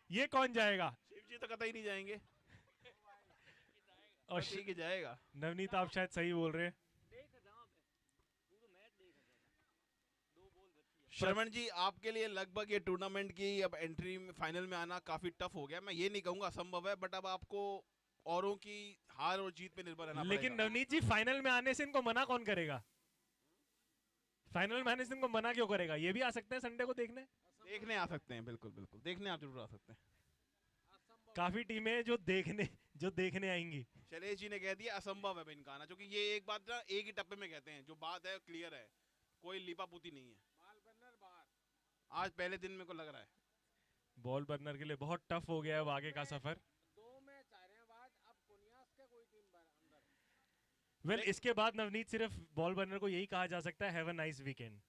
Speaker 5: ये कौन जाएगा?
Speaker 2: शिव जी तो कतई नहीं जाएंगे,
Speaker 5: और
Speaker 2: ठीक ही जाएगा।
Speaker 5: नवनीत आप शायद सही बोल रहे हैं।
Speaker 2: श्रवण जी, आपके लिए लगभग ये टूर्नामेंट की अब एंट्री में फाइनल में आना काफी टफ हो गया। मैं ये नहीं कहूंगा असंभव है, बट अब आपको औरों की हार और जीत पे निर्भर रहना
Speaker 5: लेकिन
Speaker 2: पड़ेगा।
Speaker 5: नवनीत जी फाइनल में आने से इनको मना कौन करेगा? फाइनल में आने से इनको मना क्यों करेगा? ये भी आ सकते हैं संडे को देखने।
Speaker 2: देखने आ सकते हैं, बिल्कुल बिल्कुल देखने आप जरूर आ सकते हैं।
Speaker 5: काफी टीमें जो देखने आएंगी।
Speaker 2: शैलेश जी ने कह दिया असंभव है इनका आना, क्योंकि ये एक बात ना एक ही टप्पे में कहते हैं, जो बात है क्लियर है, कोई लीपापूती नहीं है। आज पहले दिन मेरे को लग रहा है
Speaker 5: बॉल बर्नर के लिए बहुत टफ हो गया है अब आगे का सफर। वेल इसके बाद नवनीत सिर्फ बॉल बर्नर को यही कहा जा सकता है, हैव अ नाइस वीकेंड।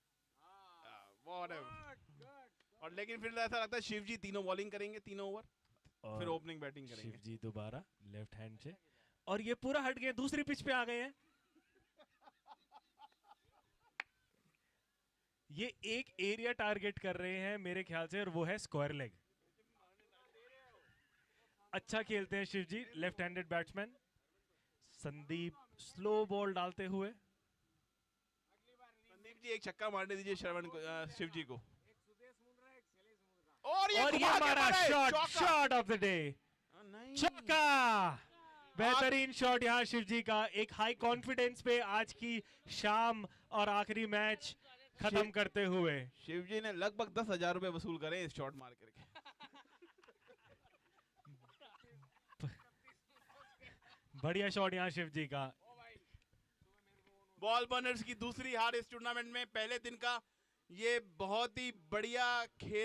Speaker 2: और लेकिन फिर ऐसा लगता है शिव जी तीनों बॉलिंग करेंगे, तीनों ओवर, फिर ओपनिंग बैटिंग
Speaker 5: शिव
Speaker 2: करेंगे।
Speaker 5: जी दोबारा लेफ्ट हैंड से, और ये पूरा हट गए, दूसरी पिच पे आ गए हैं। ये एक एरिया टारगेट कर रहे हैं मेरे ख्याल से, और वो है स्क्वायर लेग। अच्छा खेलते हैं Shiv ji, left handed batsman. Sandeep slow ball डालते हुए।
Speaker 2: संदीप जी एक छक्का मारने दीजिए श्रवण को, शिव जी को।
Speaker 5: और ये
Speaker 2: घुमा के
Speaker 5: मारा
Speaker 2: मारे,
Speaker 5: शॉट,
Speaker 2: चौका।
Speaker 5: शॉट ऑफ द डे,
Speaker 2: नहीं।
Speaker 5: छक्का। बेहतरीन शॉट यहाँ शिव जी का, एक हाई कॉन्फिडेंस पे आज की शाम और आखिरी मैच खत्म करते हुए।
Speaker 2: शिव जी ने लगभग 10,000 रुपए वसूल करे इस शॉट मार करके।
Speaker 5: बढ़िया शॉट यहाँ शिव जी का।
Speaker 2: बॉल बर्नर्स की दूसरी हार इस टूर्नामेंट में, पहले दिन का ये बहुत ही बढ़िया खेल